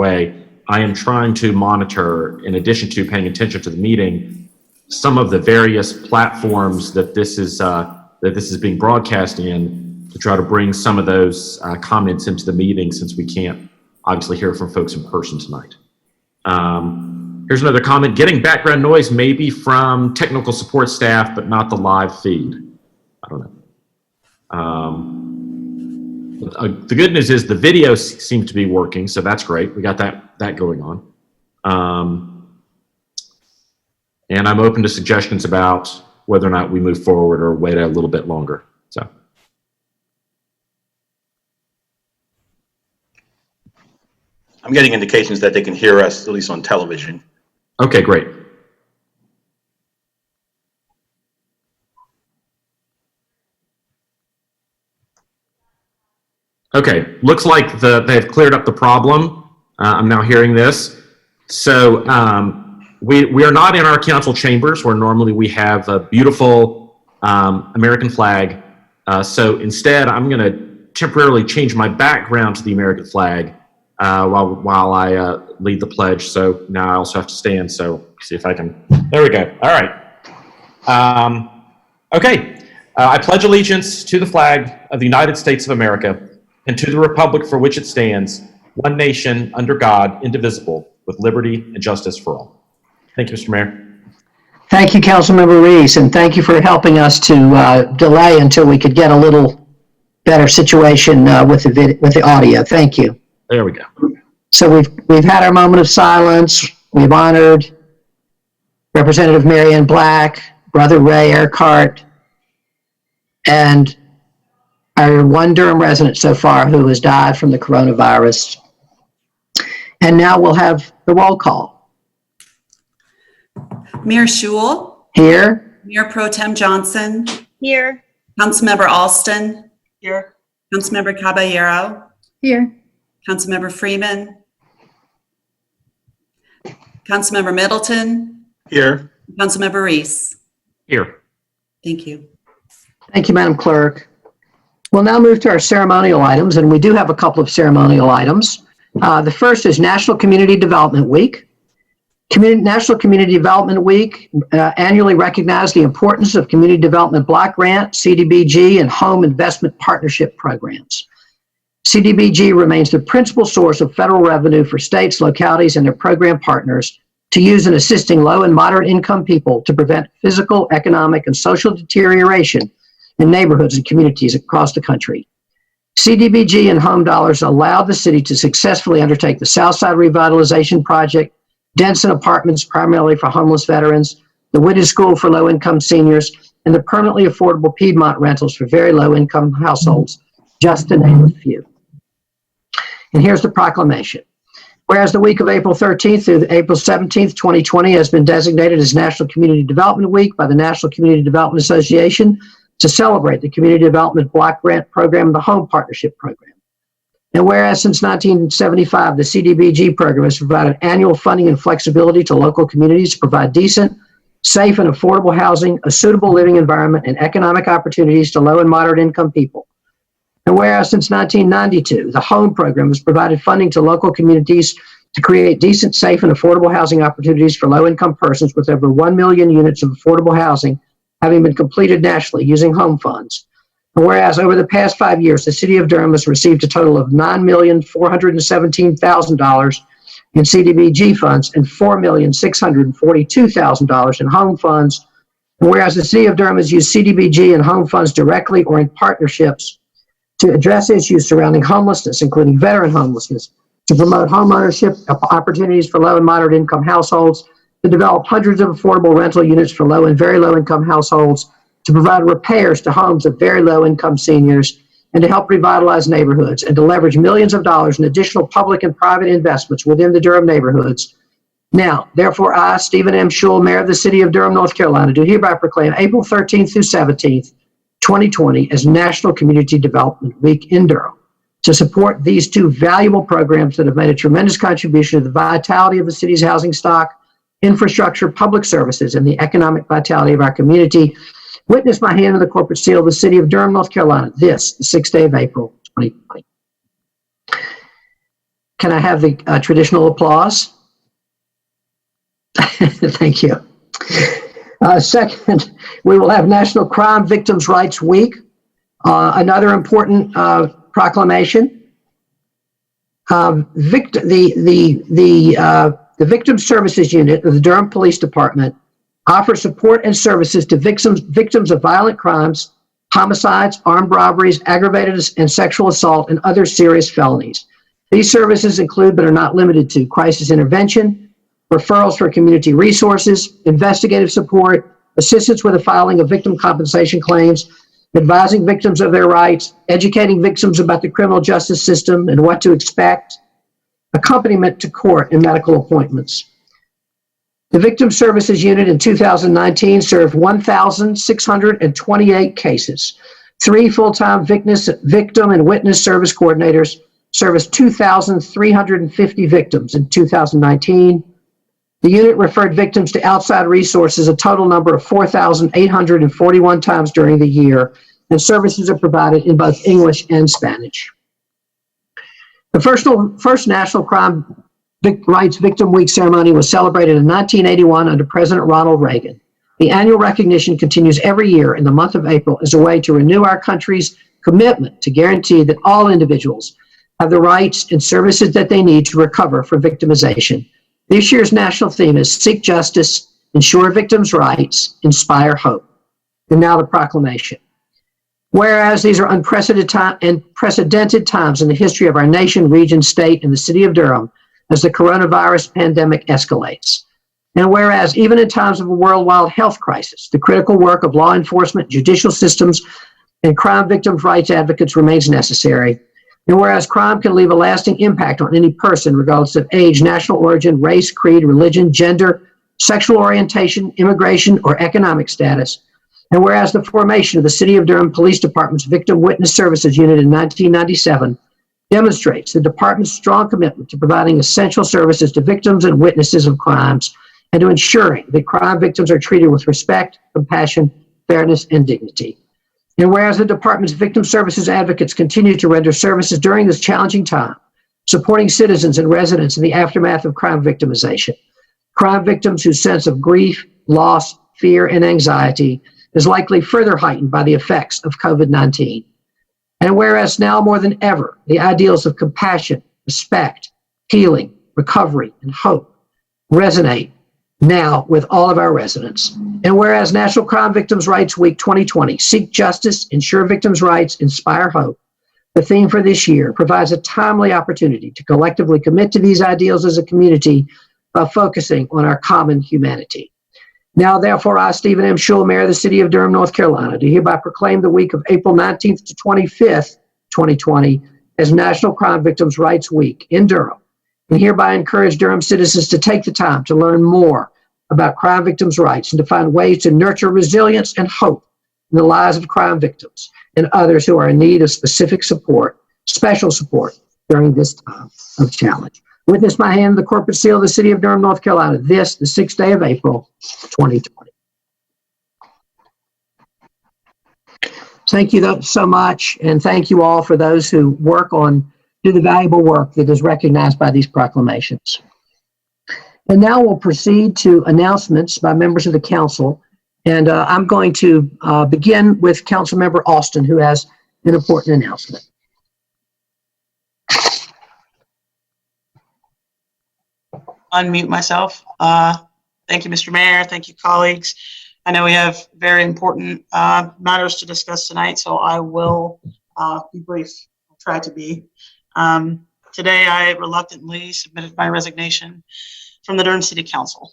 way, I am trying to monitor, in addition to paying attention to the meeting, some of the various platforms that this is being broadcast in, to try to bring some of those comments into the meeting, since we can't obviously hear from folks in person tonight. Here's another comment: getting background noise maybe from technical support staff, but not the live feed. I don't know. The good news is the video seems to be working, so that's great. We got that going on. And I'm open to suggestions about whether or not we move forward or wait a little bit longer. So. I'm getting indications that they can hear us, at least on television. Okay, great. Okay, looks like they've cleared up the problem. I'm now hearing this. So we are not in our council chambers where normally we have a beautiful American flag. So instead, I'm going to temporarily change my background to the American flag while I lead the pledge. So now I also have to stand. So see if I can. There we go. All right. Okay. I pledge allegiance to the flag of the United States of America and to the republic for which it stands, one nation, under God, indivisible, with liberty and justice for all. Thank you, Mr. Mayor. Thank you, Councilmember Reese, and thank you for helping us to delay until we could get a little better situation with the audio. Thank you. There we go. So we've had our moment of silence. We've honored Representative Marianne Black, Brother Ray Urquhart, and our one Durham resident so far who has died from the coronavirus. And now we'll have the roll call. Mayor Schewel. Here. Mayor Pro Tem Johnson. Here. Councilmember Alston. Here. Councilmember Caballero. Here. Councilmember Freeman. Councilmember Middleton. Here. Councilmember Reese. Here. Thank you. Thank you, Madam Clerk. We'll now move to our ceremonial items, and we do have a couple of ceremonial items. The first is National Community Development Week. National Community Development Week annually recognizes the importance of community development block grant, CDBG, and home investment partnership programs. CDBG remains the principal source of federal revenue for states, localities, and their program partners to use in assisting low and moderate income people to prevent physical, economic, and social deterioration in neighborhoods and communities across the country. CDBG and home dollars allowed the city to successfully undertake the Southside Revitalization Project, Denson Apartments primarily for homeless veterans, the Whitted School for low-income seniors, and the permanently affordable Piedmont rentals for very low-income households, just to name a few. And here's the proclamation. Whereas the week of April 13th through April 17th, 2020 has been designated as National Community Development Week by the National Community Development Association to celebrate the Community Development Block Grant Program and the Home Partnership Program. And whereas since 1975, the CDBG program has provided annual funding and flexibility to local communities to provide decent, safe, and affordable housing, a suitable living environment, and economic opportunities to low and moderate income people. And whereas since 1992, the HOME program has provided funding to local communities to create decent, safe, and affordable housing opportunities for low-income persons, with over 1 million units of affordable housing having been completed nationally using home funds. And whereas over the past 5 years, the city of Durham has received a total of $9,417,000 in CDBG funds and $4,642,000 in home funds. And whereas the city of Durham has used CDBG and home funds directly or in partnerships to address issues surrounding homelessness, including veteran homelessness, to promote home ownership opportunities for low and moderate income households, to develop hundreds of affordable rental units for low and very low income households, to provide repairs to homes of very low income seniors, and to help revitalize neighborhoods, and to leverage millions of dollars in additional public and private investments within the Durham neighborhoods. Now, therefore, I, Stephen M. Schewel, Mayor of the City of Durham, North Carolina, do hereby proclaim April 13th through 17th, 2020 as National Community Development Week in Durham to support these two valuable programs that have made a tremendous contribution to the vitality of the city's housing stock, infrastructure, public services, and the economic vitality of our community. Witness my hand on the corporate seal of the City of Durham, North Carolina, this, the 6th day of April, 2020. Can I have the traditional applause? Thank you. Second, we will have National Crime Victims' Rights Week. Another important proclamation. The Victim Services Unit of the Durham Police Department offers support and services to victims of violent crimes, homicides, armed robberies, aggravated and sexual assault, and other serious felonies. These services include, but are not limited to, crisis intervention, referrals for community resources, investigative support, assistance with the filing of victim compensation claims, advising victims of their rights, educating victims about the criminal justice system and what to expect, accompaniment to court and medical appointments. The Victim Services Unit in 2019 served 1,628 cases. 3 full-time victim and witness service coordinators serviced 2,350 victims in 2019. The unit referred victims to outside resources a total number of 4,841 times during the year, and services are provided in both English and Spanish. The first National Crime Rights Victim Week ceremony was celebrated in 1981 under President Ronald Reagan. The annual recognition continues every year in the month of April as a way to renew our country's commitment to guarantee that all individuals have the rights and services that they need to recover from victimization. This year's national theme is Seek Justice, Ensure Victims' Rights, Inspire Hope. And now the proclamation. Whereas these are unprecedented times in the history of our nation, region, state, and the city of Durham as the coronavirus pandemic escalates. And whereas even in times of a worldwide health crisis, the critical work of law enforcement, judicial systems, and crime victims' rights advocates remains necessary. And whereas crime can leave a lasting impact on any person, regardless of age, national origin, race, creed, religion, gender, sexual orientation, immigration, or economic status. And whereas the formation of the City of Durham Police Department's Victim Witness Services Unit in 1997 demonstrates the department's strong commitment to providing essential services to victims and witnesses of crimes and to ensuring that crime victims are treated with respect, compassion, fairness, and dignity. And whereas the department's victim services advocates continue to render services during this challenging time, supporting citizens and residents in the aftermath of crime victimization, crime victims whose sense of grief, loss, fear, and anxiety is likely further heightened by the effects of COVID-19. And whereas now more than ever, the ideals of compassion, respect, healing, recovery, and hope resonate now with all of our residents. And whereas National Crime Victims' Rights Week 2020, Seek Justice, Ensure Victims' Rights, Inspire Hope, the theme for this year provides a timely opportunity to collectively commit to these ideals as a community by focusing on our common humanity. Now, therefore, I, Stephen M. Schul, Mayor of the City of Durham, North Carolina, do hereby proclaim the week of April 19th to 25th, 2020, as National Crime Victims' Rights Week in Durham, and hereby encourage Durham citizens to take the time to learn more about crime victims' rights and to find ways to nurture resilience and hope in the lives of crime victims and others who are in need of specific support, special support during this time of challenge. Witness my hand, the corporate seal of the City of Durham, North Carolina, this, the 6th day of April, 2020. Thank you so much, and thank you all for those who do the valuable work that is recognized by these proclamations. And now we'll proceed to announcements by members of the council, and I'm going to begin with Councilmember Austin, who has an important announcement. Unmute myself. Thank you, Mr. Mayor. Thank you, colleagues. I know we have very important matters to discuss tonight, so I will be brief. I'll try to be. Today, I reluctantly submitted my resignation from the Durham City Council.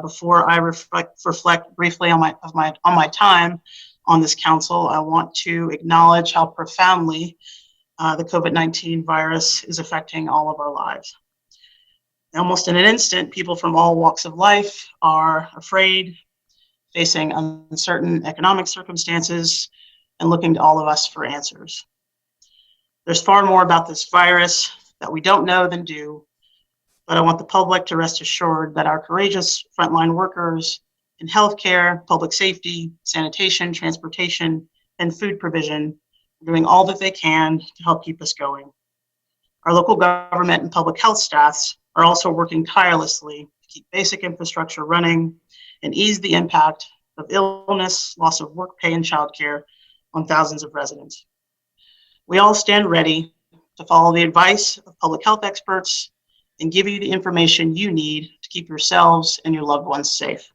Before I reflect briefly on my time on this council, I want to acknowledge how profoundly the COVID-19 virus is affecting all of our lives. Almost in an instant, people from all walks of life are afraid, facing uncertain economic circumstances, and looking to all of us for answers. There's far more about this virus that we don't know than do, but I want the public to rest assured that our courageous frontline workers in healthcare, public safety, sanitation, transportation, and food provision are doing all that they can to help keep us going. Our local government and public health staffs are also working tirelessly to keep basic infrastructure running and ease the impact of illness, loss of work pay, and childcare on thousands of residents. We all stand ready to follow the advice of public health experts and give you the information you need to keep yourselves and your loved ones safe.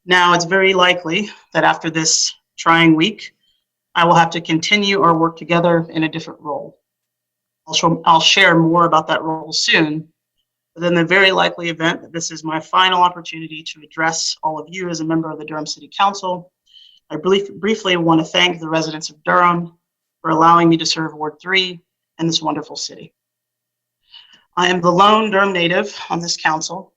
Now, it's very likely that after this trying week, I will have to continue our work together in a different role. I'll share more about that role soon, but in the very likely event that this is my final opportunity to address all of you as a member of the Durham City Council, I briefly want to thank the residents of Durham for allowing me to serve Ward 3 and this wonderful city. I am the lone Durham native on this council.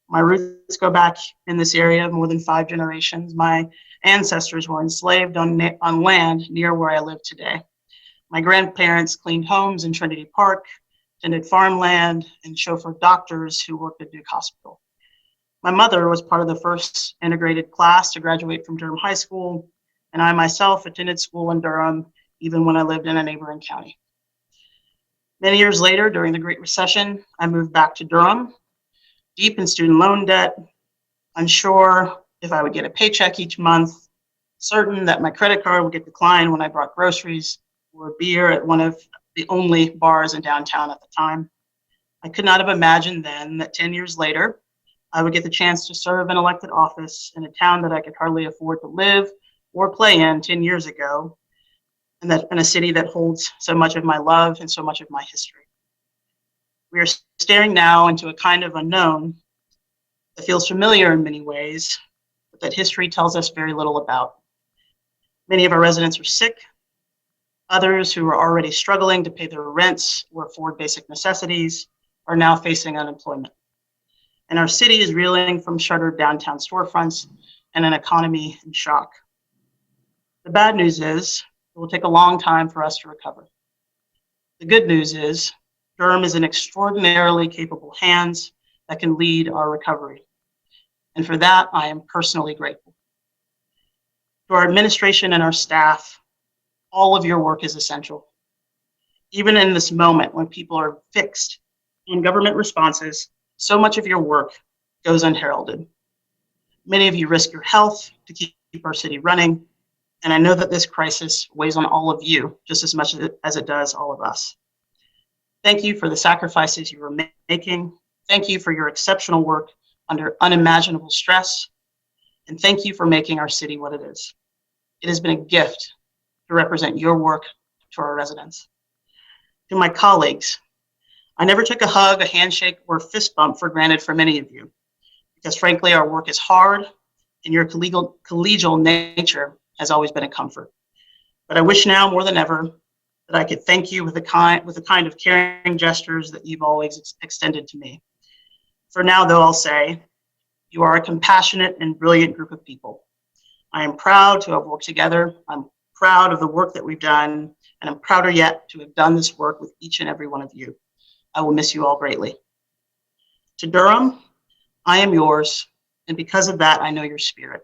My roots go back in this area more than 5 generations. My ancestors were enslaved on land near where I live today. My grandparents cleaned homes in Trinity Park, tended farmland, and chauffeured doctors who worked at Duke Hospital. My mother was part of the first integrated class to graduate from Durham High School, and I myself attended school in Durham even when I lived in a neighboring county. Many years later, during the Great Recession, I moved back to Durham, deep in student loan debt, unsure if I would get a paycheck each month, certain that my credit card would get declined when I bought groceries or beer at one of the only bars in downtown at the time. I could not have imagined then that 10 years later, I would get the chance to serve an elected office in a town that I could hardly afford to live or play in 10 years ago, and that in a city that holds so much of my love and so much of my history. We are staring now into a kind of unknown that feels familiar in many ways, but that history tells us very little about. Many of our residents are sick. Others who are already struggling to pay their rents or afford basic necessities are now facing unemployment. And our city is reeling from shuttered downtown storefronts and an economy in shock. The bad news is it will take a long time for us to recover. The good news is Durham is in extraordinarily capable hands that can lead our recovery. And for that, I am personally grateful. To our administration and our staff, all of your work is essential. Even in this moment when people are fixed on government responses, so much of your work goes unheralded. Many of you risk your health to keep our city running, and I know that this crisis weighs on all of you just as much as it does all of us. Thank you for the sacrifices you are making. Thank you for your exceptional work under unimaginable stress, and thank you for making our city what it is. It has been a gift to represent your work to our residents. To my colleagues, I never took a hug, a handshake, or a fist bump for granted for many of you, because frankly, our work is hard and your collegial nature has always been a comfort. But I wish now more than ever that I could thank you with the kind of caring gestures that you've always extended to me. For now, though, I'll say, you are a compassionate and brilliant group of people. I am proud to have worked together. I'm proud of the work that we've done, and I'm prouder yet to have done this work with each and every one of you. I will miss you all greatly. To Durham, I am yours, and because of that, I know your spirit.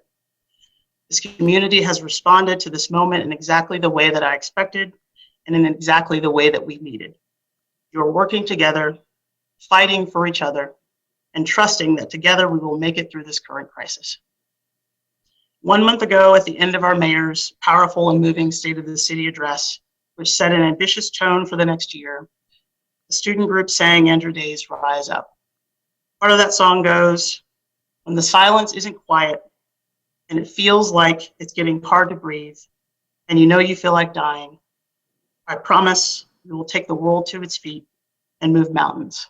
This community has responded to this moment in exactly the way that I expected and in exactly the way that we needed. You're working together, fighting for each other, and trusting that together we will make it through this current crisis. 1 month ago, at the end of our mayor's powerful and moving State of the City address, which set an ambitious tone for the next year, the student group sang Andrew Day's Rise Up. Part of that song goes, when the silence isn't quiet and it feels like it's getting hard to breathe and you know you feel like dying, I promise we will take the world to its feet and move mountains.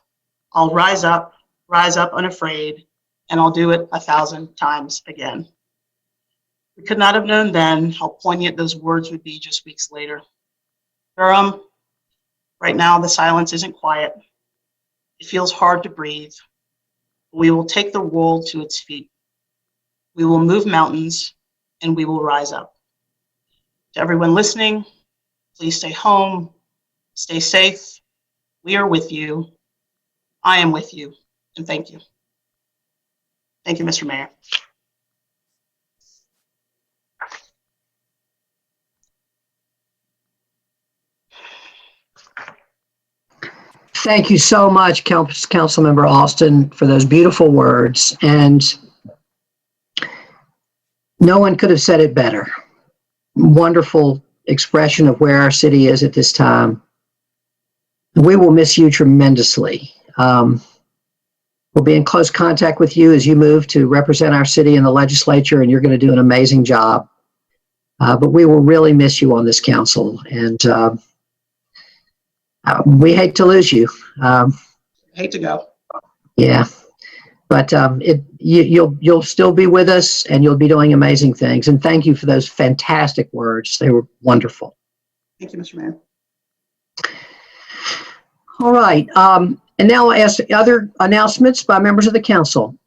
I'll rise up unafraid, and I'll do it 1,000 times again. We could not have known then how poignant those words would be just weeks later. Durham, right now the silence isn't quiet. It feels hard to breathe. We will take the world to its feet. We will move mountains, and we will rise up. To everyone listening, please stay home, stay safe. We are with you. I am with you, and thank you. Thank you, Mr. Mayor. Thank you so much, Councilmember Austin, for those beautiful words. And no one could have said it better. Wonderful expression of where our city is at this time. We will miss you tremendously. We'll be in close contact with you as you move to represent our city in the legislature, and you're going to do an amazing job. But we will really miss you on this council, and we hate to lose you. Hate to go. Yeah, but you'll still be with us, and you'll be doing amazing things. And thank you for those fantastic words. They were wonderful. Thank you, Mr. Mayor. All right. And now I'll ask other announcements by members of the council.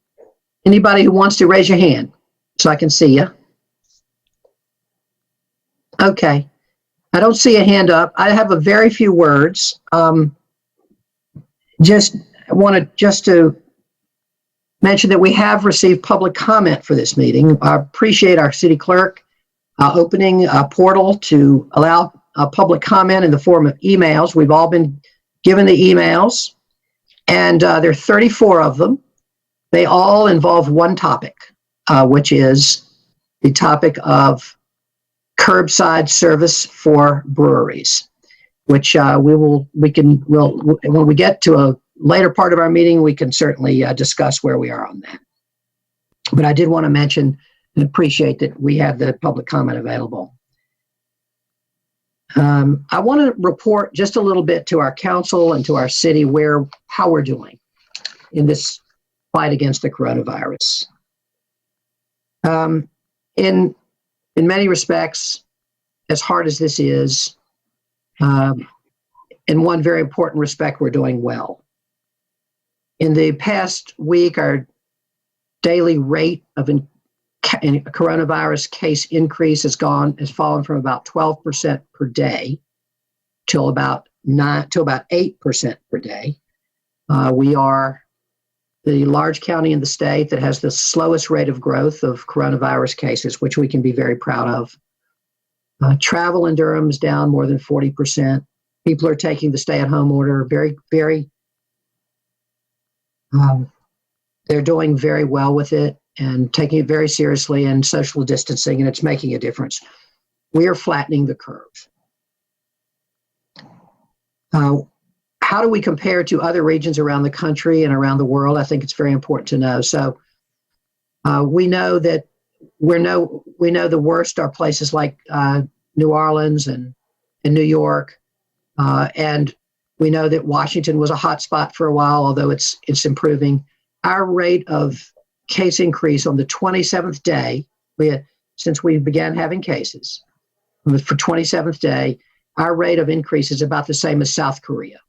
Anybody who wants to raise your hand so I can see you. Okay. I don't see a hand up. I have a very few words. Just wanted to mention that we have received public comment for this meeting. I appreciate our city clerk opening a portal to allow public comment in the form of emails. We've all been given the emails, and there are 34 of them. They all involve one topic, which is the topic of curbside service for breweries, which when we get to a later part of our meeting, we can certainly discuss where we are on that. But I did want to mention and appreciate that we have the public comment available. I want to report just a little bit to our council and to our city how we're doing in this fight against the coronavirus. In many respects, as hard as this is, in one very important respect, we're doing well. In the past week, our daily rate of coronavirus case increase has fallen from about 12% per day to about 8% per day. We are the large county in the state that has the slowest rate of growth of coronavirus cases, which we can be very proud of. Travel in Durham is down more than 40%. People are taking the stay-at-home order they're doing very well with it and taking it very seriously, and social distancing, and it's making a difference. We are flattening the curve. How do we compare to other regions around the country and around the world? I think it's very important to know. So we know that we know the worst are places like New Orleans and New York, and we know that Washington was a hot spot for a while, although it's improving. Our rate of case increase on the 27th day, since we began having cases, for 27th day, our rate of increase is about the same as South Korea,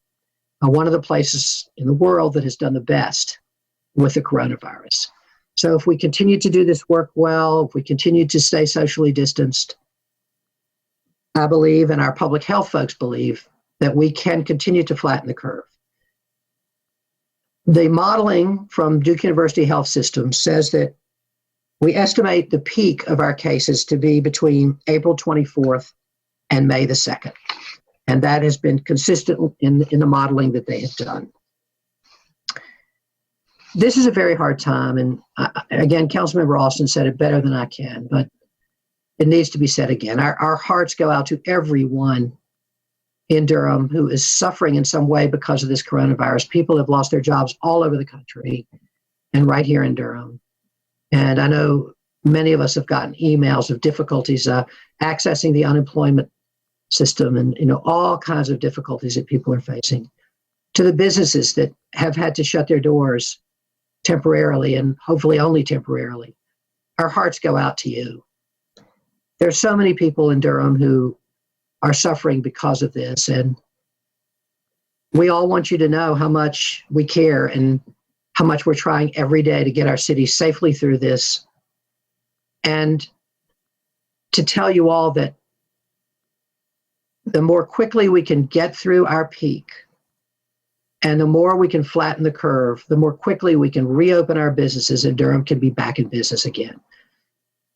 one of the places in the world that has done the best with the coronavirus. So if we continue to do this work well, if we continue to stay socially distanced, I believe, and our public health folks believe, that we can continue to flatten the curve. The modeling from Duke University Health System says that we estimate the peak of our cases to be between April 24th and May the 2nd. And that has been consistent in the modeling that they have done. This is a very hard time. And again, Councilmember Austin said it better than I can, but it needs to be said again. Our hearts go out to everyone in Durham who is suffering in some way because of this coronavirus. People have lost their jobs all over the country and right here in Durham. And I know many of us have gotten emails of difficulties accessing the unemployment system, and all kinds of difficulties that people are facing. To the businesses that have had to shut their doors temporarily, and hopefully only temporarily, our hearts go out to you. There's so many people in Durham who are suffering because of this, and we all want you to know how much we care and how much we're trying every day to get our city safely through this, and to tell you all that the more quickly we can get through our peak and the more we can flatten the curve, the more quickly we can reopen our businesses and Durham can be back in business again.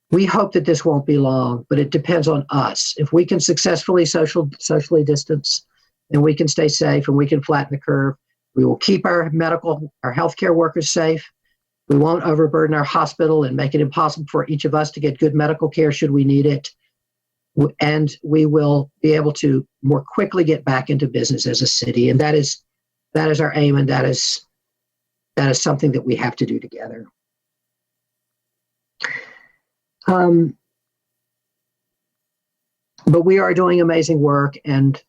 We hope that this won't be long, but it depends on us. If we can successfully socially distance, and we can stay safe and we can flatten the curve, We will keep our healthcare workers safe. We won't overburden our hospital and make it impossible for each of us to get good medical care should we need it. And we will be able to more quickly get back into business as a city. And that is our aim, and that is something that we have to do together. But we are doing amazing work, and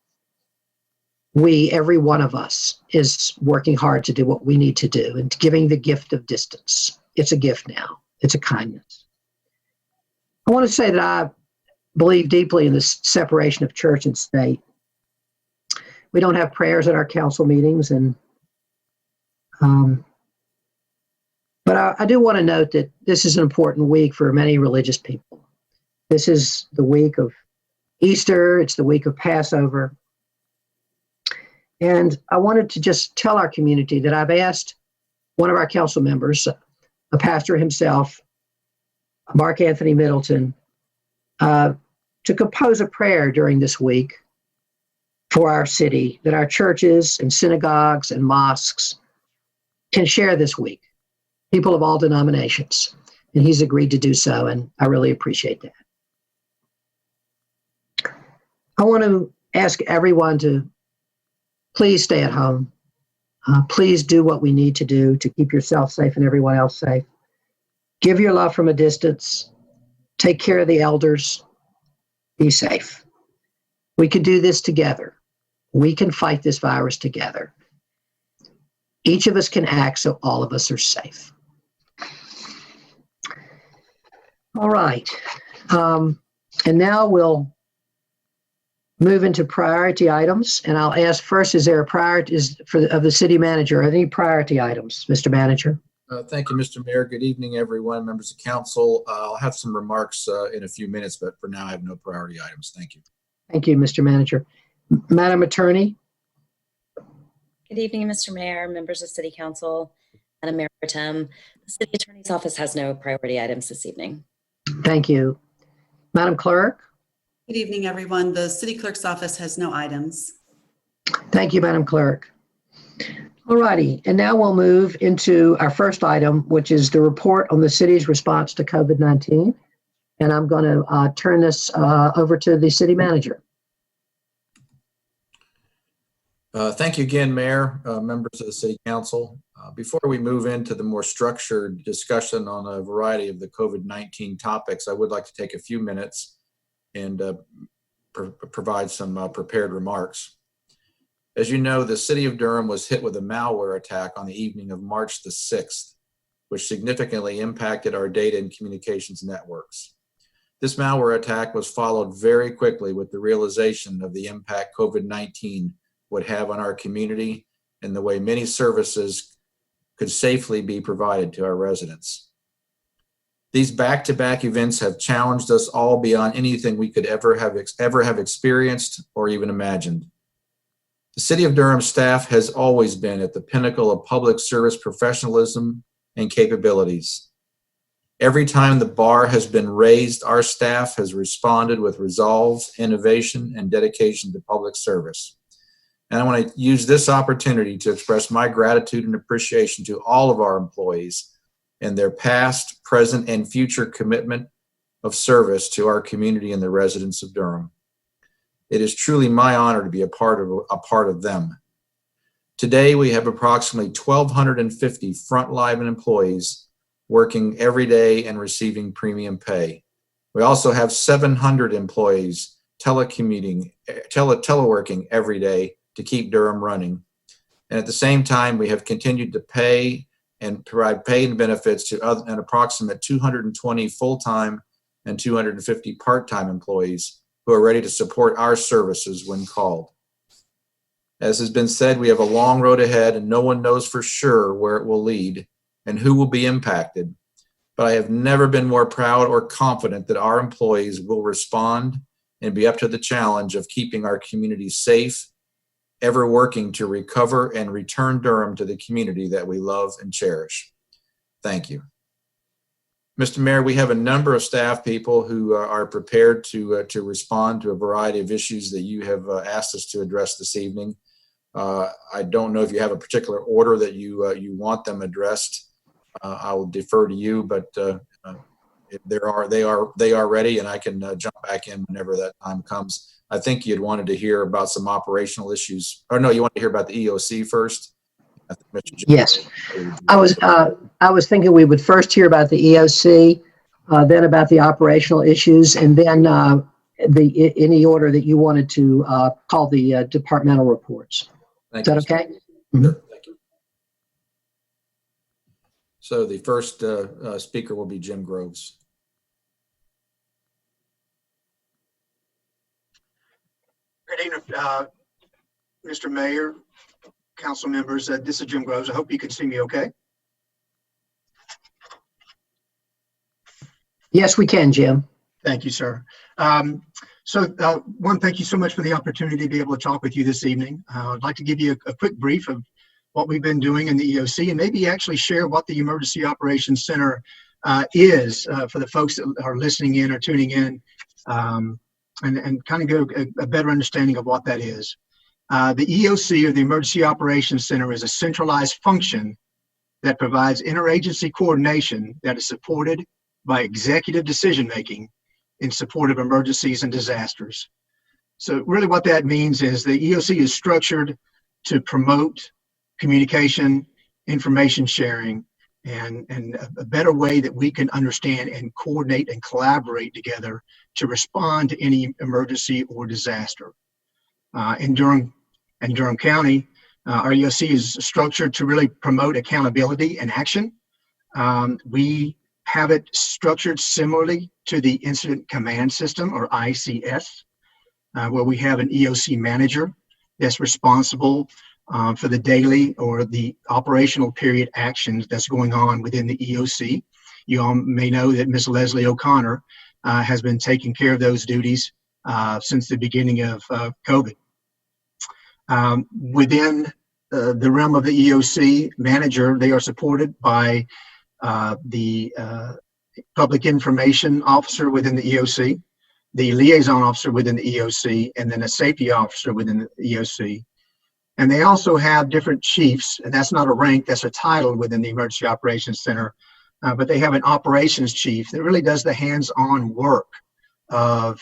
every one of us, is working hard to do what we need to do and giving the gift of distance. It's a gift now. It's a kindness. I want to say that I believe deeply in this separation of church and state. We don't have prayers at our council meetings, but I do want to note that this is an important week for many religious people. This is the week of Easter. It's the week of Passover. And I wanted to just tell our community that I've asked one of our council members, a pastor himself, Mark Anthony Middleton, to compose a prayer during this week for our city, that our churches and synagogues and mosques can share this week, people of all denominations. And he's agreed to do so, and I really appreciate that. I want to ask everyone to please stay at home. Please do what we need to do to keep yourself safe and everyone else safe. Give your love from a distance. Take care of the elders. Be safe. We can do this together. We can fight this virus together. Each of us can act so all of us are safe. All right. And now we'll move into priority items. And I'll ask first, is there a priority of the city manager? Are there any priority items, Mr. Manager? Thank you, Mr. Mayor. Good evening, everyone, members of council. I'll have some remarks in a few minutes, but for now I have no priority items. Thank you. Thank you, Mr. Manager. Madam Attorney? Good evening, Mr. Mayor, members of City Council, Madam Mayor Pro Tem. The City Attorney's Office has no priority items this evening. Thank you. Madam Clerk? Good evening, everyone. The City Clerk's Office has no items. Thank you, Madam Clerk. All righty, and now we'll move into our first item, which is the report on the city's response to COVID-19. And I'm going to turn this over to the city manager. Thank you again, Mayor, members of the City Council. Before we move into the more structured discussion on a variety of the COVID-19 topics, I would like to take a few minutes and provide some prepared remarks. As you know, the city of Durham was hit with a malware attack on the evening of March the 6th, which significantly impacted our data and communications networks. This malware attack was followed very quickly with the realization of the impact COVID-19 would have on our community and the way many services could safely be provided to our residents. These back-to-back events have challenged us all beyond anything we could ever have experienced or even imagined. The City of Durham staff has always been at the pinnacle of public service professionalism and capabilities. Every time the bar has been raised, our staff has responded with resolve, innovation, and dedication to public service. And I want to use this opportunity to express my gratitude and appreciation to all of our employees and their past, present, and future commitment of service to our community and the residents of Durham. It is truly my honor to be a part of them. Today, we have approximately 1,250 frontline employees working every day and receiving premium pay. We also have 700 employees teleworking every day to keep Durham running. And at the same time, we have continued to pay and provide pay and benefits to an approximate 220 full-time and 250 part-time employees who are ready to support our services when called. As has been said, we have a long road ahead and no one knows for sure where it will lead and who will be impacted. But I have never been more proud or confident that our employees will respond and be up to the challenge of keeping our community safe, ever working to recover and return Durham to the community that we love and cherish. Thank you. Mr. Mayor, we have a number of staff people who are prepared to respond to a variety of issues that you have asked us to address this evening. I don't know if you have a particular order that you want them addressed. I will defer to you, but if they are ready, and I can jump back in whenever that time comes. I think you'd wanted to hear about some operational issues. Or no, you wanted to hear about the EOC first? I think Mr. Jim- Yes. I was thinking we would first hear about the EOC, then about the operational issues, and then any order that you wanted to call the departmental reports. Thank Is you. that okay? Sure, thank you. So the first speaker will be Jim Groves. Good evening, Mr. Mayor, council members. This is Jim Groves. I hope you can see me okay. Yes, we can, Jim. Thank you, sir. One, thank you so much for the opportunity to be able to talk with you this evening. I'd like to give you a quick brief of what we've been doing in the EOC and maybe actually share what the Emergency Operations Center is for the folks that are listening in or tuning in, and kind of get a better understanding of what that is. The EOC, or the Emergency Operations Center, is a centralized function that provides interagency coordination that is supported by executive decision-making in support of emergencies and disasters. So really what that means is the EOC is structured to promote communication, information sharing, and a better way that we can understand and coordinate and collaborate together to respond to any emergency or disaster. In Durham County, our EOC is structured to really promote accountability and action. We have it structured similarly to the Incident Command System, or ICS, where we have an EOC manager that's responsible for the daily or the operational period actions that's going on within the EOC. You all may know that Ms. Leslie O'Connor has been taking care of those duties since the beginning of COVID. Within the realm of the EOC manager, they are supported by the public information officer within the EOC, the liaison officer within the EOC, and then a safety officer within the EOC. And they also have different chiefs, and that's not a rank, that's a title within the Emergency Operations Center, but they have an operations chief that really does the hands-on work of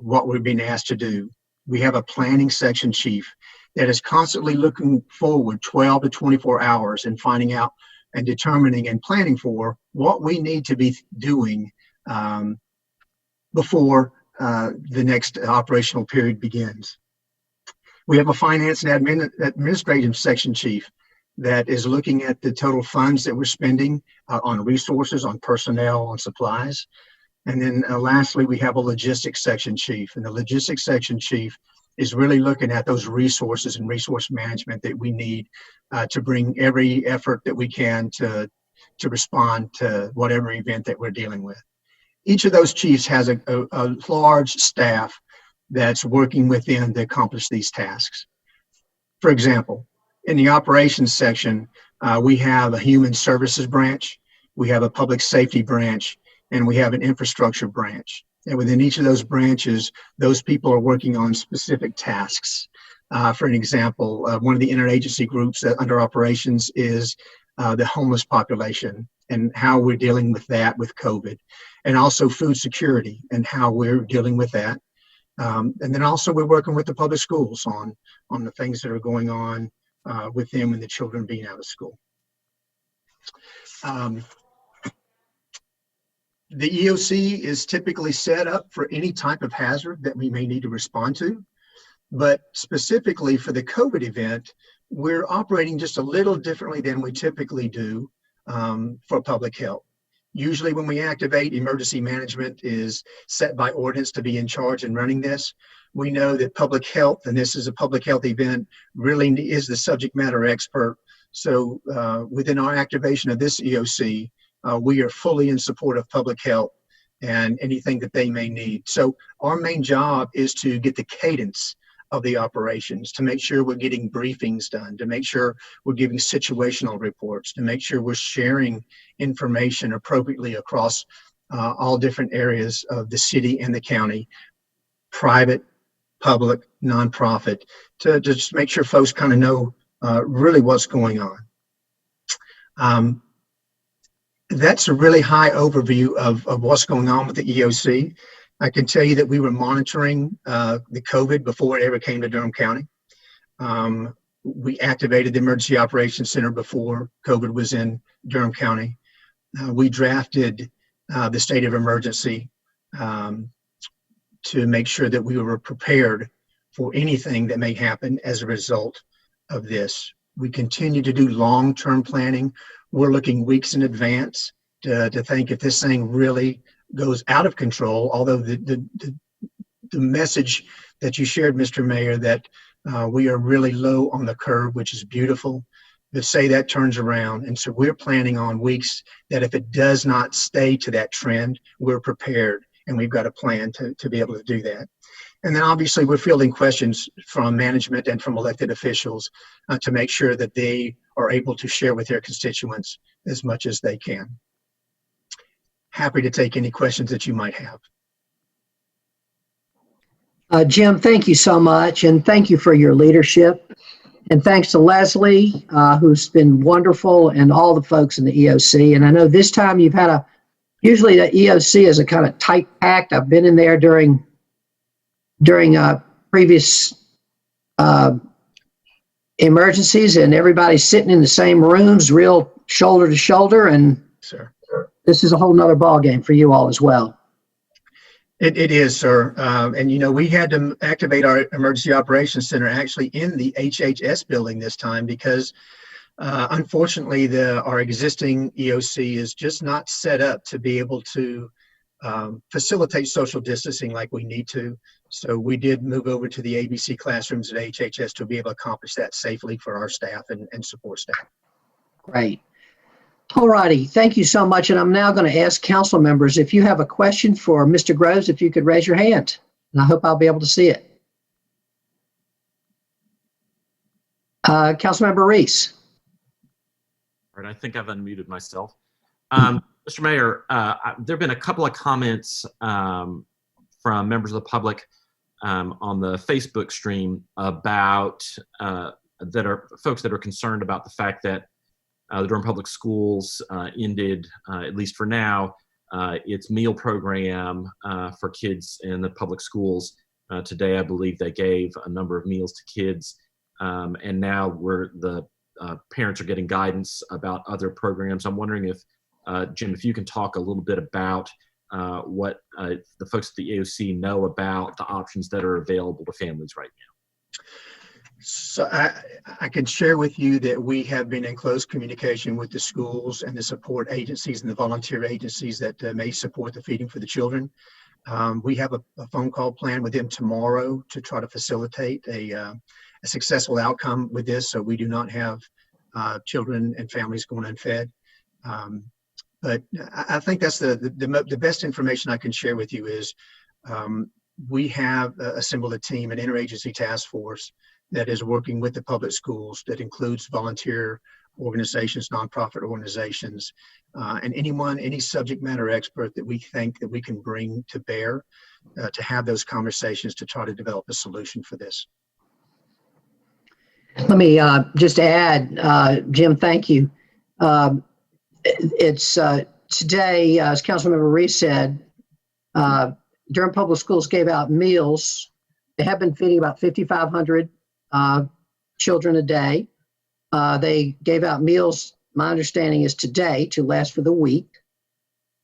what we're being asked to do. We have a planning section chief that is constantly looking forward 12 to 24 hours and finding out and determining and planning for what we need to be doing before the next operational period begins. We have a finance and administrative section chief that is looking at the total funds that we're spending on resources, on personnel, on supplies. And then lastly, we have a logistics section chief, and the logistics section chief is really looking at those resources and resource management that we need to bring every effort that we can to respond to whatever event that we're dealing with. Each of those chiefs has a large staff that's working with them to accomplish these tasks. For example, in the operations section, we have a human services branch, we have a public safety branch, and we have an infrastructure branch. And within each of those branches, those people are working on specific tasks. For an example, one of the interagency groups under operations is the homeless population and how we're dealing with that with COVID, and also food security and how we're dealing with that. And then also we're working with the public schools on the things that are going on with them and the children being out of school. The EOC is typically set up for any type of hazard that we may need to respond to, but specifically for the COVID event, we're operating just a little differently than we typically do for public health. Usually when we activate, emergency management is set by ordinance to be in charge and running this. We know that public health, and this is a public health event, really is the subject matter expert. So within our activation of this EOC, we are fully in support of public health and anything that they may need. So our main job is to get the cadence of the operations, to make sure we're getting briefings done, to make sure we're giving situational reports, to make sure we're sharing information appropriately across all different areas of the city and the county, private, public, nonprofit, to just make sure folks kind of know really what's going on. That's a really high overview of what's going on with the EOC. I can tell you that we were monitoring the COVID before it ever came to Durham County. We activated the Emergency Operations Center before COVID was in Durham County. We drafted the state of emergency to make sure that we were prepared for anything that may happen as a result of this. We continue to do long-term planning. We're looking weeks in advance to think if this thing really goes out of control, although the message that you shared, Mr. Mayor, that we are really low on the curve, which is beautiful, to say that turns around. And so we're planning on weeks that if it does not stay to that trend, we're prepared and we've got a plan to be able to do that. And then obviously we're fielding questions from management and from elected officials to make sure that they are able to share with their constituents as much as they can. Happy to take any questions that you might have. Jim, thank you so much, and thank you for your leadership. And thanks to Leslie, who's been wonderful, and all the folks in the EOC. And I know this time you've had usually the EOC is a kind of tight packed. I've been in there during previous emergencies, and everybody's sitting in the same rooms, real shoulder to shoulder. And Sir. This is a whole nother ball game for you all as well. It is, sir. And, you know, we had to activate our Emergency Operations Center actually in the HHS building this time because, unfortunately, our existing EOC is just not set up to be able to facilitate social distancing like we need to. So we did move over to the ABC classrooms at HHS to be able to accomplish that safely for our staff and support staff. Great. All righty. Thank you so much. And I'm now going to ask council members, if you have a question for Mr. Groves, if you could raise your hand. And I hope I'll be able to see it. Councilmember Reese. All right, I think I've unmuted myself. Mr. Mayor, there have been a couple of comments from members of the public on the Facebook stream about folks that are concerned about the fact that the Durham Public Schools ended, at least for now, its meal program for kids in the public schools. Today, I believe they gave a number of meals to kids, and now the parents are getting guidance about other programs. I'm wondering if, Jim, if you can talk a little bit about what the folks at the AOC know about the options that are available to families right now. So I can share with you that we have been in close communication with the schools and the support agencies and the volunteer agencies that may support the Feeding for the Children. We have a phone call plan with them tomorrow to try to facilitate a successful outcome with this, so we do not have children and families going unfed. But I think that's the best information I can share with you is we have assembled a team, an interagency task force that is working with the public schools that includes volunteer organizations, nonprofit organizations, and any subject matter expert that we think that we can bring to bear to have those conversations to try to develop a solution for this. Let me just add, Jim, thank you. It's today, as Councilmember Reese said, Durham Public Schools gave out meals. They have been feeding about 5,500 children a day. They gave out meals, my understanding is today, to last for the week.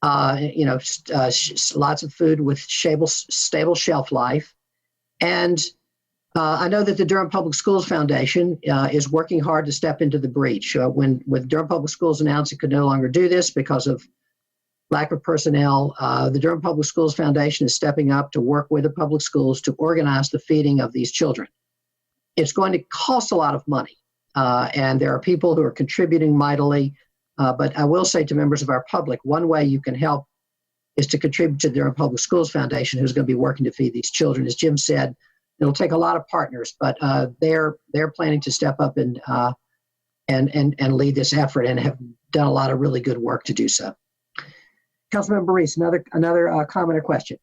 Lots of food with stable shelf life. And I know that the Durham Public Schools Foundation is working hard to step into the breach. When Durham Public Schools announced it could no longer do this because of lack of personnel, the Durham Public Schools Foundation is stepping up to work with the public schools to organize the feeding of these children. It's going to cost a lot of money, and there are people who are contributing mightily, but I will say to members of our public, one way you can help is to contribute to the Durham Public Schools Foundation, who's going to be working to feed these children. As Jim said, it'll take a lot of partners, but they're planning to step up and lead this effort and have done a lot of really good work to do so. Councilmember Reese, another comment or question.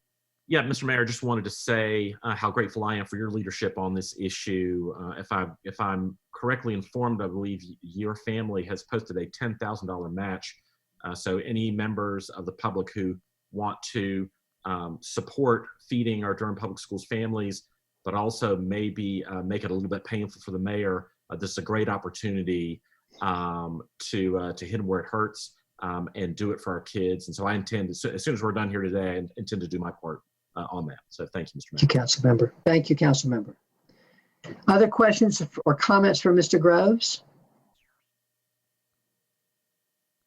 Yeah, Mr. Mayor, just wanted to say how grateful I am for your leadership on this issue. If I'm correctly informed, I believe your family has posted a $10,000 match. So any members of the public who want to support feeding our Durham Public Schools families, but also maybe make it a little bit painful for the mayor, this is a great opportunity to hit them where it hurts and do it for our kids. And so I intend, as soon as we're done here today, I intend to do my part on that. So thank you, Mr. Mayor. Thank you, council member. Thank you, council member. Other questions or comments from Mr. Groves?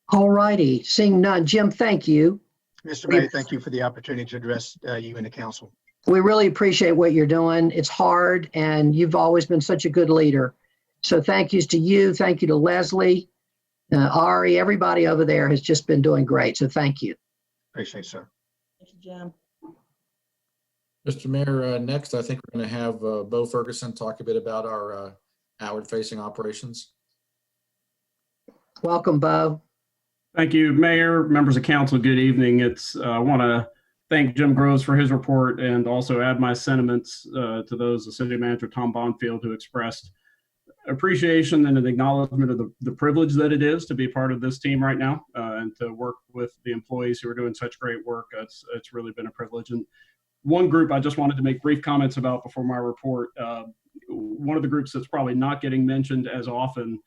All righty, seeing none. Jim, thank you. Mr. Mayor, thank you for the opportunity to address you and the council. We really appreciate what you're doing. It's hard, and you've always been such a good leader. So thank yous to you. Thank you to Leslie, Ari, everybody over there has just been doing great. So thank you. Appreciate it, sir. Thank you, Jim. Mr. Mayor, next, I think we're going to have Bo Ferguson talk a bit about our outward-facing operations. Welcome, Bo. Thank you, Mayor, members of council. Good evening. I want to thank Jim Groves for his report and also add my sentiments to those of City Manager Tom Bonfield, who expressed appreciation and an acknowledgement of the privilege that it is to be part of this team right now and to work with the employees who are doing such great work. It's really been a privilege. And one group I just wanted to make brief comments about before my report. One of the groups that's probably not getting mentioned as often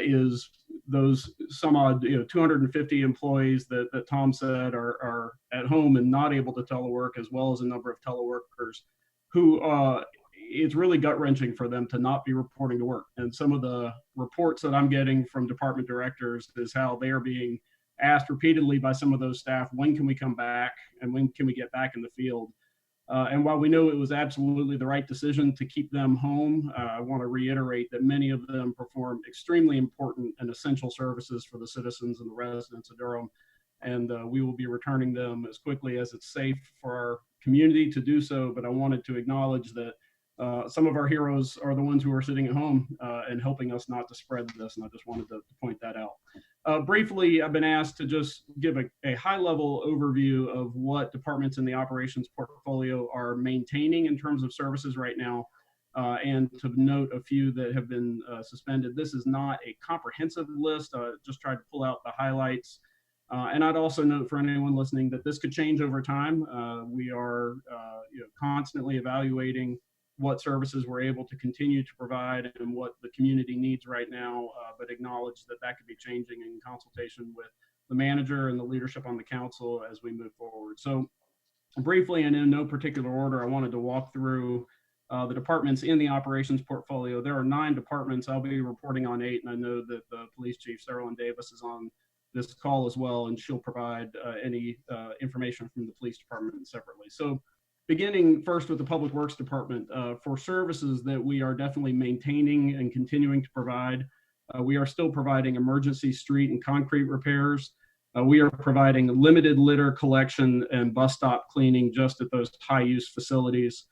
is those some odd 250 employees that Tom said are at home and not able to telework, as well as a number of teleworkers who it's really gut-wrenching for them to not be reporting to work. And some of the reports that I'm getting from department directors is how they are being asked repeatedly by some of those staff, when can we come back and when can we get back in the field? And while we know it was absolutely the right decision to keep them home, I want to reiterate that many of them perform extremely important and essential services for the citizens and the residents of Durham. And we will be returning them as quickly as it's safe for our community to do so. But I wanted to acknowledge that some of our heroes are the ones who are sitting at home and helping us not to spread this. And I just wanted to point that out. Briefly, I've been asked to just give a high-level overview of what departments in the operations portfolio are maintaining in terms of services right now, and to note a few that have been suspended. This is not a comprehensive list. Just tried to pull out the highlights. And I'd also note for anyone listening that this could change over time. We are constantly evaluating what services we're able to continue to provide and what the community needs right now, but acknowledge that that could be changing in consultation with the manager and the leadership on the council as we move forward. So briefly and in no particular order, I wanted to walk through the departments in the operations portfolio. There are 9 departments. I'll be reporting on 8, and I know that the police chief, Sarah Davis, is on this call as well, and she'll provide any information from the police department separately. So beginning first with the Public Works Department, for services that we are definitely maintaining and continuing to provide, we are still providing emergency street and concrete repairs. We are providing limited litter collection and bus stop cleaning just at those high-use facilities.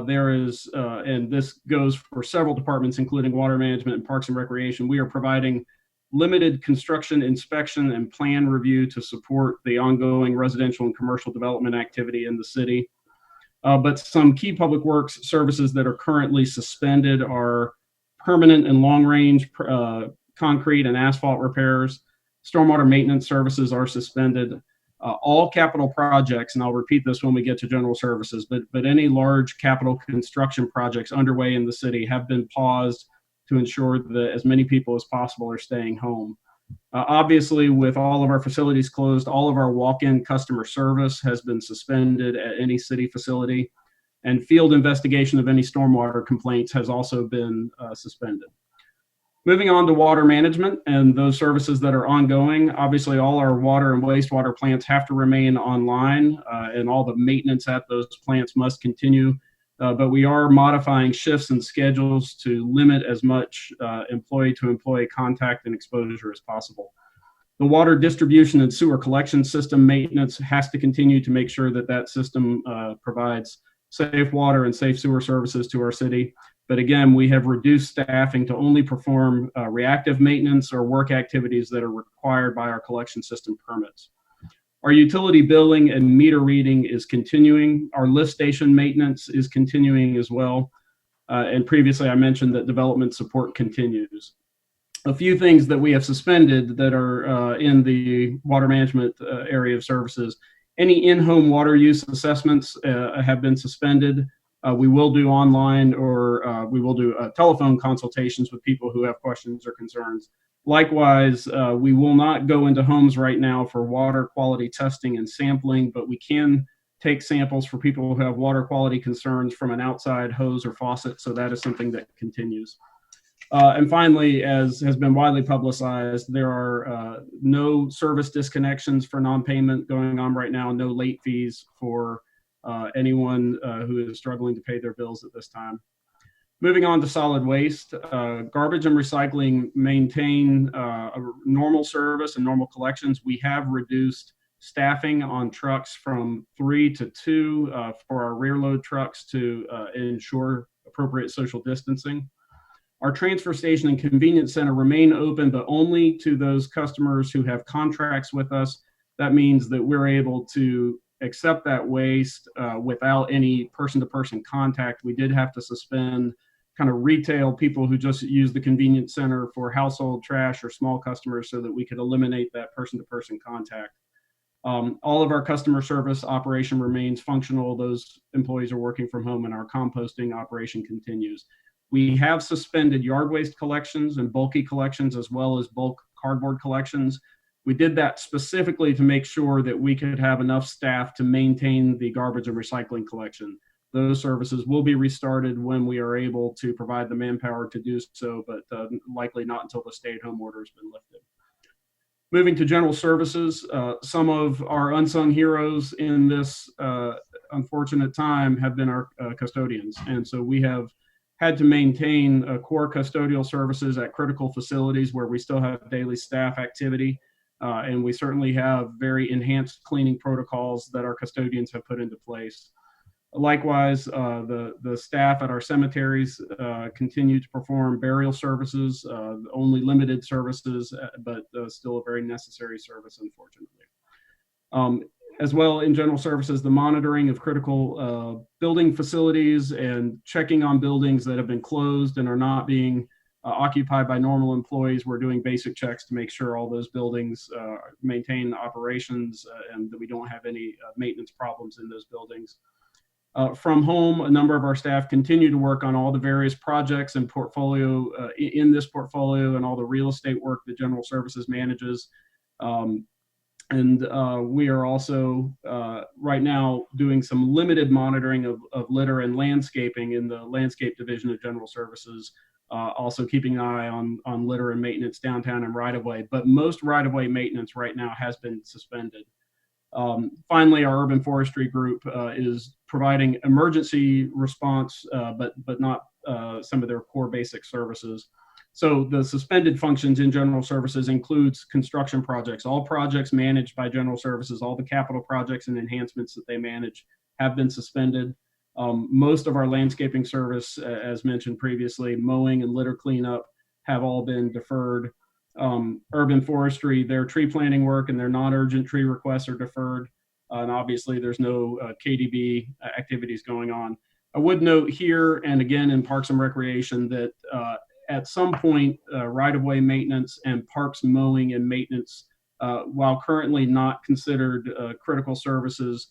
There is, and this goes for several departments, including Water Management and Parks and Recreation, we are providing limited construction inspection and plan review to support the ongoing residential and commercial development activity in the city. But some key public works services that are currently suspended are permanent and long-range concrete and asphalt repairs. Stormwater maintenance services are suspended. All capital projects, and I'll repeat this when we get to general services, but any large capital construction projects underway in the city have been paused to ensure that as many people as possible are staying home. Obviously, with all of our facilities closed, all of our walk-in customer service has been suspended at any city facility, and field investigation of any stormwater complaints has also been suspended. Moving on to water management and those services that are ongoing, obviously all our water and wastewater plants have to remain online, and all the maintenance at those plants must continue. But we are modifying shifts and schedules to limit as much employee-to-employee contact and exposure as possible. The water distribution and sewer collection system maintenance has to continue to make sure that that system provides safe water and safe sewer services to our city. But again, we have reduced staffing to only perform reactive maintenance or work activities that are required by our collection system permits. Our utility billing and meter reading is continuing. Our lift station maintenance is continuing as well. And previously I mentioned that development support continues. A few things that we have suspended that are in the water management area of services. Any in-home water use assessments have been suspended. We will do online or we will do telephone consultations with people who have questions or concerns. Likewise, we will not go into homes right now for water quality testing and sampling, but we can take samples for people who have water quality concerns from an outside hose or faucet. So that is something that continues. And finally, as has been widely publicized, there are no service disconnections for non-payment going on right now, no late fees for anyone who is struggling to pay their bills at this time. Moving on to solid waste, garbage and recycling maintain a normal service and normal collections. We have reduced staffing on trucks from 3 to 2 for our rear load trucks to ensure appropriate social distancing. Our transfer station and convenience center remain open, but only to those customers who have contracts with us. That means that we're able to accept that waste without any person-to-person contact. We did have to suspend kind of retail people who just use the convenience center for household trash or small customers so that we could eliminate that person-to-person contact. All of our customer service operation remains functional. Those employees are working from home and our composting operation continues. We have suspended yard waste collections and bulky collections as well as bulk cardboard collections. We did that specifically to make sure that we could have enough staff to maintain the garbage and recycling collection. Those services will be restarted when we are able to provide the manpower to do so, but likely not until the stay-at-home order has been lifted. Moving to general services, some of our unsung heroes in this unfortunate time have been our custodians. And so we have had to maintain core custodial services at critical facilities where we still have daily staff activity. And we certainly have very enhanced cleaning protocols that our custodians have put into place. Likewise, the staff at our cemeteries continue to perform burial services, only limited services, but still a very necessary service, unfortunately. As well, in general services, the monitoring of critical building facilities and checking on buildings that have been closed and are not being occupied by normal employees. We're doing basic checks to make sure all those buildings maintain operations and that we don't have any maintenance problems in those buildings. From home, a number of our staff continue to work on all the various projects and portfolio in this portfolio and all the real estate work that General Services manages. We are also right now doing some limited monitoring of litter and landscaping in the landscape division of General Services, also keeping an eye on litter and maintenance downtown and right-of-way. But most right-of-way maintenance right now has been suspended. Finally, our urban forestry group is providing emergency response, but not some of their core basic services. So the suspended functions in general services includes construction projects. All projects managed by general services, all the capital projects and enhancements that they manage have been suspended. Most of our landscaping service, as mentioned previously, mowing and litter cleanup have all been deferred. Urban forestry, their tree planting work and their non-urgent tree requests are deferred. And obviously there's no KDB activities going on. I would note here, and again in Parks and Recreation, that at some point, right-of-way maintenance and parks mowing and maintenance, while currently not considered critical services,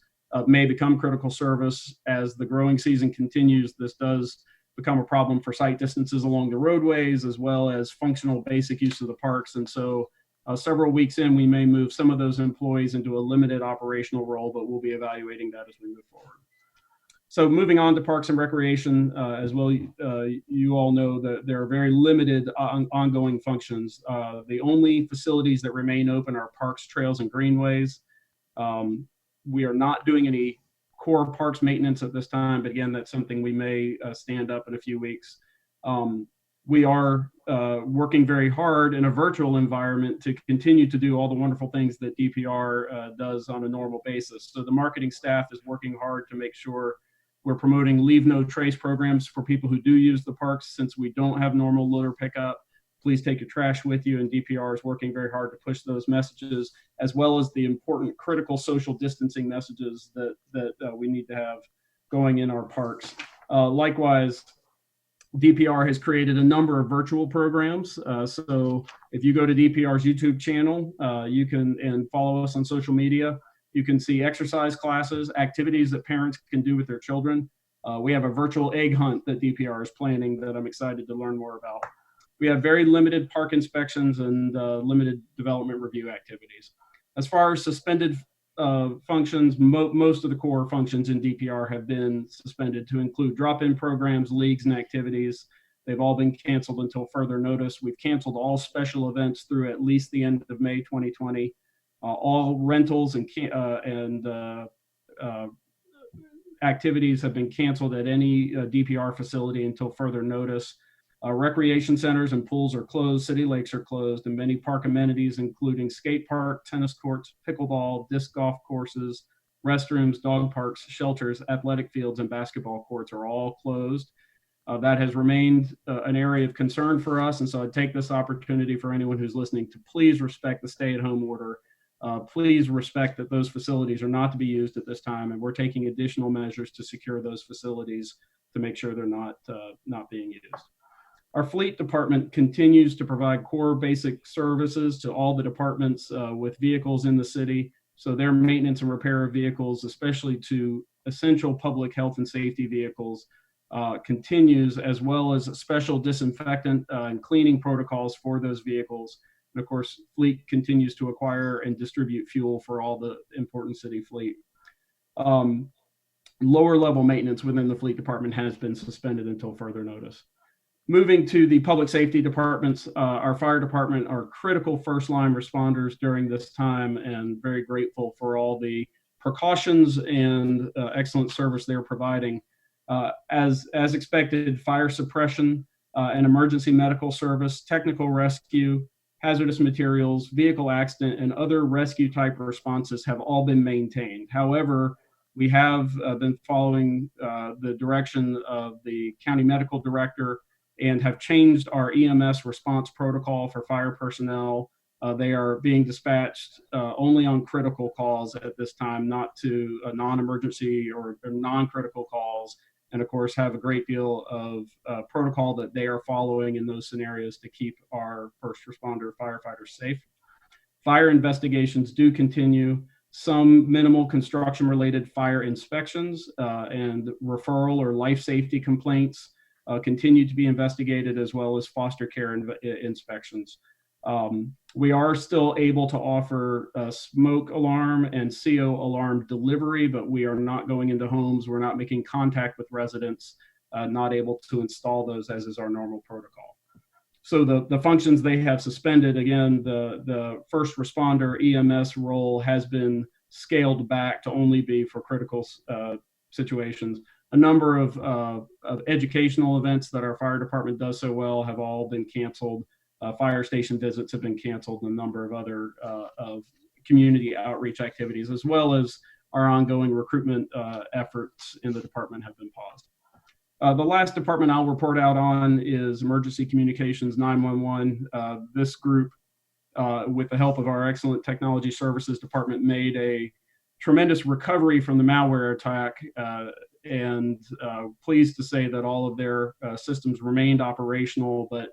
may become critical service as the growing season continues. This does become a problem for sight distances along the roadways, as well as functional basic use of the parks. And so several weeks in, we may move some of those employees into a limited operational role, but we'll be evaluating that as we move forward. So moving on to Parks and Recreation, as well, you all know that there are very limited ongoing functions. The only facilities that remain open are parks, trails, and greenways. We are not doing any core parks maintenance at this time, but again, that's something we may stand up in a few weeks. We are working very hard in a virtual environment to continue to do all the wonderful things that DPR does on a normal basis. So the marketing staff is working hard to make sure we're promoting leave no trace programs for people who do use the parks, since we don't have normal litter pickup. please take your trash with you. And DPR is working very hard to push those messages, as well as the important critical social distancing messages that we need to have going in our parks. Likewise, DPR has created a number of virtual programs. So if you go to DPR's YouTube channel, you can and follow us on social media. You can see exercise classes, activities that parents can do with their children. We have a virtual egg hunt that DPR is planning that I'm excited to learn more about. We have very limited park inspections and limited development review activities. As far as suspended functions, most of the core functions in DPR have been suspended, to include drop-in programs, leagues, and activities. They've all been canceled until further notice. We've canceled all special events through at least the end of May 2020. All rentals and activities have been canceled at any DPR facility until further notice. Recreation centers and pools are closed, city lakes are closed, and many park amenities, including skate park, tennis courts, pickleball, disc golf courses, restrooms, dog parks, shelters, athletic fields, and basketball courts are all closed. That has remained an area of concern for us, and so I take this opportunity for anyone who's listening to please respect the stay-at-home order. Please respect that those facilities are not to be used at this time, and we're taking additional measures to secure those facilities to make sure they're not being used. Our fleet department continues to provide core basic services to all the departments with vehicles in the city. So their maintenance and repair of vehicles, especially to essential public health and safety vehicles, continues, as well as special disinfectant and cleaning protocols for those vehicles. And of course, fleet continues to acquire and distribute fuel for all the important city fleet. Lower level maintenance within the fleet department has been suspended until further notice. Moving to the public safety departments, our fire department are critical first line responders during this time, and very grateful for all the precautions and excellent service they're providing. As expected, fire suppression and emergency medical service, technical rescue, hazardous materials, vehicle accident, and other rescue type responses have all been maintained. However, we have been following the direction of the county medical director and have changed our EMS response protocol for fire personnel. They are being dispatched only on critical calls at this time, not to non-emergency or non-critical calls, and of course have a great deal of protocol that they are following in those scenarios to keep our first responder firefighters safe. Fire investigations do continue. Some minimal construction-related fire inspections and referral or life safety complaints continue to be investigated, as well as foster care inspections. We are still able to offer smoke alarm and CO alarm delivery, but we are not going into homes. We're not making contact with residents, not able to install those as is our normal protocol. So the functions they have suspended, again, the first responder EMS role has been scaled back to only be for critical situations. A number of educational events that our fire department does so well have all been canceled. Fire station visits have been canceled, and a number of other of community outreach activities, as well as our ongoing recruitment efforts in the department, have been paused. The last department I'll report out on is Emergency Communications 911. This group, with the help of our excellent technology services department, made a tremendous recovery from the malware attack, and pleased to say that all of their systems remained operational, but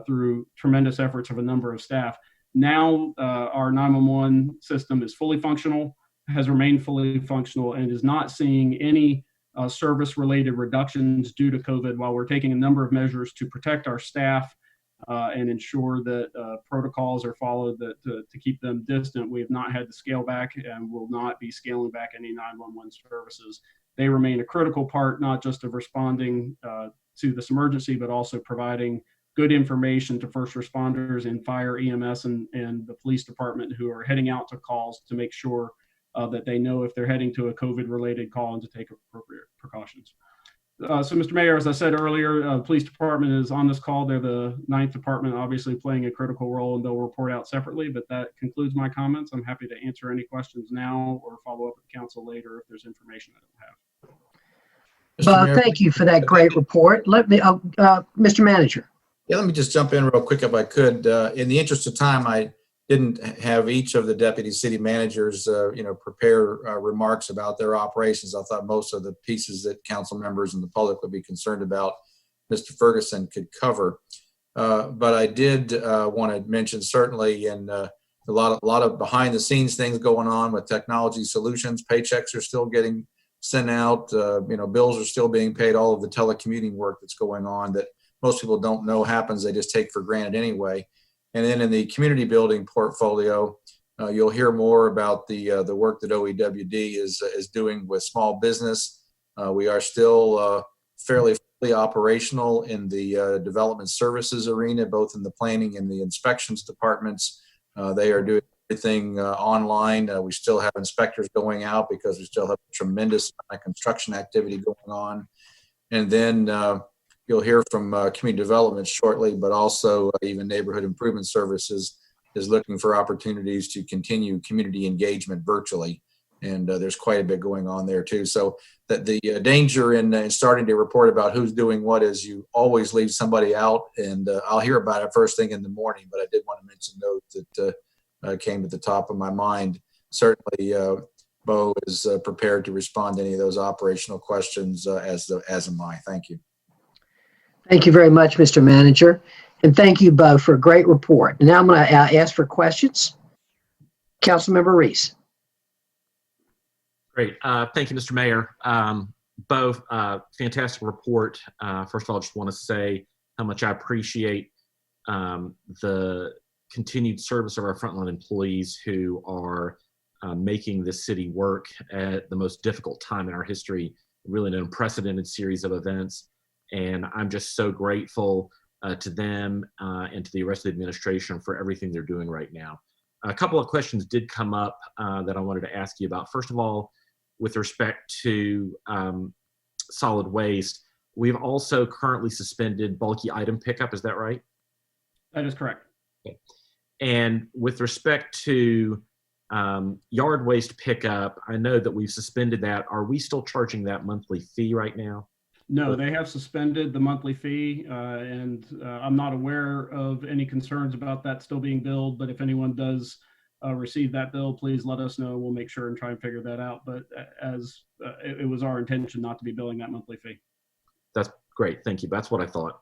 through tremendous efforts of a number of staff. Now our 911 system is fully functional, has remained fully functional, and is not seeing any service-related reductions due to COVID, while we're taking a number of measures to protect our staff and ensure that protocols are followed to keep them distant. We have not had to scale back and will not be scaling back any 911 services. They remain a critical part, not just of responding to this emergency, but also providing good information to first responders in fire, EMS, and the police department who are heading out to calls to make sure that they know if they're heading to a COVID-related call and to take appropriate precautions. So, Mr. Mayor, as I said earlier, the police department is on this call. They're the 9th department, obviously playing a critical role, and they'll report out separately, but that concludes my comments. I'm happy to answer any questions now or follow up with the council later if there's information I don't have. Thank you for that great report. Let me, Mr. Manager. Yeah, let me just jump in real quick if I could. In the interest of time, I didn't have each of the deputy city managers, prepare remarks about their operations. I thought most of the pieces that council members and the public would be concerned about, Mr. Ferguson could cover. But I did want to mention certainly in a lot of behind the scenes things going on with technology solutions. Paychecks are still getting sent out. Bills are still being paid. All of the telecommuting work that's going on that most people don't know happens. They just take for granted anyway. And then in the community building portfolio, you'll hear more about the work that OEWD is doing with small business. We are still fairly fully operational in the development services arena, both in the planning and the inspections departments. They are doing everything online. We still have inspectors going out because we still have a tremendous amount of construction activity going on. And then you'll hear from community development shortly, but also even neighborhood improvement services is looking for opportunities to continue community engagement virtually. And there's quite a bit going on there too. So that the danger in starting to report about who's doing what is you always leave somebody out, and I'll hear about it first thing in the morning, but I did want to mention those that came to the top of my mind. Certainly, Bo is prepared to respond to any of those operational questions as am I. Thank you. Thank you very much, Mr. Manager. And thank you, Bo, for a great report. Now I'm going to ask for questions. Councilmember Reese. Great. Thank you, Mr. Mayor. Bo, fantastic report. First of all, I just want to say how much I appreciate the continued service of our frontline employees who are making this city work at the most difficult time in our history, really an unprecedented series of events. And I'm just so grateful to them and to the rest of the administration for everything they're doing right now. A couple of questions did come up that I wanted to ask you about. First of all, with respect to solid waste, we've also currently suspended bulky item pickup. Is that right? That is correct. Okay. And with respect to yard waste pickup, I know that we've suspended that. Are we still charging that monthly fee right now? No, they have suspended the monthly fee, and I'm not aware of any concerns about that still being billed, but if anyone does receive that bill, please let us know. We'll make sure and try and figure that out. But as it was our intention not to be billing that monthly fee. That's great. Thank you. That's what I thought.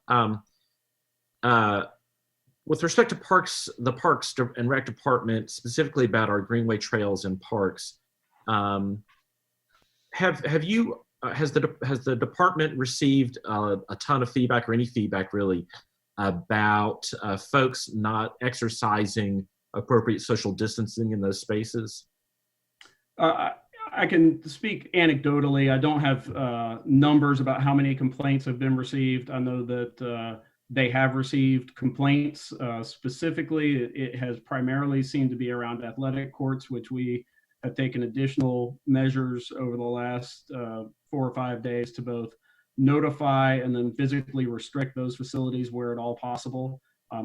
With respect to parks, the Parks and Rec Department, specifically about our greenway trails and parks, has the department received a ton of feedback or any feedback really about folks not exercising appropriate social distancing in those spaces? I can speak anecdotally. I don't have numbers about how many complaints have been received. I know that they have received complaints. Specifically, it has primarily seemed to be around athletic courts, which we have taken additional measures over the last 4 or 5 days to both notify and then physically restrict those facilities where at all possible.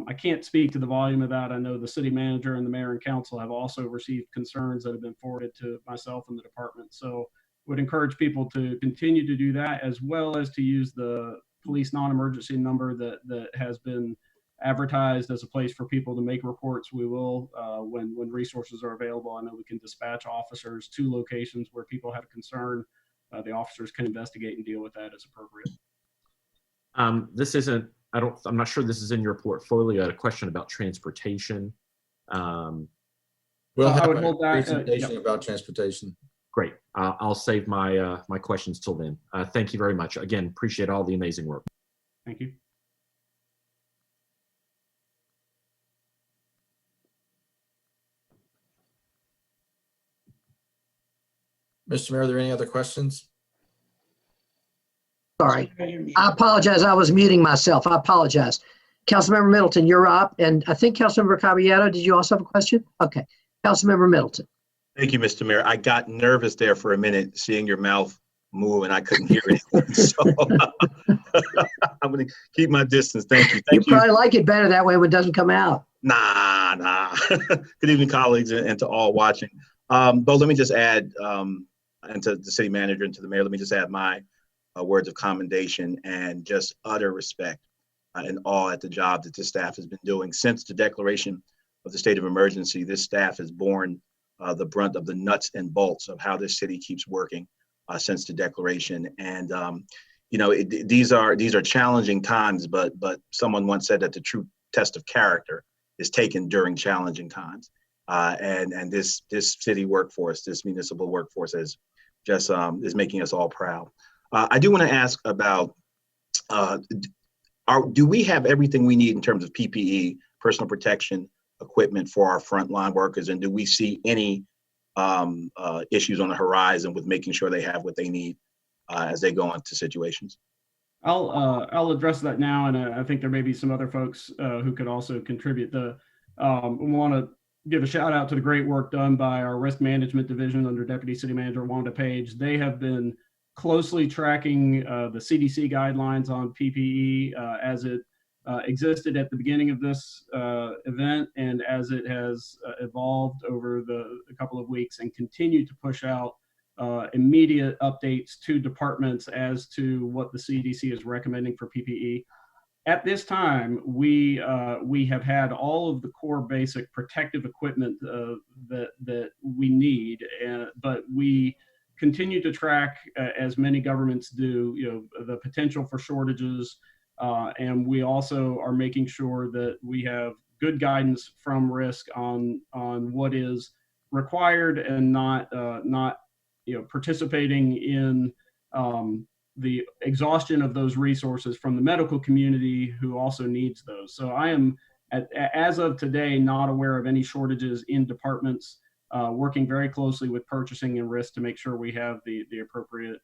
I can't speak to the volume of that. I know the city manager and the mayor and council have also received concerns that have been forwarded to myself and the department. So would encourage people to continue to do that, as well as to use the police non-emergency number that has been advertised as a place for people to make reports. We will, when resources are available, I know we can dispatch officers to locations where people have concern. The officers can investigate and deal with that as appropriate. This isn't, I'm not sure this is in your portfolio. I had a question about transportation. We'll have I would hold that, presentation about transportation. Great. I'll save my my questions till then. Thank you very much. Again, appreciate all the amazing work. Thank you. Mr. Mayor, are there any other questions? Sorry. I apologize. I was muting myself. I apologize. Councilmember Middleton, you're up. And I think Councilmember Caballero, did you also have a question? Okay. Councilmember Middleton. Thank you, Mr. Mayor. I got nervous there for a minute, seeing your mouth move, and I couldn't hear anything. So I'm going to keep my distance. Thank you. You probably like it better that way when it doesn't come out. Nah. Good evening, colleagues, and to all watching. But let me just add, and to the city manager and to the mayor, let me just add my words of commendation and just utter respect in awe at the job that this staff has been doing. Since the declaration of the state of emergency, this staff has borne the brunt of the nuts and bolts of how this city keeps working since the declaration. And these are challenging times, but someone once said that the true test of character is taken during challenging times. And this city workforce, this municipal workforce, is making us all proud. I do want to ask about, do we have everything we need in terms of PPE, personal protection equipment for our frontline workers, and do we see any issues on the horizon with making sure they have what they need as they go into situations? I'll address that now, and I think there may be some other folks who could also contribute. We want to give a shout out to the great work done by our risk management division under Deputy City Manager Wanda Page. They have been closely tracking the CDC guidelines on PPE as it existed at the beginning of this event and as it has evolved over a couple of weeks, and continue to push out immediate updates to departments as to what the CDC is recommending for PPE. At this time, we have had all of the core basic protective equipment that we need, but we continue to track, as many governments do, the potential for shortages, and we also are making sure that we have good guidance from risk on what is required and not participating in the exhaustion of those resources from the medical community who also needs those. So I am, as of today, not aware of any shortages in departments, working very closely with purchasing and risk to make sure we have the appropriate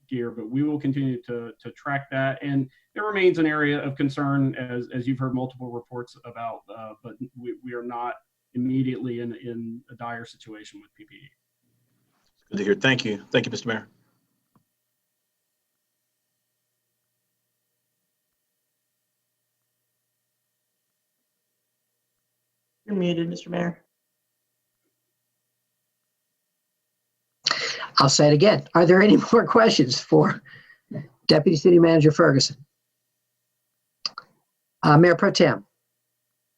gear, but we will continue to track that. And it remains an area of concern, as you've heard multiple reports about, but we are not immediately in a dire situation with PPE. Good to hear. Thank you. Thank you, Mr. Mayor. You're muted, Mr. Mayor. I'll say it again. Are there any more questions for Deputy City Manager Ferguson? Mayor Pro Tem.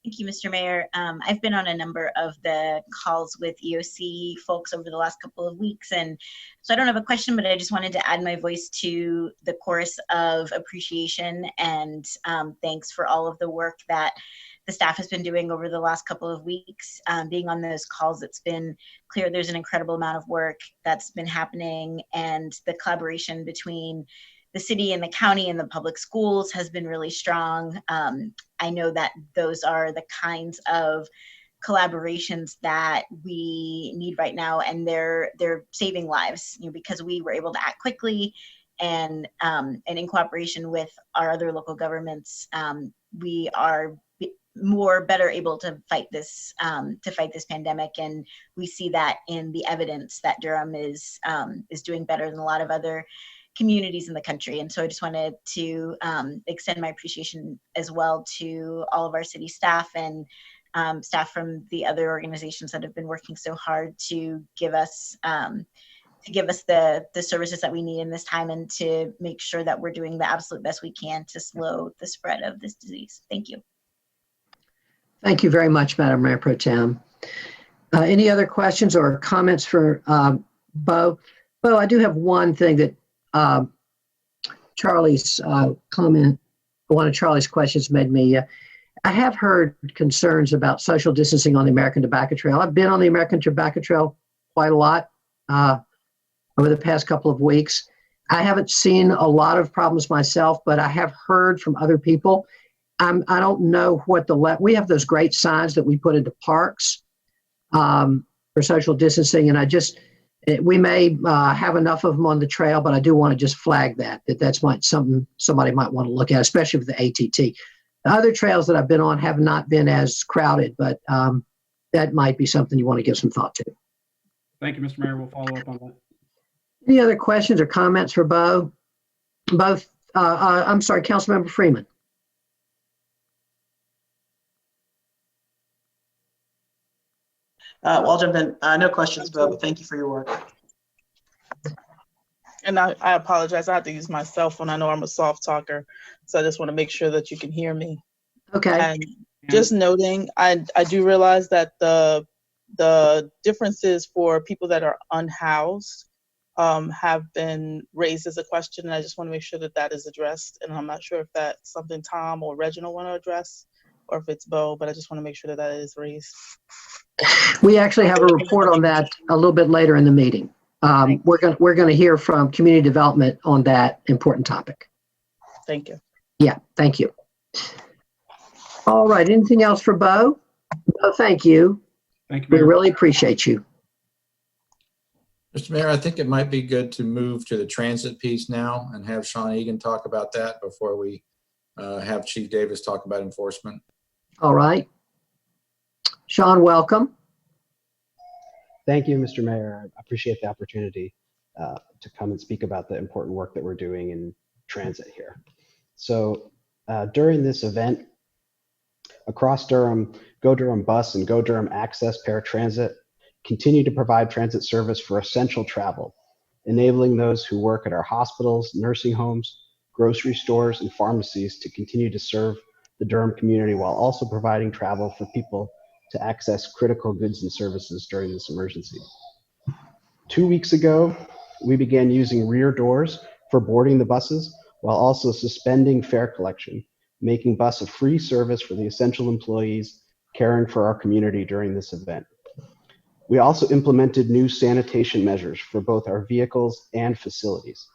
Thank you, Mr. Mayor. I've been on a number of the calls with EOC folks over the last couple of weeks, and so I don't have a question, but I just wanted to add my voice to the chorus of appreciation and thanks for all of the work that the staff has been doing over the last couple of weeks. Being on those calls, it's been clear there's an incredible amount of work that's been happening, and the collaboration between the city and the county and the public schools has been really strong. I know that those are the kinds of collaborations that we need right now, and they're saving lives, because we were able to act quickly, and in cooperation with our other local governments, we are better able to fight this pandemic, and we see that in the evidence that Durham is doing better than a lot of other communities in the country. And so I just wanted to extend my appreciation as well to all of our city staff and staff from the other organizations that have been working so hard to give us the services that we need in this time, and to make sure that we're doing the absolute best we can to slow the spread of this disease. Thank you. Thank you very much, Madam Mayor Pro Tem. Any other questions or comments for Bo? Bo, I do have one thing that Charlie's comment, one of Charlie's questions made me. I have heard concerns about social distancing on the American Tobacco Trail. I've been on the American Tobacco Trail quite a lot over the past couple of weeks. I haven't seen a lot of problems myself, but I have heard from other people. I don't know what we have those great signs that we put into parks for social distancing, and we may have enough of them on the trail, but I do want to just flag that's something somebody might want to look at, especially with the ATT. The other trails that I've been on have not been as crowded, but that might be something you want to give some thought to. Thank you, Mr. Mayor. We'll follow up on that. Any other questions or comments for Bo? I'm sorry, Councilmember Freeman. Well, I'll jump in. No questions, Bo, but thank you for your work. And I apologize. I have to use my cell phone. I know I'm a soft talker, so I just want to make sure that you can hear me. Okay. And just noting, I do realize that the differences for people that are unhoused have been raised as a question, and I just want to make sure that that is addressed. And I'm not sure if that's something Tom or Reginald want to address, or if it's Bo, but I just want to make sure that that is raised. We actually have a report on that a little bit later in the meeting. We're going to hear from community development on that important topic. Thank you. Yeah, thank you. All right, anything else for Bo? Bo, thank you. Thank you, We Mayor. really appreciate you. Mr. Mayor, I think it might be good to move to the transit piece now and have Sean Egan talk about that before we have Chief Davis talk about enforcement. All right. Sean, welcome. Thank you, Mr. Mayor. I appreciate the opportunity to come and speak about the important work that we're doing in transit here. So during this event, across Durham, Go Durham Bus and Go Durham Access Paratransit continue to provide transit service for essential travel, enabling those who work at our hospitals, nursing homes, grocery stores, and pharmacies to continue to serve the Durham community while also providing travel for people to access critical goods and services during this emergency. 2 weeks ago, we began using rear doors for boarding the buses while also suspending fare collection, making bus a free service for the essential employees caring for our community during this event. We also implemented new sanitation measures for both our vehicles and facilities.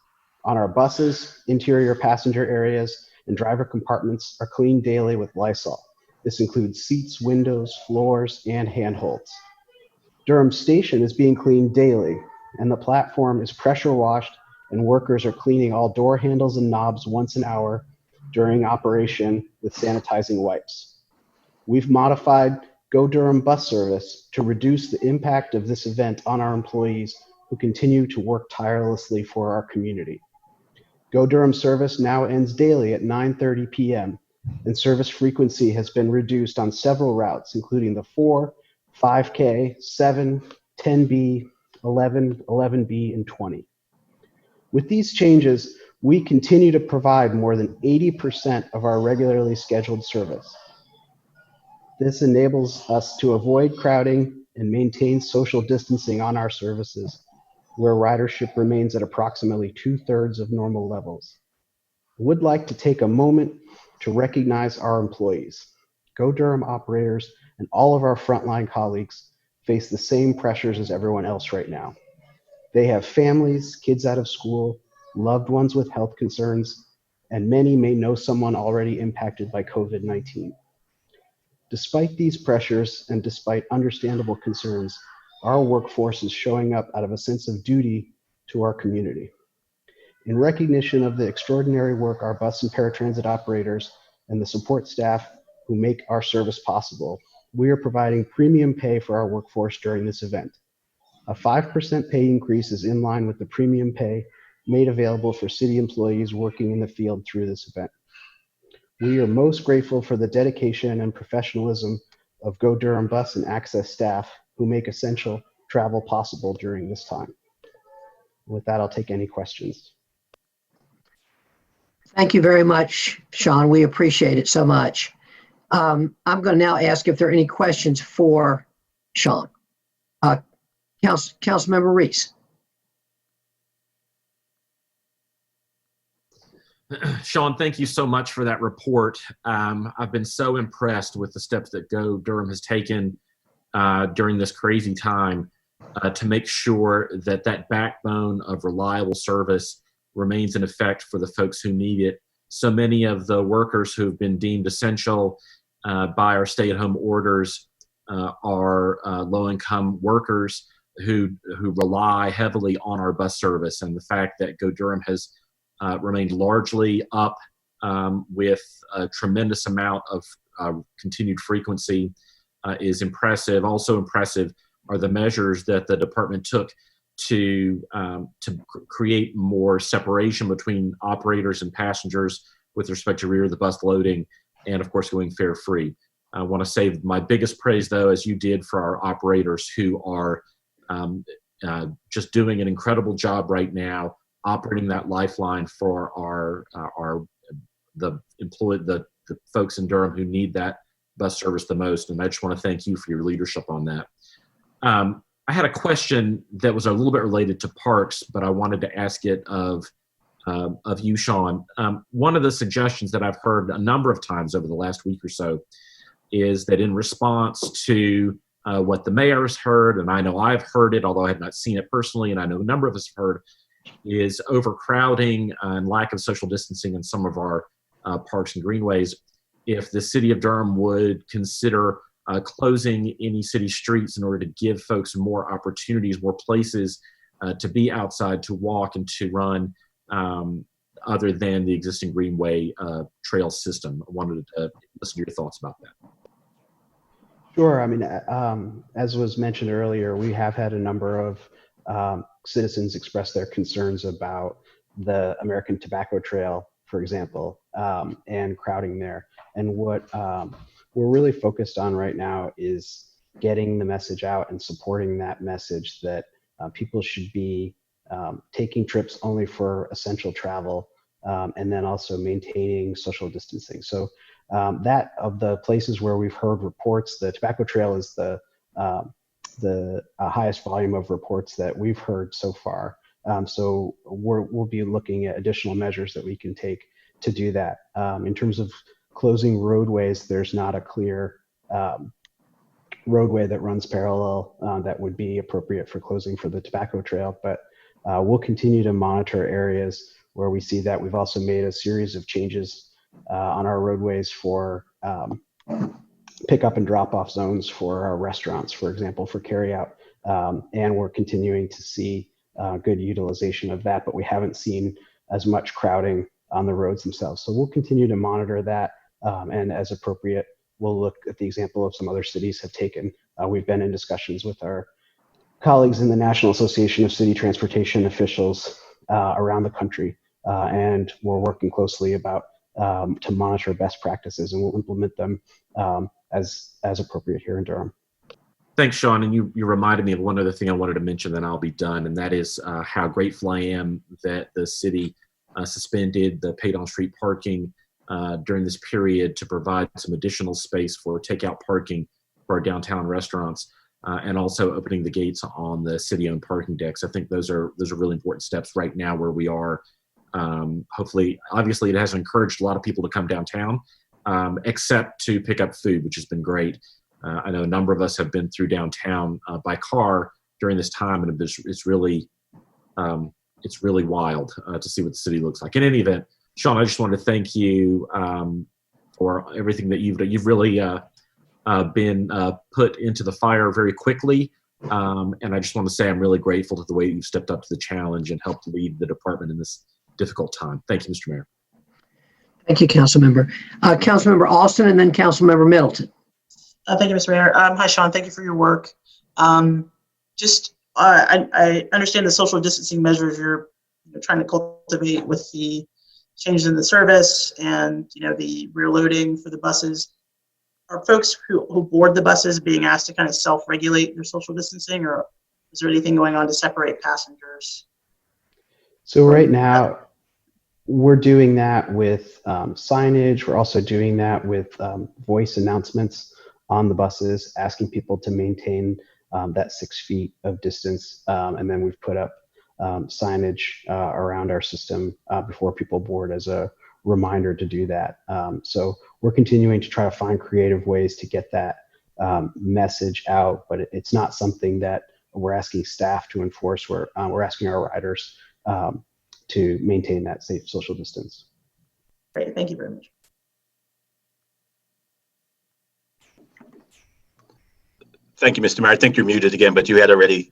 On our buses, interior passenger areas and driver compartments are cleaned daily with Lysol. This includes seats, windows, floors, and handholds. Durham Station is being cleaned daily, and the platform is pressure washed, and workers are cleaning all door handles and knobs once an hour during operation with sanitizing wipes. We've modified Go Durham bus service to reduce the impact of this event on our employees who continue to work tirelessly for our community. Go Durham service now ends daily at 9:30 p.m. and service frequency has been reduced on several routes, including the 4, 5K, 7, 10B, 11, 11B, and 20. With these changes, we continue to provide more than 80% of our regularly scheduled service. This enables us to avoid crowding and maintain social distancing on our services, where ridership remains at approximately 2/3 of normal levels. I would like to take a moment to recognize our employees. Go Durham operators and all of our frontline colleagues face the same pressures as everyone else right now. They have families, kids out of school, loved ones with health concerns, and many may know someone already impacted by COVID-19. Despite these pressures and despite understandable concerns, our workforce is showing up out of a sense of duty to our community. In recognition of the extraordinary work our bus and paratransit operators and the support staff who make our service possible, we are providing premium pay for our workforce during this event. A 5% pay increase is in line with the premium pay made available for city employees working in the field through this event. We are most grateful for the dedication and professionalism of Go Durham bus and access staff who make essential travel possible during this time. With that, I'll take any questions. Thank you very much, Sean. We appreciate it so much. I'm going to now ask if there are any questions for Sean. Councilmember Reese. Sean, thank you so much for that report. I've been so impressed with the steps that Go Durham has taken during this crazy time to make sure that that backbone of reliable service remains in effect for the folks who need it. So many of the workers who've been deemed essential by our stay-at-home orders are low-income workers who rely heavily on our bus service, and the fact that Go Durham has remained largely up with a tremendous amount of continued frequency is impressive. Also impressive are the measures that the department took to create more separation between operators and passengers with respect to rear of the bus loading and, of course, going fare free. I want to say my biggest praise, though, as you did for our operators who are just doing an incredible job right now, operating that lifeline for the folks in Durham who need that bus service the most. And I just want to thank you for your leadership on that. I had a question that was a little bit related to parks, but I wanted to ask it of you, Sean. One of the suggestions that I've heard a number of times over the last week or so is that in response to what the mayor has heard, and I know I've heard it, although I have not seen it personally, and I know a number of us have heard, is overcrowding and lack of social distancing in some of our parks and greenways. If the city of Durham would consider closing any city streets in order to give folks more opportunities, more places to be outside, to walk and to run, other than the existing greenway trail system. I wanted to listen to your thoughts about that. Sure. I mean, as was mentioned earlier, we have had a number of citizens express their concerns about the American Tobacco Trail, for example, and crowding there. And what we're really focused on right now is getting the message out and supporting that message that people should be taking trips only for essential travel, and then also maintaining social distancing. So that of the places where we've heard reports, the Tobacco Trail is the highest volume of reports that we've heard so far. So we'll be looking at additional measures that we can take to do that. In terms of closing roadways, there's not a clear roadway that runs parallel that would be appropriate for closing for the Tobacco Trail, but we'll continue to monitor areas where we see that. We've also made a series of changes on our roadways for pickup and drop-off zones for our restaurants, for example, for carryout, and we're continuing to see good utilization of that, but we haven't seen as much crowding on the roads themselves. So we'll continue to monitor that, and as appropriate, we'll look at the example of some other cities have taken. We've been in discussions with our colleagues in the National Association of City Transportation Officials around the country, and we're working closely about to monitor best practices, and we'll implement them as appropriate here in Durham. Thanks, Sean. And you reminded me of one other thing I wanted to mention, then I'll be done, and that is how grateful I am that the city suspended the paid-on-street parking during this period to provide some additional space for takeout parking for our downtown restaurants, and also opening the gates on the city-owned parking decks. I think those are really important steps right now where we are. Hopefully, obviously, it has encouraged a lot of people to come downtown, except to pick up food, which has been great. I know a number of us have been through downtown by car during this time, and it's really wild to see what the city looks like. In any event, Sean, I just wanted to thank you for everything that you've really been put into the fire very quickly. And I just want to say I'm really grateful to the way you've stepped up to the challenge and helped lead the department in this difficult time. Thank you, Mr. Mayor. Thank you, Councilmember. Councilmember Alston and then Councilmember Middleton. Thank you, Mr. Mayor. Hi, Sean. Thank you for your work. I understand the social distancing measures you're trying to cultivate with the changes in the service and the rear loading for the buses. Are folks who board the buses being asked to kind of self-regulate their social distancing, or is there anything going on to separate passengers? So right now, we're doing that with signage. We're also doing that with voice announcements on the buses, asking people to maintain that 6 feet of distance. And then we've put up signage around our system before people board as a reminder to do that. So we're continuing to try to find creative ways to get that message out, but it's not something that we're asking staff to enforce. We're asking our riders to maintain that safe social distance. Great, thank you very much. Thank you, Mr. Mayor. I think you're muted again, but you had already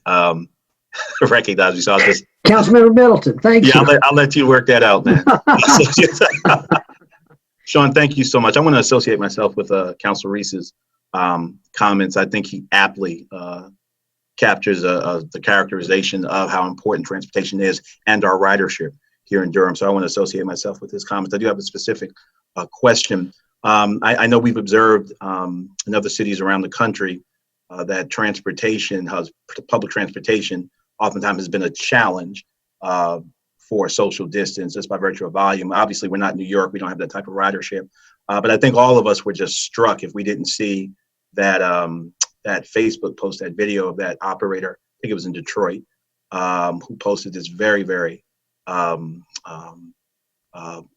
recognized me, so I'll just. Councilmember Middleton, thank you. Yeah, I'll let you work that out, man. Sean, thank you so much. I want to associate myself with Council Reese's comments. I think he aptly captures the characterization of how important transportation is and our ridership here in Durham. So I want to associate myself with his comments. I do have a specific question. I know we've observed in other cities around the country that public transportation oftentimes has been a challenge for social distance just by virtue of volume. Obviously, we're not New York. We don't have that type of ridership. But I think all of us were just struck if we didn't see that that Facebook post, that video of that operator. I think it was in Detroit, who posted this very, very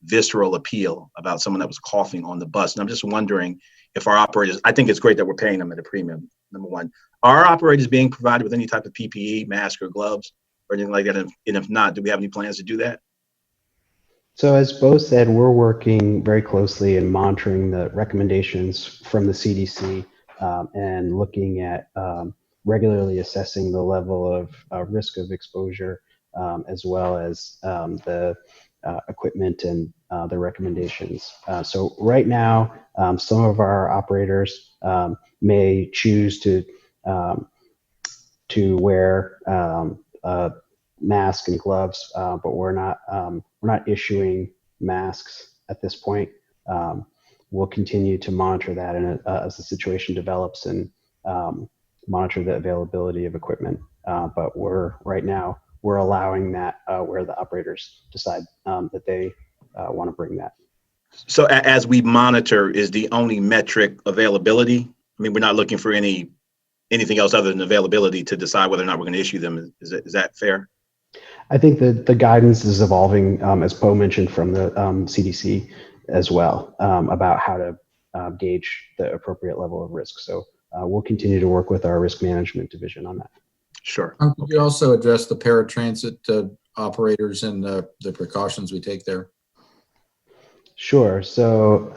visceral appeal about someone that was coughing on the bus. And I'm just wondering if our operators, I think it's great that we're paying them at a premium, number one. Are our operators being provided with any type of PPE, mask or gloves or anything like that? And if not, do we have any plans to do that? So as Bo said, we're working very closely and monitoring the recommendations from the CDC and looking at regularly assessing the level of risk of exposure as well as the equipment and the recommendations. So right now, some of our operators may choose to wear mask and gloves, but we're not issuing masks at this point. We'll continue to monitor that and as the situation develops and monitor the availability of equipment. But right now we're allowing that where the operators decide that they want to bring that. So as we monitor, is the only metric availability? I mean, we're not looking for anything else other than availability to decide whether or not we're going to issue them. Is that fair? I think that the guidance is evolving, as Poe mentioned, from the CDC as well, about how to gauge the appropriate level of risk. So we'll continue to work with our risk management division on that. Sure. Could you also address the paratransit operators and the precautions we take there? Sure. So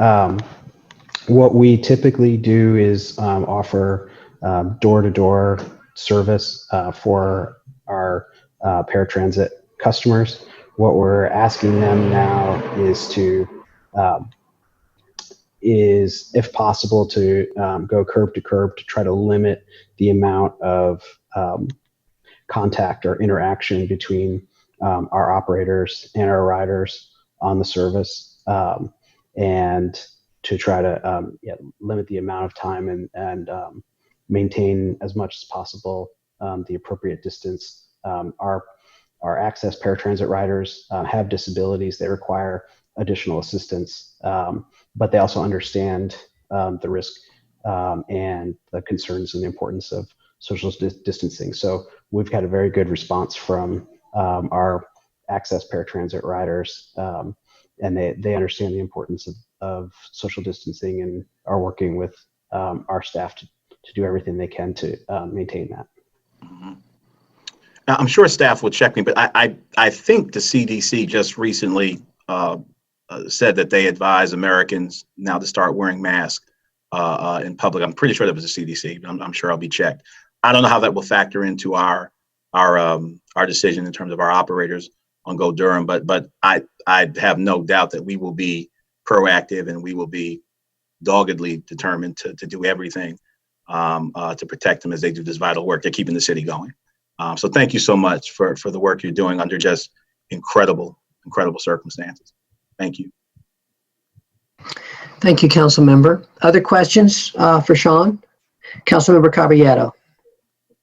what we typically do is offer door-to-door service for our paratransit customers. What we're asking them now is if possible to go curb to curb to try to limit the amount of contact or interaction between our operators and our riders on the service, and to try to limit the amount of time and maintain as much as possible the appropriate distance. Our access paratransit riders have disabilities. They require additional assistance, but they also understand the risk and the concerns and the importance of social distancing. So we've had a very good response from our access paratransit riders, and they understand the importance of social distancing and are working with our staff to do everything they can to maintain that. Mm-hmm. I'm sure staff will check me, but I think the CDC just recently said that they advise Americans now to start wearing masks in public. I'm pretty sure that was the CDC. I'm sure I'll be checked. I don't know how that will factor into our decision in terms of our operators on Go Durham, but I have no doubt that we will be proactive and we will be doggedly determined to do everything to protect them as they do this vital work. They're keeping the city going. So thank you so much for the work you're doing under just incredible circumstances. Thank you. Thank you, Council Member. Other questions for Sean? Council Member Caballero.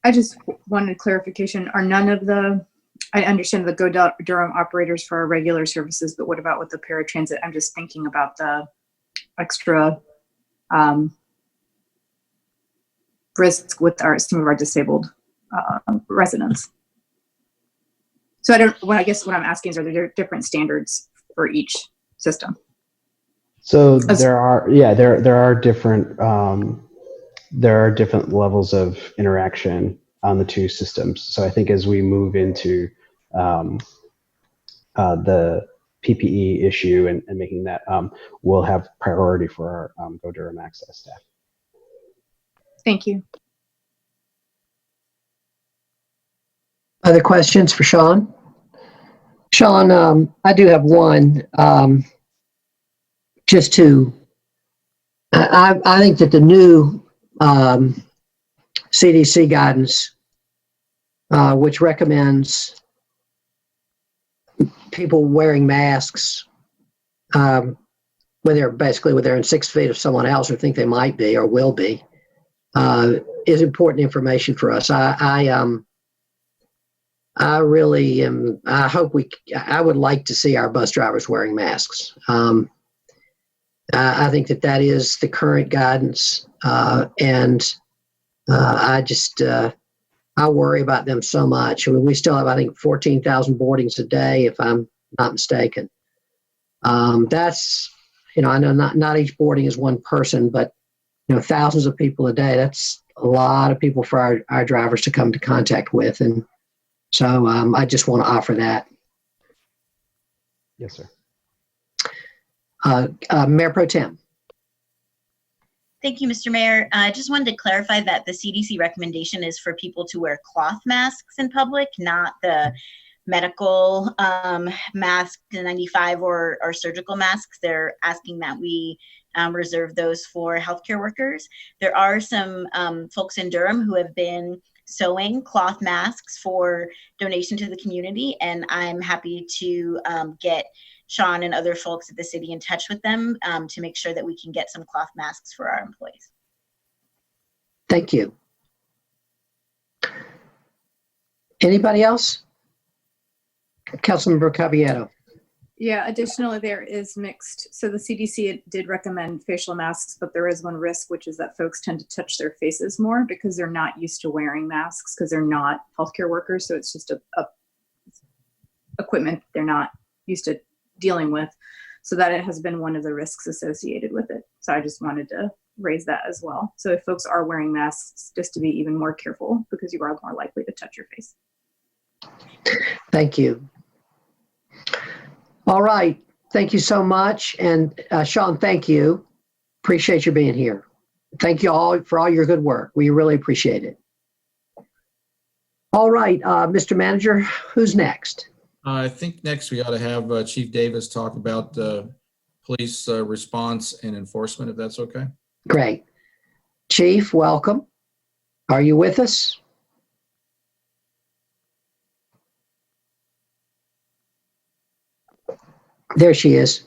I just wanted clarification. Are none of I understand the Go Durham operators for our regular services, but what about with the paratransit? I'm just thinking about the extra risks with some of our disabled residents. So I guess what I'm asking is, are there different standards for each system? So there are different levels of interaction on the two systems. So I think as we move into the PPE issue and making that, we'll have priority for our Go Durham access staff. Thank you. Other questions for Sean? Sean, I do have one. I think that the new CDC guidance, which recommends people wearing masks when they're in 6 feet of someone else or think they might be or will be, is important information for us. I really am. I would like to see our bus drivers wearing masks. I think that is the current guidance. And I worry about them so much. I mean, we still have, I think, 14,000 boardings a day, if I'm not mistaken. That's, I know not each boarding is one person, but, thousands of people a day. That's a lot of people for our drivers to come into contact with. And so I just want to offer that. Yes, sir. Mayor Pro Tem. Thank you, Mr. Mayor. I just wanted to clarify that the CDC recommendation is for people to wear cloth masks in public, not the medical mask 95 or surgical masks. They're asking that we reserve those for healthcare workers. There are some folks in Durham who have been sewing cloth masks for donation to the community, and I'm happy to get Sean and other folks at the city in touch with them to make sure that we can get some cloth masks for our employees. Thank you. Anybody else? Councilmember Caballero. Yeah, additionally, there is mixed. So the CDC did recommend facial masks, but there is one risk, which is that folks tend to touch their faces more because they're not used to wearing masks because they're not healthcare workers. So it's just a equipment they're not used to dealing with. So that it has been one of the risks associated with it. So I just wanted to raise that as well. So if folks are wearing masks, just to be even more careful because you are more likely to touch your face. Thank you. All right. Thank you so much. And Sean, thank you. Appreciate you being here. Thank you all for all your good work. We really appreciate it. All right, Mr. Manager, who's next? I think next we ought to have Chief Davis talk about the police response and enforcement, if that's okay. Great. Chief, welcome. Are you with us? There she is.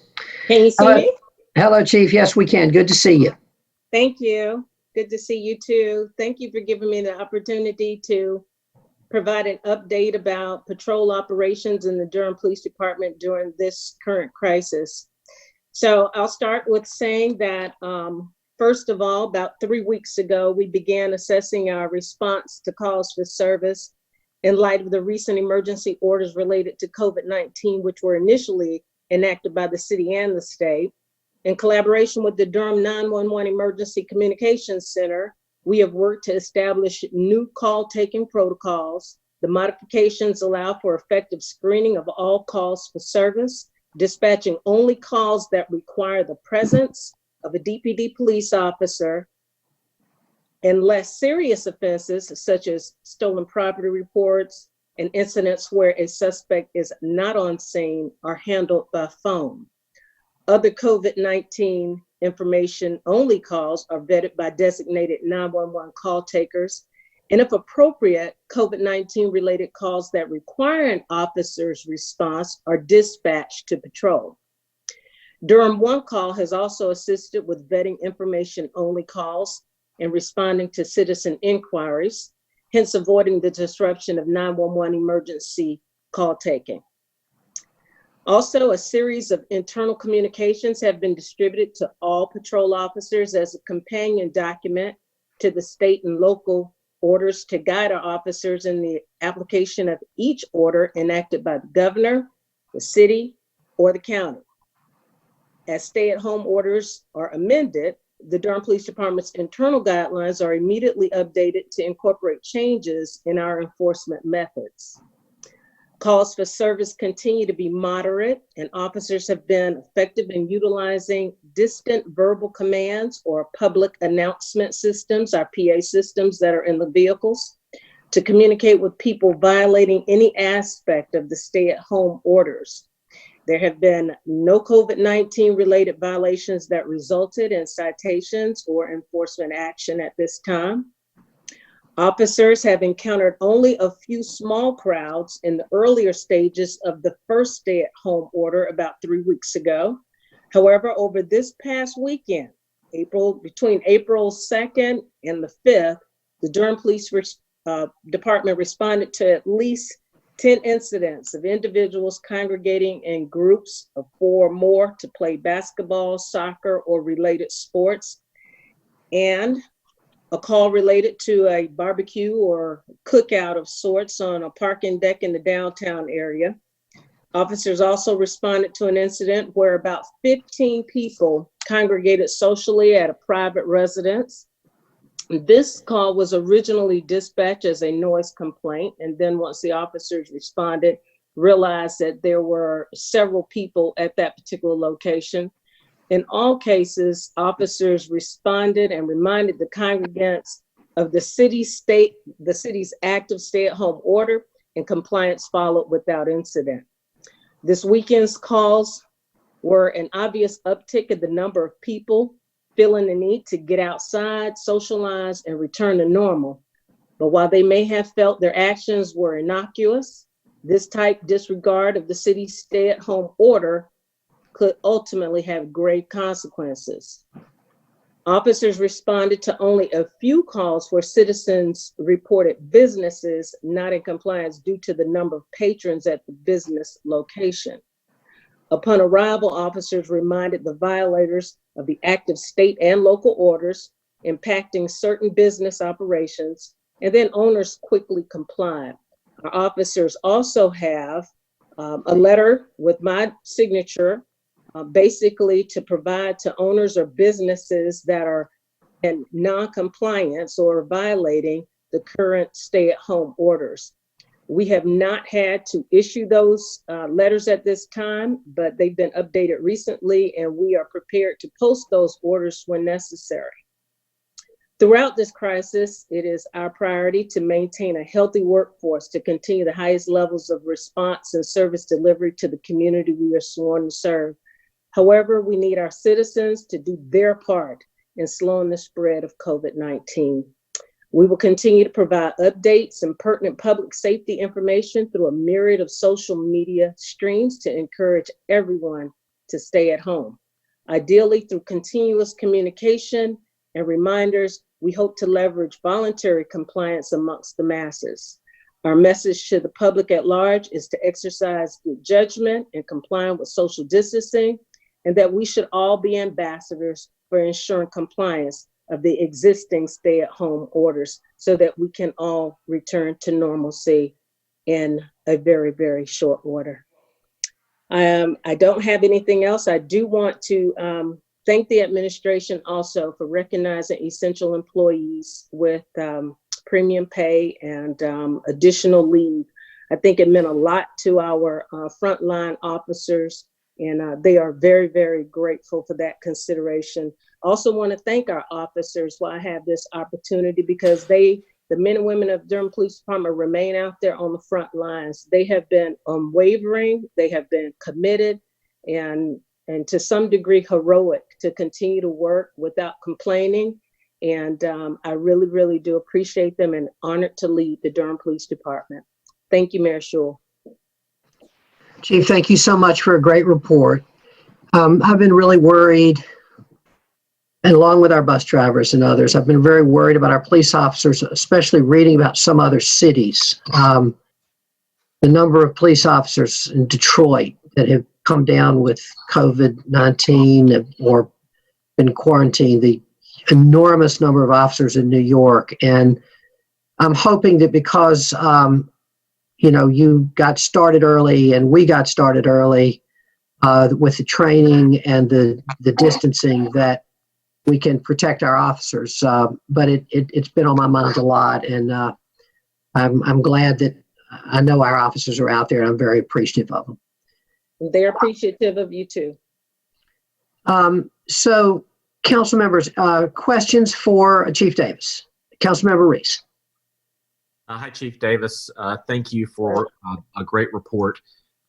Can you see me? Hello, Chief. Yes, we can. Good to see you. Thank you. Good to see you too. Thank you for giving me the opportunity to provide an update about patrol operations in the Durham Police Department during this current crisis. So I'll start with saying that, first of all, about 3 weeks ago, we began assessing our response to calls for service in light of the recent emergency orders related to COVID-19, which were initially enacted by the city and the state. In collaboration with the Durham 911 Emergency Communications Center, we have worked to establish new call taking protocols. The modifications allow for effective screening of all calls for service, dispatching only calls that require the presence of a DPD police officer, and less serious offenses such as stolen property reports and incidents where a suspect is not on scene are handled by phone. Other COVID-19 information only calls are vetted by designated 911 call takers. And if appropriate, COVID-19 related calls that require an officer's response are dispatched to patrol. Durham One Call has also assisted with vetting information only calls and responding to citizen inquiries, hence avoiding the disruption of 911 emergency call taking. Also, a series of internal communications have been distributed to all patrol officers as a companion document to the state and local orders to guide our officers in the application of each order enacted by the governor, the city, or the county. As stay-at-home orders are amended, the Durham Police Department's internal guidelines are immediately updated to incorporate changes in our enforcement methods. Calls for service continue to be moderate, and officers have been effective in utilizing distant verbal commands or public announcement systems, our PA systems that are in the vehicles, to communicate with people violating any aspect of the stay-at-home orders. There have been no COVID-19 related violations that resulted in citations or enforcement action at this time. Officers have encountered only a few small crowds in the earlier stages of the first stay-at-home order about 3 weeks ago. However, over this past weekend, between April 2nd and the 5th, the Durham Police Department responded to at least 10 incidents of individuals congregating in groups of 4 or more to play basketball, soccer, or related sports, and a call related to a barbecue or cookout of sorts on a parking deck in the downtown area. Officers also responded to an incident where about 15 people congregated socially at a private residence. This call was originally dispatched as a noise complaint, and then once the officers responded, realized that there were several people at that particular location. In all cases, officers responded and reminded the congregants of the city's active stay-at-home order, and compliance followed without incident. This weekend's calls were an obvious uptick in the number of people feeling the need to get outside, socialize, and return to normal. But while they may have felt their actions were innocuous, this type disregard of the city's stay-at-home order could ultimately have grave consequences. Officers responded to only a few calls where citizens reported businesses not in compliance due to the number of patrons at the business location. Upon arrival, officers reminded the violators of the active state and local orders impacting certain business operations, and then owners quickly complied. Our officers also have a letter with my signature, basically to provide to owners or businesses that are in non-compliance or violating the current stay-at-home orders. We have not had to issue those letters at this time, but they've been updated recently, and we are prepared to post those orders when necessary. Throughout this crisis, it is our priority to maintain a healthy workforce to continue the highest levels of response and service delivery to the community we are sworn to serve. However, we need our citizens to do their part in slowing the spread of COVID-19. We will continue to provide updates and pertinent public safety information through a myriad of social media streams to encourage everyone to stay at home. Ideally, through continuous communication and reminders, we hope to leverage voluntary compliance amongst the masses. Our message to the public at large is to exercise good judgment and comply with social distancing, and that we should all be ambassadors for ensuring compliance of the existing stay-at-home orders so that we can all return to normalcy in a very, very short order. I don't have anything else. I do want to thank the administration also for recognizing essential employees with premium pay and additional leave. I think it meant a lot to our frontline officers, and they are very, very grateful for that consideration. Also want to thank our officers while I have this opportunity, because the men and women of Durham Police Department remain out there on the front lines. They have been unwavering, they have been committed, and to some degree heroic to continue to work without complaining. And I really, really do appreciate them and honored to lead the Durham Police Department. Thank you, Mayor Schewel. Chief, thank you so much for a great report. I've been really worried, and along with our bus drivers and others, I've been very worried about our police officers, especially reading about some other cities. The number of police officers in Detroit that have come down with COVID-19 or been quarantined, the enormous number of officers in New York. And I'm hoping that because, you got started early and we got started early with the training and the distancing, that we can protect our officers. But it's been on my mind a lot, and I'm glad that I know our officers are out there, and I'm very appreciative of them. They're appreciative of you too. So, council members, questions for Chief Davis. Councilmember Reese. Hi, Chief Davis. Thank you for a great report.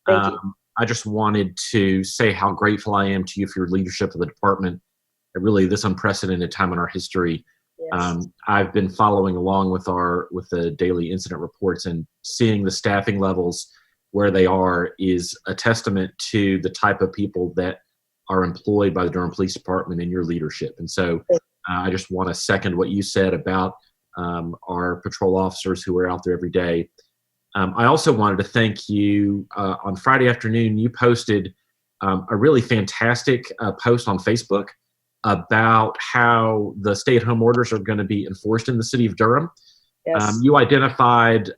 Thank you. I just wanted to say how grateful I am to you for your leadership of the department at really this unprecedented time in our history. Yes. I've been following along with the daily incident reports, and seeing the staffing levels where they are is a testament to the type of people that are employed by the Durham Police Department in your leadership. And so I just want to second what you said about our patrol officers who are out there every day. I also wanted to thank you. On Friday afternoon, you posted a really fantastic post on Facebook about how the stay-at-home orders are going to be enforced in the city of Durham. Yes. You identified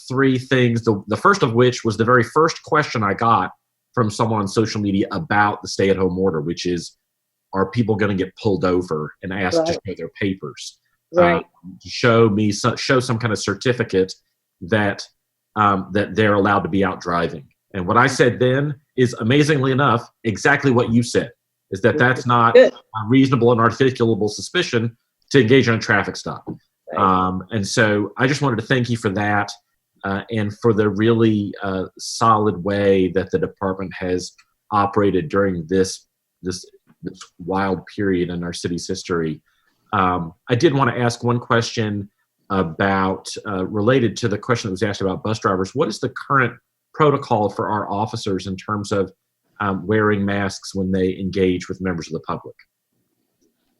3 things, the first of which was the very first question I got from someone on social media about the stay-at-home order, which is, are people going to get pulled over and asked to show their papers? Right. Show some kind of certificate that that they're allowed to be out driving. And what I said then is, amazingly enough, exactly what you said, is that that's not a reasonable and articulable suspicion to engage in a traffic stop. And so I just wanted to thank you for that, and for the really solid way that the department has operated during this wild period in our city's history. I did want to ask one question about, related to the question that was asked about bus drivers. What is the current protocol for our officers in terms of wearing masks when they engage with members of the public?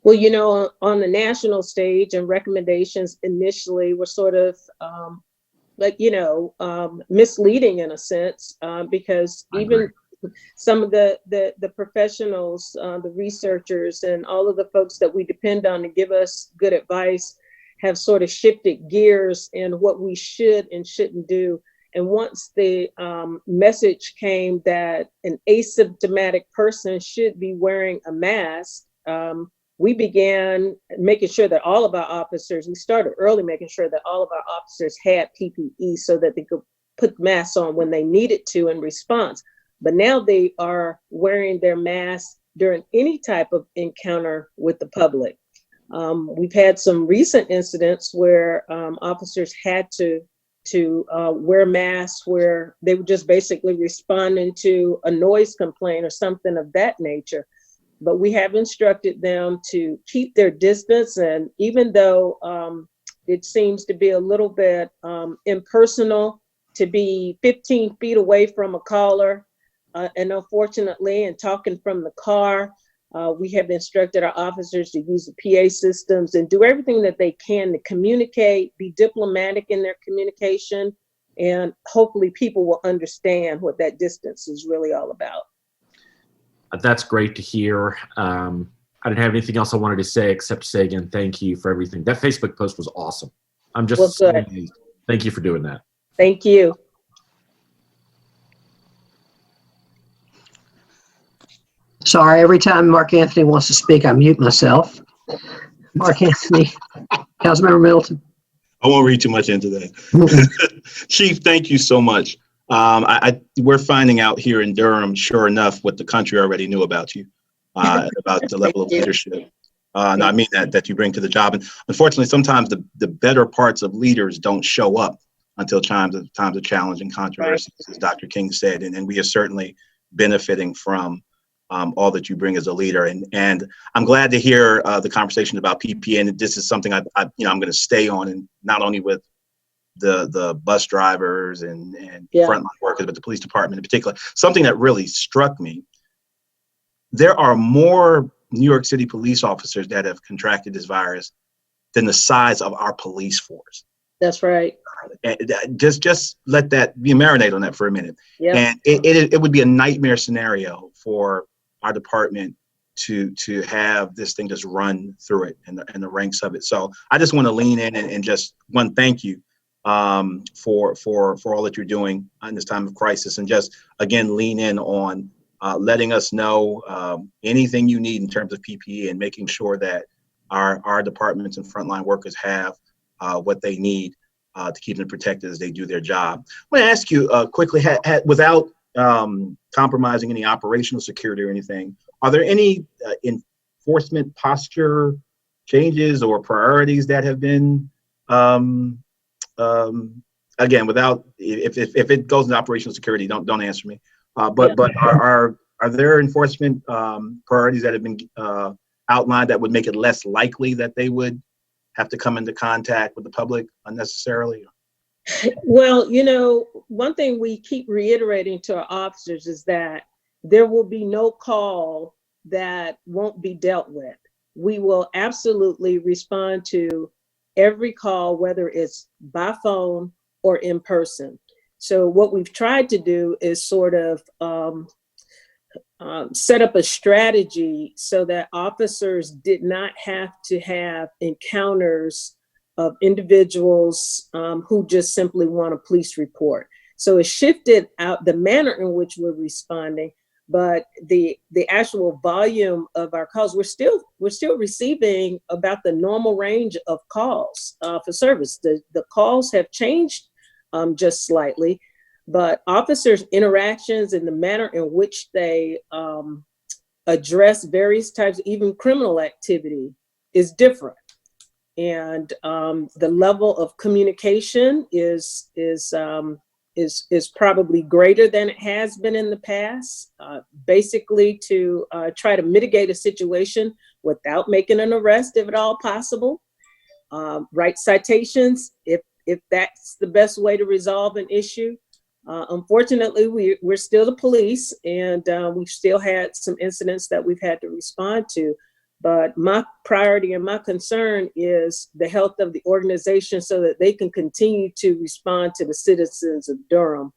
Well, you know, on the national stage, and recommendations initially were sort of misleading in a sense, because even some of the professionals, the researchers, and all of the folks that we depend on to give us good advice have sort of shifted gears in what we should and shouldn't do. And once the message came that an asymptomatic person should be wearing a mask, we began making sure that all of our officers, we started early making sure that all of our officers had PPE so that they could put masks on when they needed to in response. But now they are wearing their masks during any type of encounter with the public. We've had some recent incidents where officers had to wear masks where they were just basically responding to a noise complaint or something of that nature. But we have instructed them to keep their distance. And even though it seems to be a little bit impersonal to be 15 feet away from a caller, and unfortunately, and talking from the car, we have instructed our officers to use the PA systems and do everything that they can to communicate, be diplomatic in their communication, and hopefully people will understand what that distance is really all about. That's great to hear. I didn't have anything else I wanted to say except to say again, thank you for everything. That Facebook post was awesome. I'm just so amazed. Thank you for doing that. Thank you. Sorry, every time Mark Anthony wants to speak, I mute myself. Mark Anthony, Councilmember Middleton. I won't read too much into that. Chief, thank you so much. We're finding out here in Durham, sure enough, what the country already knew about you, about the level of leadership. And I mean that you bring to the job. And unfortunately, sometimes the better parts of leaders don't show up until times of challenge and controversy, as Dr. King said. And we are certainly benefiting from all that you bring as a leader. And I'm glad to hear the conversation about PPE. And this is something I'm going to stay on, and not only with the bus drivers and frontline workers, but the police department in particular. Something that really struck me: there are more New York City police officers that have contracted this virus than the size of our police force. That's right. Just let that be, marinate on that for a minute. Yep. And it would be a nightmare scenario for our department to have this thing just run through it and the ranks of it. So I just want to lean in and just thank you for all that you're doing in this time of crisis, and just again lean in on letting us know anything you need in terms of PPE, and making sure that our departments and frontline workers have what they need to keep them protected as they do their job. I want to ask you quickly, without compromising any operational security or anything, are there any enforcement posture changes or priorities that have been again, without, if it goes into operational security, don't answer me. But are there enforcement priorities that have been outlined that would make it less likely that they would have to come into contact with the public unnecessarily? Well, you know, one thing we keep reiterating to our officers is that there will be no call that won't be dealt with. We will absolutely respond to every call, whether it's by phone or in person. So what we've tried to do is sort of set up a strategy so that officers did not have to have encounters of individuals who just simply want a police report. So it shifted out the manner in which we're responding, but the actual volume of our calls, we're still receiving about the normal range of calls for service. The calls have changed just slightly, but officers' interactions and the manner in which they address various types, even criminal activity, is different. And the level of communication is probably greater than it has been in the past, basically to try to mitigate a situation without making an arrest, if at all possible. Write citations, if that's the best way to resolve an issue. Unfortunately, we're still the police, and we've still had some incidents that we've had to respond to. But my priority and my concern is the health of the organization so that they can continue to respond to the citizens of Durham,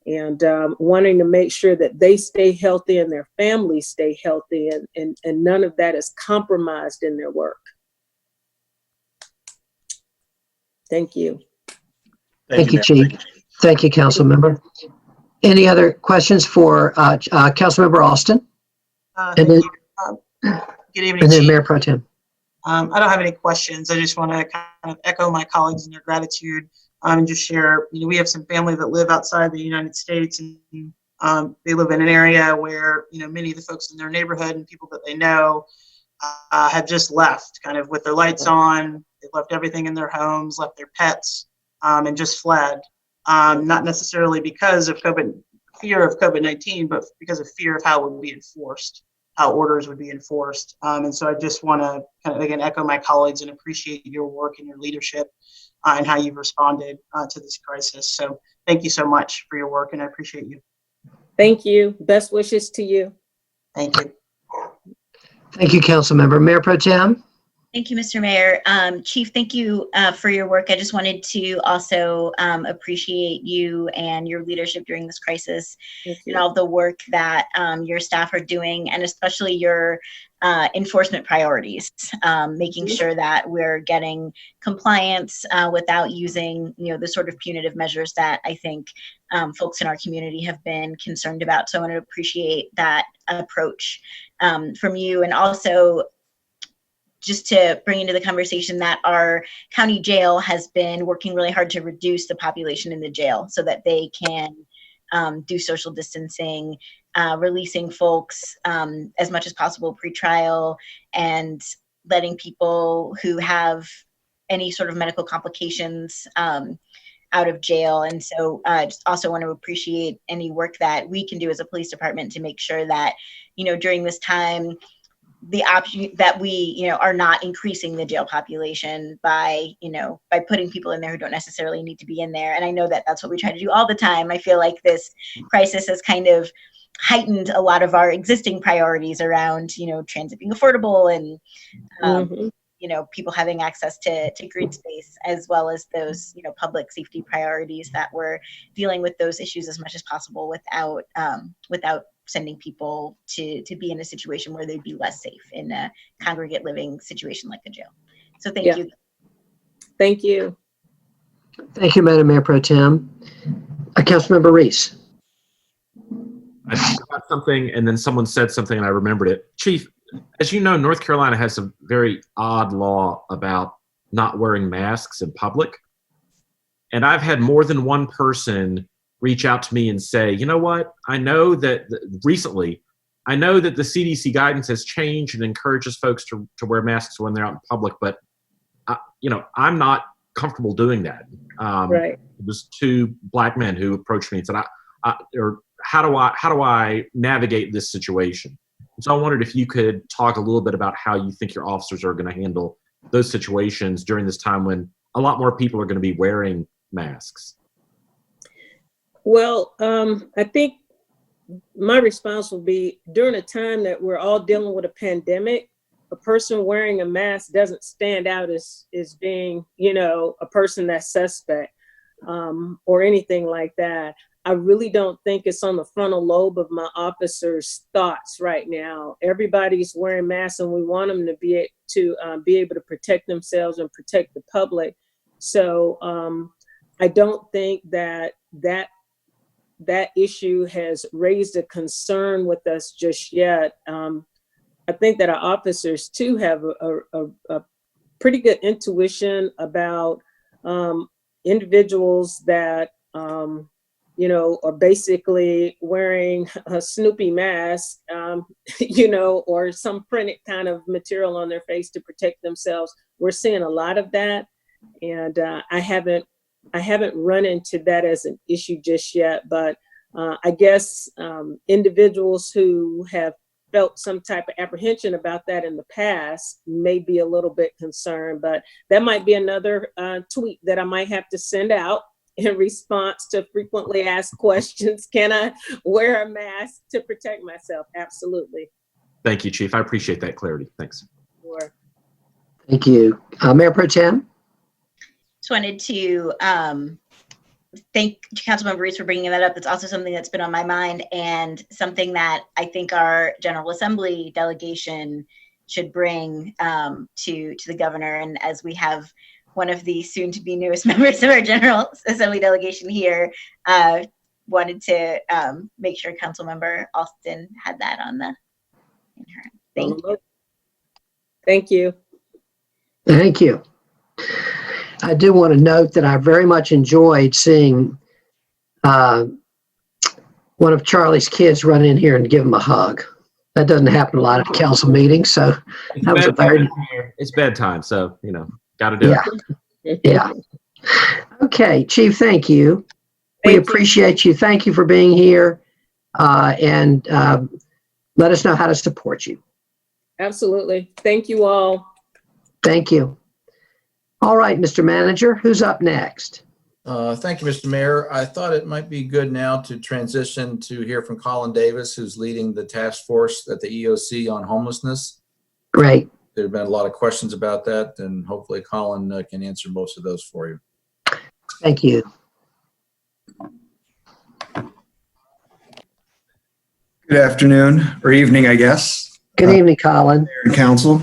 and wanting to make sure that they stay healthy and their families stay healthy, and none of that is compromised in their work. Thank you. Thank you, Chief. Thank you, Council Member. Any other questions for Council Member Austin? Thank you. Good evening, And then Chief. Mayor Pro Tem. I don't have any questions. I just want to kind of echo my colleagues in their gratitude and just share, we have some family that live outside the United States, and they live in an area where, many of the folks in their neighborhood and people that they know have just left kind of with their lights on. They left everything in their homes, left their pets, and just fled. Not necessarily because of fear of COVID-19, but because of fear of how it would be enforced, how orders would be enforced. And so I just want to kind of, again, echo my colleagues and appreciate your work and your leadership and how you've responded to this crisis. So thank you so much for your work, and I appreciate you. Thank you. Best wishes to you. Thank you. Thank you, Council Member. Mayor Pro Tem. Thank you, Mr. Mayor. Chief, thank you for your work. I just wanted to also appreciate you and your leadership during this crisis and all the work that your staff are doing, and especially your enforcement priorities, making sure that we're getting compliance without using, the sort of punitive measures that I think folks in our community have been concerned about. So I want to appreciate that approach from you, and also just to bring into the conversation that our county jail has been working really hard to reduce the population in the jail so that they can do social distancing, releasing folks as much as possible pre-trial, and letting people who have any sort of medical complications out of jail. And so I just also want to appreciate any work that we can do as a police department to make sure that, during this time, the option that we, are not increasing the jail population by putting people in there who don't necessarily need to be in there. And I know that that's what we try to do all the time. I feel like this crisis has kind of heightened a lot of our existing priorities around, transit being affordable and, people having access to green space, as well as those, public safety priorities that we're dealing with those issues as much as possible without sending people to be in a situation where they'd be less safe in a congregate living situation like a jail. So thank you. Thank you. Thank you, Madam Mayor Pro Tem. Councilmember Reese. I forgot something, and then someone said something, and I remembered it. Chief, as you know, North Carolina has a very odd law about not wearing masks in public. And I've had more than one person reach out to me and say, you know what, I know that recently, I know that the CDC guidance has changed and encourages folks to wear masks when they're out in public, but I'm not comfortable doing that. Right. It was two Black men who approached me and said, how do I navigate this situation? So I wondered if you could talk a little bit about how you think your officers are going to handle those situations during this time when a lot more people are going to be wearing masks. Well, I think my response will be, during a time that we're all dealing with a pandemic, a person wearing a mask doesn't stand out as being, a person that's suspect. or anything like that. I really don't think it's on the frontal lobe of my officers' thoughts right now. Everybody's wearing masks, and we want them to be able to protect themselves and protect the public. So I don't think that issue has raised a concern with us just yet. I think that our officers too have a pretty good intuition about individuals that are basically wearing a Snoopy mask, or some printed kind of material on their face to protect themselves. We're seeing a lot of that, and I haven't run into that as an issue just yet. But I guess individuals who have felt some type of apprehension about that in the past may be a little bit concerned. But that might be another tweet that I might have to send out in response to frequently asked questions. Can I wear a mask to protect myself? Absolutely. Thank you, Chief. I appreciate that clarity. Thanks. Sure. Thank you. Mayor Pro Tem? Just wanted to thank Councilmember Reese for bringing that up. It's also something that's been on my mind, and something that I think our General Assembly delegation should bring to the governor. And as we have one of the soon-to-be newest members of our General Assembly delegation here, wanted to make sure Councilmember Alston had that on the. Thank you. Thank you. Thank you. I do want to note that I very much enjoyed seeing one of Charlie's kids run in here and give him a hug. That doesn't happen a lot at council meetings, so that was a very... It's bedtime, so, got to do it. Yeah. Okay, Chief, thank you. We appreciate you. Thank you for being here, and let us know how to support you. Absolutely. Thank you all. Thank you. All right, Mr. Manager, who's up next? Thank you, Mr. Mayor. I thought it might be good now to transition to hear from Colin Davis, who's leading the task force at the EOC on homelessness. Great. There have been a lot of questions about that, and hopefully Colin can answer most of those for you. Thank you. Good afternoon, or evening, I guess. Good evening, Colin. Mayor and Council.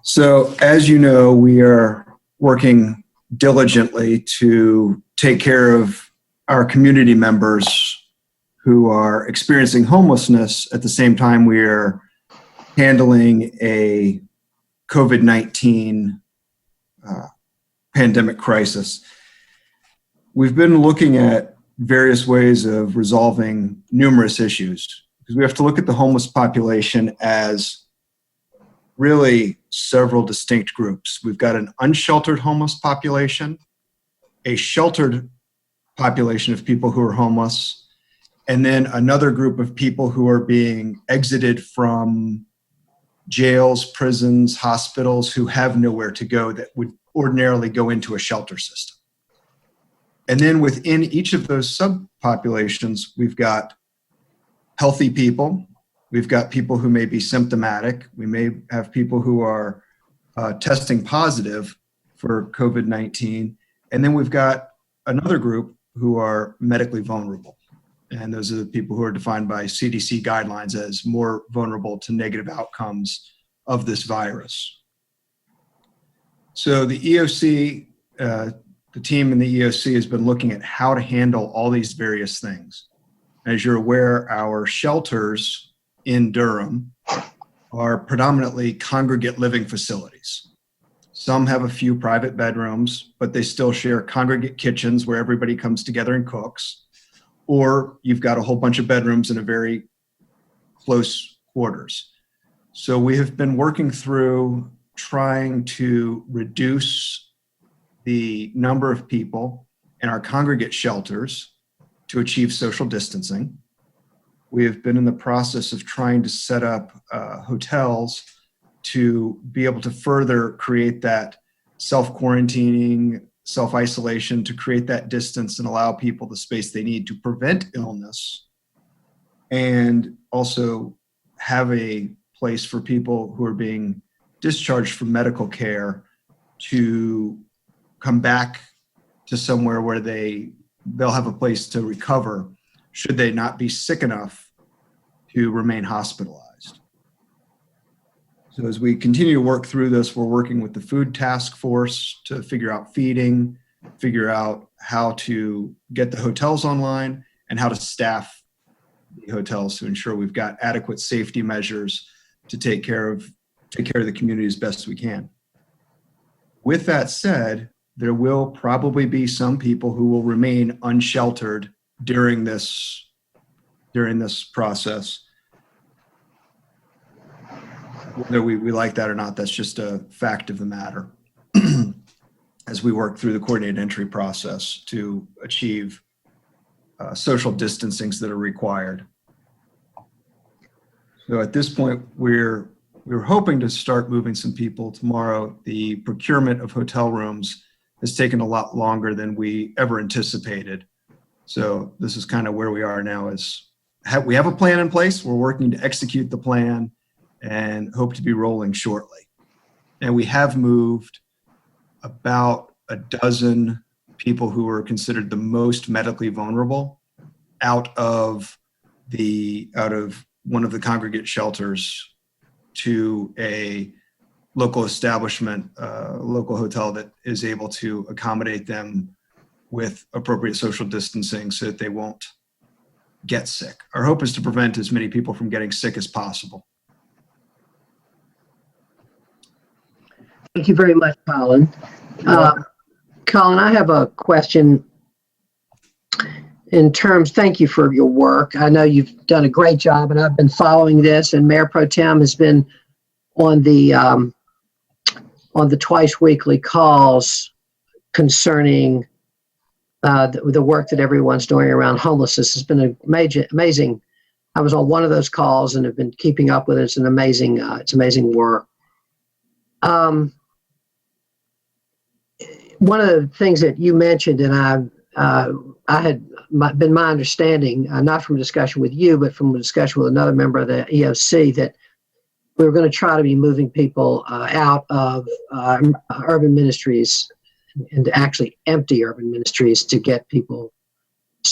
So, as you know, we are working diligently to take care of our community members who are experiencing homelessness. At the same time, we are handling a COVID-19 pandemic crisis. We've been looking at various ways of resolving numerous issues, because we have to look at the homeless population as really several distinct groups. We've got an unsheltered homeless population, a sheltered population of people who are homeless, and then another group of people who are being exited from jails, prisons, hospitals, who have nowhere to go that would ordinarily go into a shelter system. And then within each of those subpopulations, we've got healthy people. We've got people who may be symptomatic. We may have people who are testing positive for COVID-19. And then we've got another group who are medically vulnerable. And those are the people who are defined by CDC guidelines as more vulnerable to negative outcomes of this virus. So the EOC, the team in the EOC has been looking at how to handle all these various things. As you're aware, our shelters in Durham are predominantly congregate living facilities. Some have a few private bedrooms, but they still share congregate kitchens where everybody comes together and cooks. Or you've got a whole bunch of bedrooms in a very close quarters. So we have been working through trying to reduce the number of people in our congregate shelters to achieve social distancing. We have been in the process of trying to set up hotels to be able to further create that self-quarantining, self-isolation, to create that distance and allow people the space they need to prevent illness, and also have a place for people who are being discharged from medical care to come back to somewhere where they'll have a place to recover should they not be sick enough to remain hospitalized. So as we continue to work through this, we're working with the food task force to figure out feeding, figure out how to get the hotels online and how to staff the hotels to ensure we've got adequate safety measures to take care of the community as best we can. With that said, there will probably be some people who will remain unsheltered during this process. Whether we like that or not, that's just a fact of the matter as we work through the coordinated entry process to achieve social distancings that are required. So at this point, we're hoping to start moving some people tomorrow. The procurement of hotel rooms has taken a lot longer than we ever anticipated. So this is kind of where we are now. We have a plan in place. We're working to execute the plan and hope to be rolling shortly. And we have moved about a dozen people who are considered the most medically vulnerable out of one of the congregate shelters to a local establishment, local hotel that is able to accommodate them with appropriate social distancing so that they won't get sick. Our hope is to prevent as many people from getting sick as possible. Thank you very much, Colin. Colin, I have a question thank you for your work. I know you've done a great job and I've been following this, and Mayor Pro Tem has been on the twice weekly calls concerning the work that everyone's doing around homelessness. Has been amazing. I was on one of those calls and have been keeping up with it. It's amazing work. One of the things that you mentioned, and I had been my understanding, not from a discussion with you, but from a discussion with another member of the EOC, that we were going to try to be moving people out of urban ministries and actually empty urban ministries to get people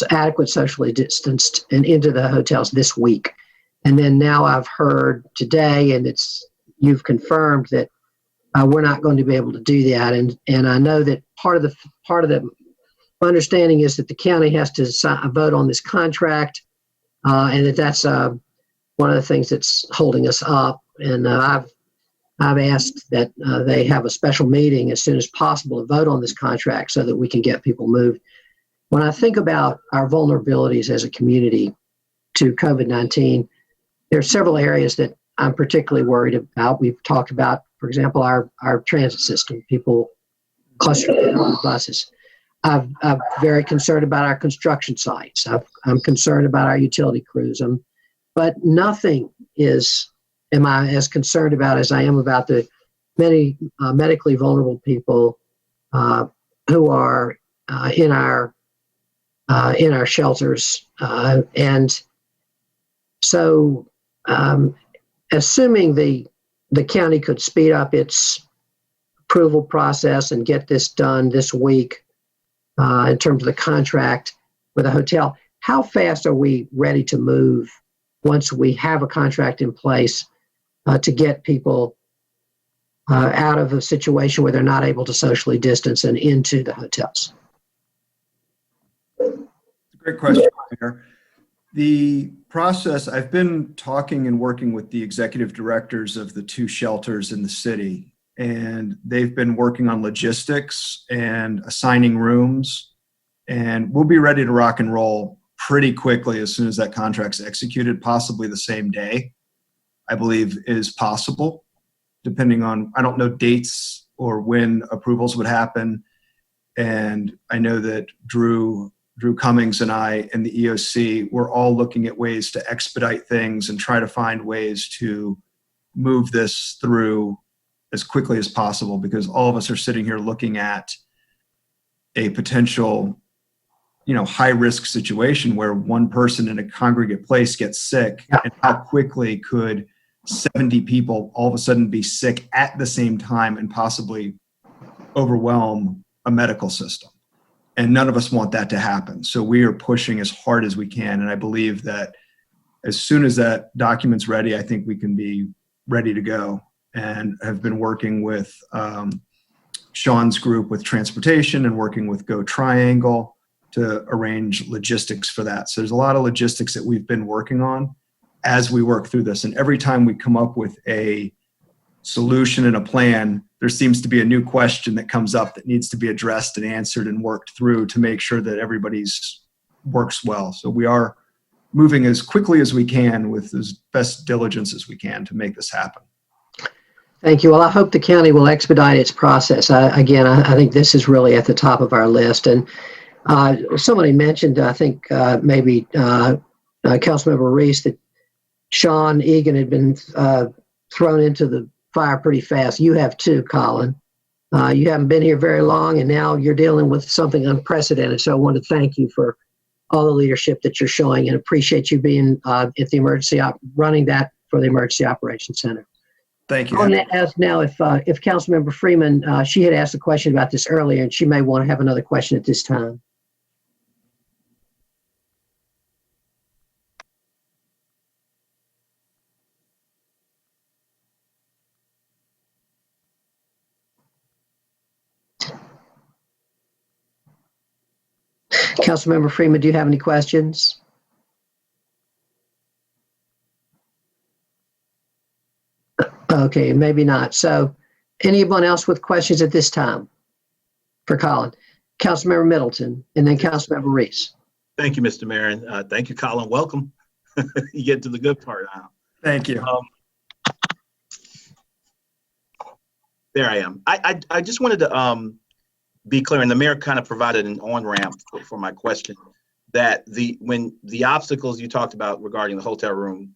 adequate socially distanced and into the hotels this week. And then now I've heard today, and you've confirmed that we're not going to be able to do that. And I know that part of the understanding is that the county has to vote on this contract, and that's one of the things that's holding us up. And I've asked that they have a special meeting as soon as possible to vote on this contract so that we can get people moved. When I think about our vulnerabilities as a community to COVID-19, there are several areas that I'm particularly worried about. We've talked about, for example, our transit system, people clustered on buses. I'm very concerned about our construction sites. I'm concerned about our utility crews. But nothing am I as concerned about as I am about the many medically vulnerable people who are in our shelters. And so, assuming the county could speed up its approval process and get this done this week in terms of the contract with a hotel, how fast are we ready to move once we have a contract in place to get people out of a situation where they're not able to socially distance and into the hotels? It's a great question, Mayor. The process, I've been talking and working with the executive directors of the two shelters in the city, and they've been working on logistics and assigning rooms, and we'll be ready to rock and roll pretty quickly as soon as that contract's executed, possibly the same day, I believe is possible, depending on, I don't know dates or when approvals would happen. And I know that Drew Cummings and I and the EOC, we're all looking at ways to expedite things and try to find ways to move this through as quickly as possible, because all of us are sitting here looking at a potential, high risk situation where one person in a congregate place gets sick, and how quickly could 70 people all of a sudden be sick at the same time and possibly overwhelm a medical system. And none of us want that to happen. So we are pushing as hard as we can. And I believe that as soon as that document's ready, I think we can be ready to go, and have been working with Sean's group with transportation and working with Go Triangle to arrange logistics for that. So there's a lot of logistics that we've been working on as we work through this. And every time we come up with a solution and a plan, there seems to be a new question that comes up that needs to be addressed and answered and worked through to make sure that everybody's works well. So we are moving as quickly as we can with as best diligence as we can to make this happen. Thank you. Well, I hope the county will expedite its process. I think this is really at the top of our list. And somebody mentioned, I think maybe Councilmember Reese, that Sean Egan had been thrown into the fire pretty fast. You have too, Colin. You haven't been here very long, and now you're dealing with something unprecedented. So I want to thank you for all the leadership that you're showing, and appreciate you being at the emergency running that for the Emergency Operations Center. Thank you. I want to ask now if Councilmember Freeman, she had asked a question about this earlier, and she may want to have another question at this time. Councilmember Freeman, do you have any questions? Okay, maybe not. So anyone else with questions at this time for Colin? Councilmember Middleton, and then Councilmember Reese. Thank you, Mr. Mayor. And thank you, Colin. Welcome. You get to the good part now. Thank you. There I am. I just wanted to be clear, and the mayor kind of provided an on-ramp for my question, that when the obstacles you talked about regarding the hotel room,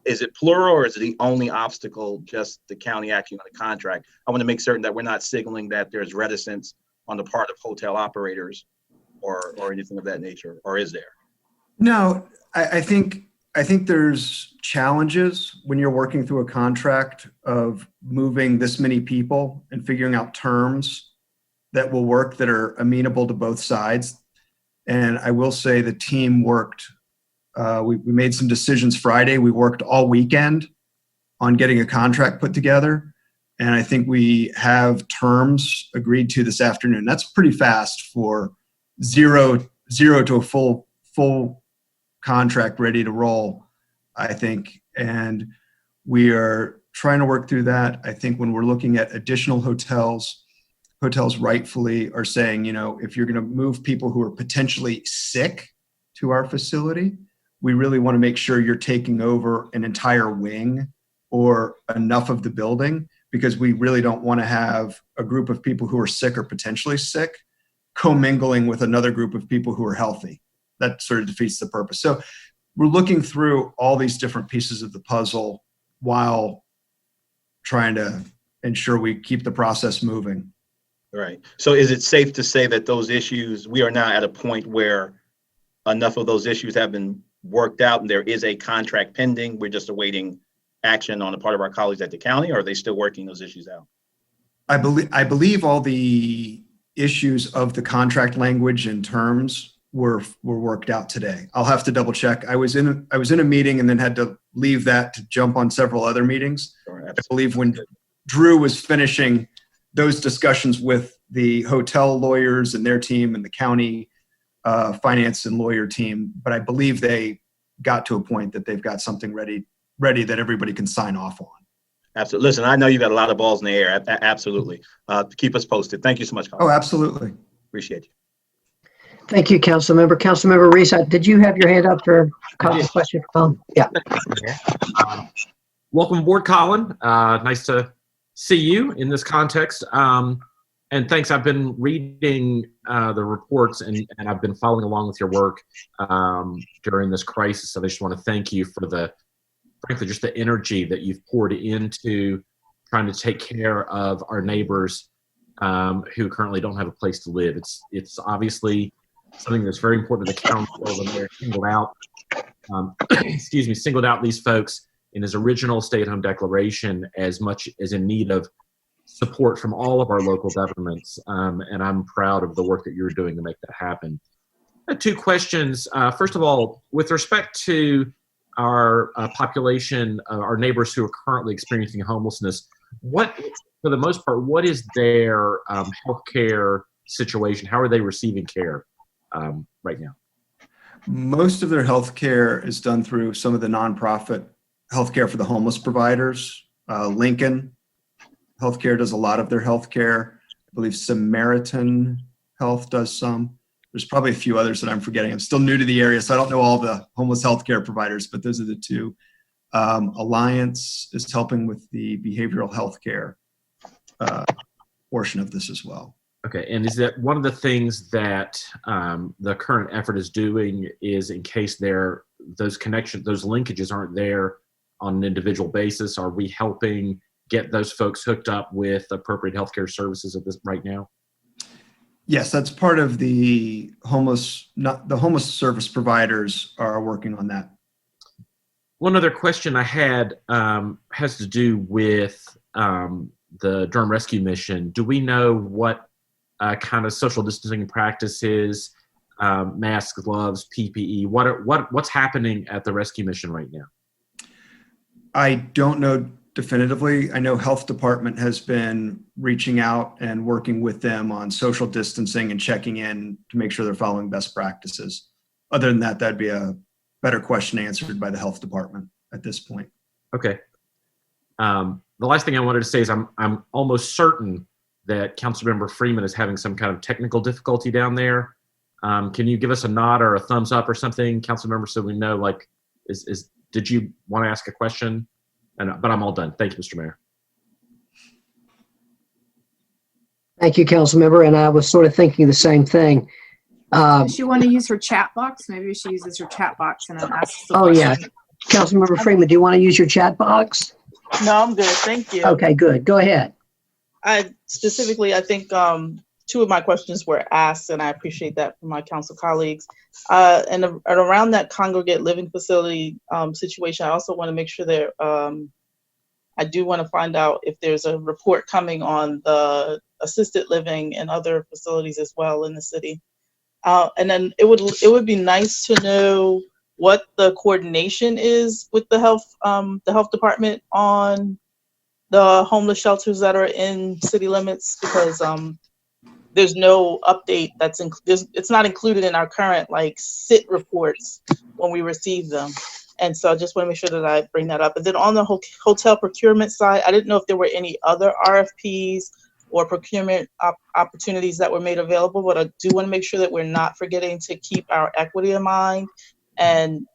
is it plural, or is it the only obstacle just the county acting on the contract? I want to make certain that we're not signaling that there's reticence on the part of hotel operators or anything of that nature, or is there? No, I think there's challenges when you're working through a contract of moving this many people and figuring out terms that will work, that are amenable to both sides. And I will say the team worked, we made some decisions Friday. We worked all weekend on getting a contract put together. And I think we have terms agreed to this afternoon. That's pretty fast for zero to a full contract ready to roll, I think. And we are trying to work through that. I think when we're looking at additional hotels rightfully are saying, if you're going to move people who are potentially sick to our facility, we really want to make sure you're taking over an entire wing or enough of the building, because we really don't want to have a group of people who are sick or potentially sick commingling with another group of people who are healthy. That sort of defeats the purpose. So we're looking through all these different pieces of the puzzle while trying to ensure we keep the process moving. Right. So is it safe to say that those issues, we are now at a point where enough of those issues have been worked out and there is a contract pending? We're just awaiting action on the part of our colleagues at the county, or are they still working those issues out? I believe all the issues of the contract language and terms were worked out today. I'll have to double check. I was in a meeting and then had to leave that to jump on several other meetings. Sure, I believe when Drew was finishing those discussions with the hotel lawyers and their team and the county finance and lawyer team, but I believe they got to a point that they've got something ready that everybody can sign off on. Absolutely. Listen, I know you got a lot of balls in the air. Absolutely. Keep us posted. Thank you so much, Colin. Oh, absolutely. Appreciate you. Thank you, Councilmember. Councilmember Reese, did you have your hand up for a question? Yeah. Welcome aboard, Colin. Nice to see you in this context. And thanks. I've been reading the reports and I've been following along with your work during this crisis. So I just want to thank you for frankly, just the energy that you've poured into trying to take care of our neighbors who currently don't have a place to live. It's obviously something that's very important to the council. The mayor singled out these folks in his original stay-at-home declaration as much as in need of support from all of our local governments, and I'm proud of the work that you're doing to make that happen. I have two questions. First of all, with respect to our population, our neighbors who are currently experiencing homelessness, for the most part, what is their healthcare situation? How are they receiving care right now? Most of their health care is done through some of the nonprofit healthcare for the homeless providers. Lincoln Healthcare does a lot of their healthcare. I believe Samaritan Health does some. There's probably a few others that I'm forgetting. I'm still new to the area, so I don't know all the homeless healthcare providers, but those are the two. Alliance is helping with the behavioral healthcare portion of this as well. Okay, and is that one of the things that the current effort is doing is in case those connections, those linkages aren't there on an individual basis, are we helping get those folks hooked up with appropriate healthcare services at this right now? Yes, that's part of the homeless service providers are working on that. One other question I had has to do with the Durham Rescue Mission. Do we know what kind of social distancing practices, masks, gloves, PPE, what's happening at the rescue mission right now? I don't know definitively. I know health department has been reaching out and working with them on social distancing and checking in to make sure they're following best practices. Other than that, that'd be a better question answered by the health department at this point. Okay. The last thing I wanted to say is I'm almost certain that Councilmember Freeman is having some kind of technical difficulty down there. Can you give us a nod or a thumbs up or something, Councilmember, so we know, like, did you want to ask a question? But I'm all done. Thank you, Mr. Mayor. Thank you, Councilmember. And I was sort of thinking the same thing. Does she want to use her chat box? Maybe she uses her chat box and then asks the Oh, yeah. question. Councilmember Freeman, do you want to use your chat box? No, I'm good. Thank you. Okay, good. Go ahead. I think two of my questions were asked, and I appreciate that from my council colleagues. And around that congregate living facility situation, I also want to make sure that I do want to find out if there's a report coming on the assisted living and other facilities as well in the city. And then it would be nice to know what the coordination is with the health department on the homeless shelters that are in city limits, because there's no update it's not included in our current SIT reports when we receive them. And so I just want to make sure that I bring that up. And then on the hotel procurement side, I didn't know if there were any other RFPs or procurement opportunities that were made available, but I do want to make sure that we're not forgetting to keep our equity in mind and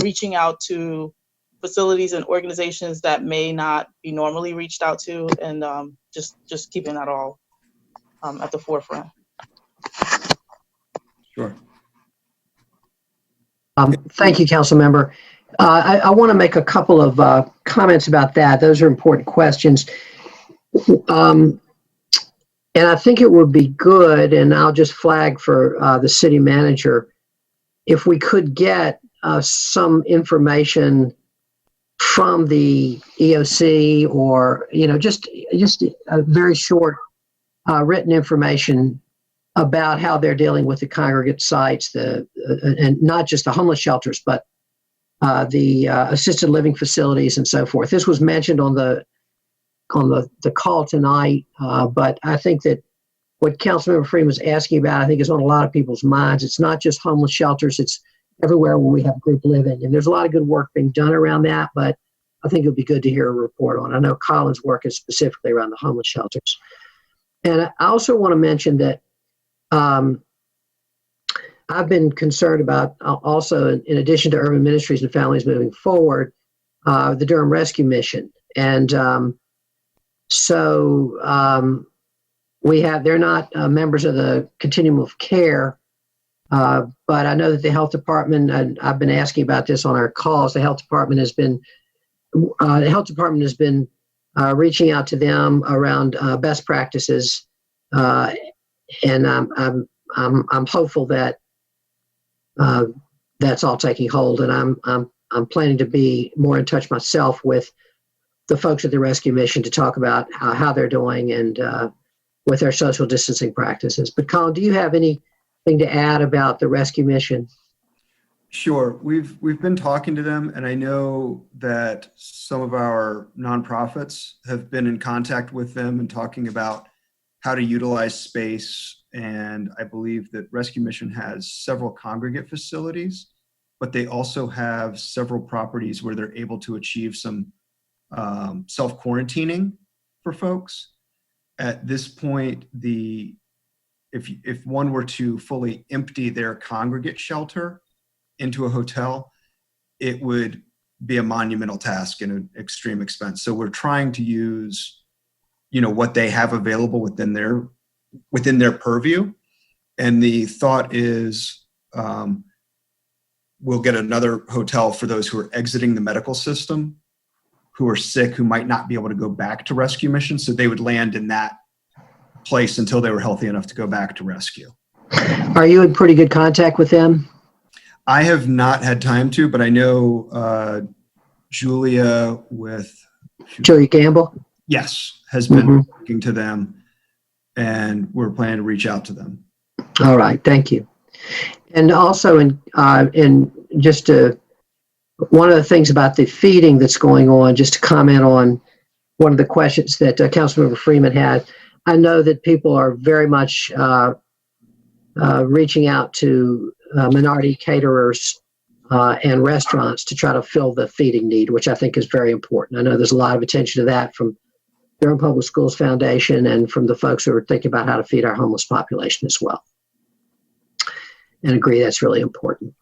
reaching out to facilities and organizations that may not be normally reached out to, and just keeping that all at the forefront. Sure. Thank you, Councilmember. I want to make a couple of comments about that. Those are important questions. And I think it would be good, and I'll just flag for the city manager, if we could get some information from the EOC, or just a very short written information about how they're dealing with the congregate sites, and not just the homeless shelters, but the assisted living facilities and so forth. This was mentioned on the call tonight, but I think that what Councilmember Freeman was asking about, I think, is on a lot of people's minds. It's not just homeless shelters; it's everywhere where we have group living, and there's a lot of good work being done around that. But I think it would be good to hear a report on. I know Colin's work is specifically around the homeless shelters, and I also want to mention that I've been concerned about also, in addition to Urban Ministries and Families Moving Forward, the Durham Rescue Mission, and they're not members of the continuum of care, but I know that the health department, and I've been asking about this on our calls, the health department has been reaching out to them around best practices, and I'm hopeful that that's all taking hold, and I'm planning to be more in touch myself with the folks at the rescue mission to talk about how they're doing and with their social distancing practices. But Colin, do you have anything to add about the rescue mission? Sure. We've been talking to them, and I know that some of our nonprofits have been in contact with them and talking about how to utilize space. And I believe that Rescue Mission has several congregate facilities, but they also have several properties where they're able to achieve some self-quarantining for folks. At this point, if one were to fully empty their congregate shelter into a hotel, it would be a monumental task and an extreme expense. So we're trying to use, what they have available within their purview. And the thought is we'll get another hotel for those who are exiting the medical system, who are sick, who might not be able to go back to rescue mission. So they would land in that place until they were healthy enough to go back to rescue. Are you in pretty good contact with them? I have not had time to, but I know Julia Campbell? Yes, has been talking to them, and we're planning to reach out to them. All right, thank you. And also, one of the things about the feeding that's going on, just to comment on one of the questions that Councilmember Freeman had. I know that people are very much reaching out to minority caterers and restaurants to try to fill the feeding need, which I think is very important. I know there's a lot of attention to that from Durham Public Schools Foundation and from the folks who are thinking about how to feed our homeless population as well. And agree that's really important.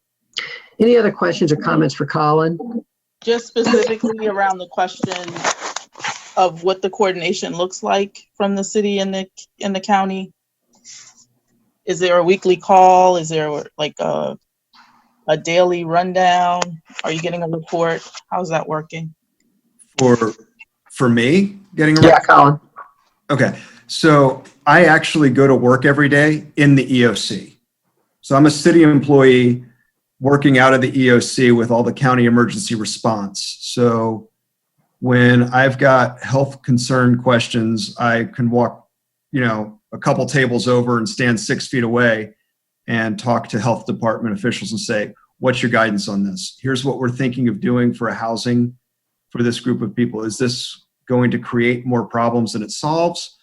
Any other questions or comments for Colin? Just specifically around the question of what the coordination looks like from the city and the county. Is there a weekly call? Is there like a daily rundown? Are you getting a report? How's that working? For me, getting a report? Yeah, Colin. Okay, so I actually go to work every day in the EOC. So I'm a city employee working out of the EOC with all the county emergency response. So when I've got health concern questions, I can walk, a couple tables over and stand 6 feet away and talk to health department officials and say, what's your guidance on this? Here's what we're thinking of doing for a housing for this group of people. Is this going to create more problems than it solves,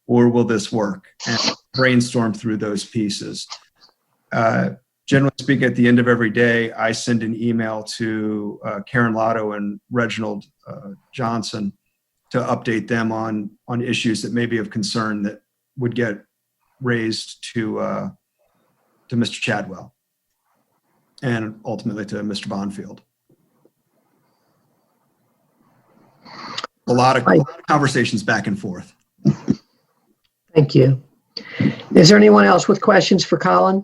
or will this work? And brainstorm through those pieces. Generally speaking, at the end of every day, I send an email to Karen Lotto and Reginald Johnson to update them on issues that may be of concern that would get raised to Mr. Chadwell and ultimately to Mr. Bonfield. A lot of conversations back and forth. Thank you. Is there anyone else with questions for Colin?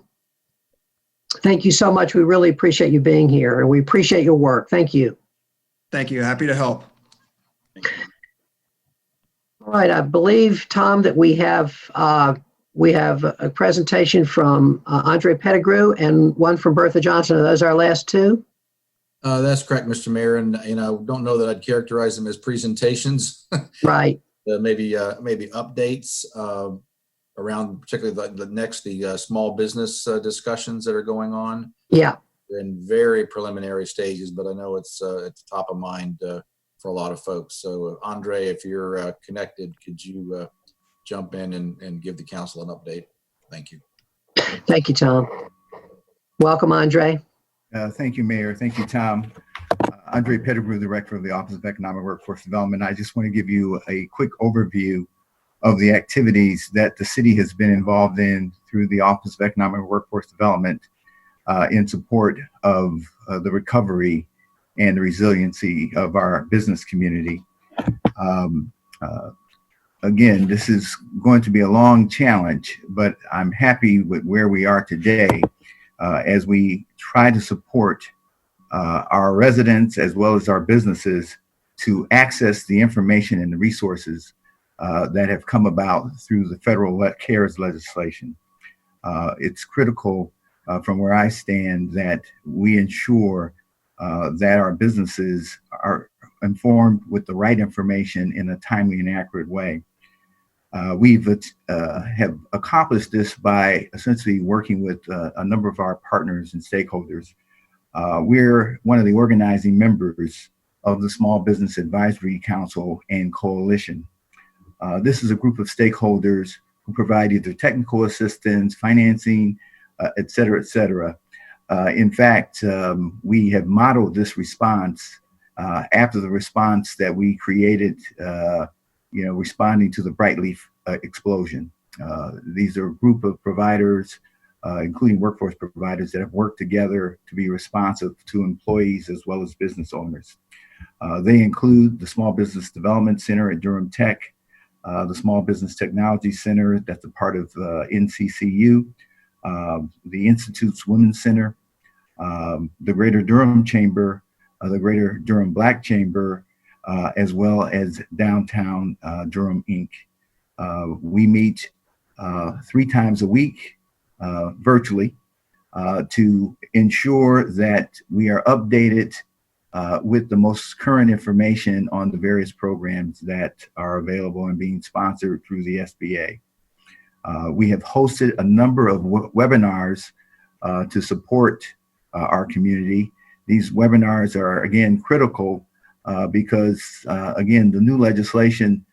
Thank you so much. We really appreciate you being here, and we appreciate your work. Thank you. Thank you. Happy to help. All right. I believe, Tom, that we have a presentation from Andre Pettigrew and one from Bertha Johnson. Are those our last two? That's correct, Mr. Mayor. And I don't know that I'd characterize them as presentations. Right. Maybe updates around particularly the small business discussions that are going on. Yeah. They're in very preliminary stages, but I know it's top of mind for a lot of folks. So Andre, if you're connected, could you jump in and give the council an update? Thank you. Thank you, Tom. Welcome, Andre. Thank you, Mayor. Thank you, Tom. Andre Pettigrew, Director of the Office of Economic Workforce Development. I just want to give you a quick overview of the activities that the city has been involved in through the Office of Economic Workforce Development in support of the recovery and the resiliency of our business community. Again, this is going to be a long challenge, but I'm happy with where we are today as we try to support our residents as well as our businesses to access the information and the resources that have come about through the federal CARES legislation. It's critical from where I stand that we ensure that our businesses are informed with the right information in a timely and accurate way. We've have accomplished this by essentially working with a number of our partners and stakeholders. We're one of the organizing members of the Small Business Advisory Council and Coalition. This is a group of stakeholders who provide either technical assistance, financing, et cetera, et cetera. In fact, we have modeled this response after the response that we created, responding to the Brightleaf explosion. These are a group of providers, including workforce providers, that have worked together to be responsive to employees as well as business owners. They include the Small Business Development Center at Durham Tech, the Small Business Technology Center, that's a part of NCCU, the Institute's Women's Center, the Greater Durham Chamber, the Greater Durham Black Chamber, as well as Downtown Durham Inc. We meet 3 times a week virtually to ensure that we are updated with the most current information on the various programs that are available and being sponsored through the SBA. We have hosted a number of webinars to support our community. These webinars are, again, critical because, again, the new legislation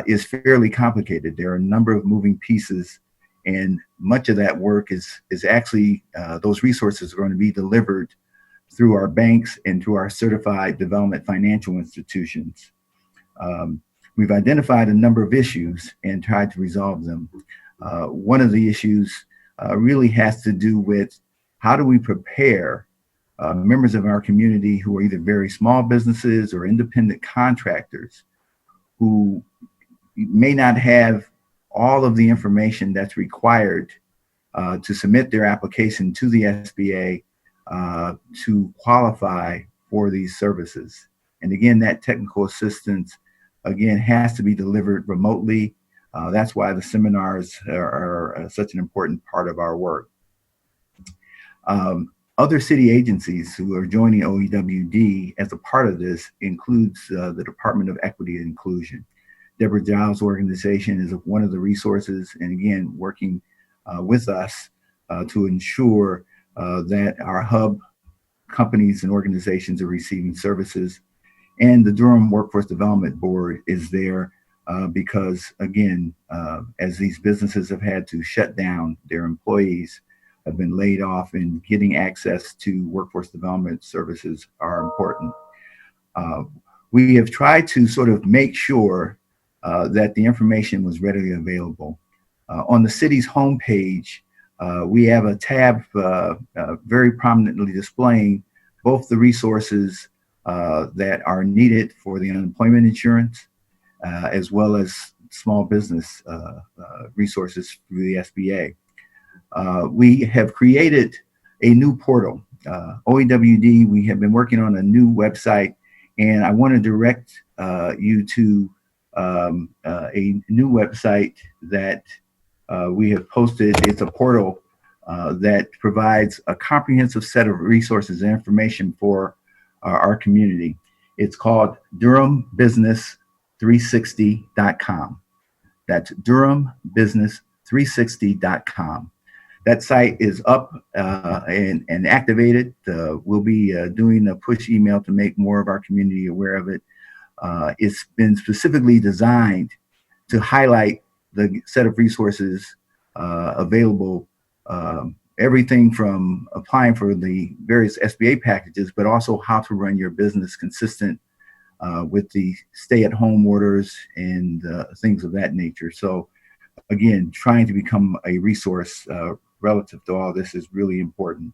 is fairly complicated. There are a number of moving pieces, and much of that work is actually, those resources are going to be delivered through our banks and through our certified development financial institutions. We've identified a number of issues and tried to resolve them. One of the issues really has to do with how do we prepare members of our community who are either very small businesses or independent contractors who may not have all of the information that's required to submit their application to the SBA to qualify for these services. And again, that technical assistance, again, has to be delivered remotely. That's why the seminars are such an important part of our work. Other city agencies who are joining OEWD as a part of this includes the Department of Equity and Inclusion. Deborah Giles' organization is one of the resources, and again, working with us to ensure that our hub companies and organizations are receiving services. And the Durham Workforce Development Board is there because, again, as these businesses have had to shut down, their employees have been laid off, and getting access to workforce development services are important. We have tried to sort of make sure that the information was readily available. On the city's homepage, we have a tab very prominently displaying both the resources that are needed for the unemployment insurance, as well as small business resources through the SBA. We have created a new portal. OEWD, we have been working on a new website, and I want to direct you to a new website that we have posted. It's a portal that provides a comprehensive set of resources and information for our community. It's called DurhamBusiness360.com. That's DurhamBusiness360.com. That site is up and activated. We'll be doing a push email to make more of our community aware of it. It's been specifically designed to highlight the set of resources available, everything from applying for the various SBA packages, but also how to run your business consistent with the stay-at-home orders and things of that nature. So again, trying to become a resource relative to all this is really important.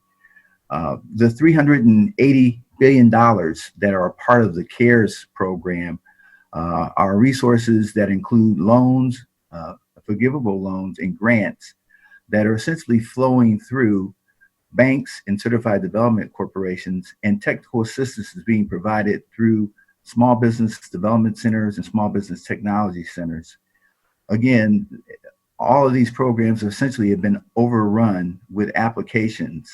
The $380 billion that are a part of the CARES program are resources that include loans, forgivable loans, and grants that are essentially flowing through banks and certified development corporations, and technical assistance is being provided through small business development centers and small business technology centers. Again, all of these programs essentially have been overrun with applications.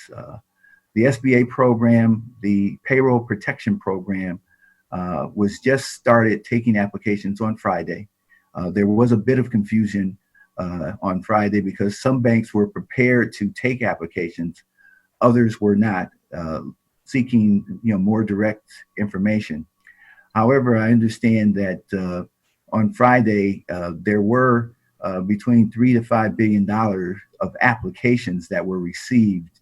The SBA program, the payroll protection program, was just started taking applications on Friday. There was a bit of confusion on Friday because some banks were prepared to take applications, others were not, seeking more direct information. However, I understand that on Friday there were between $3 to $5 billion of applications that were received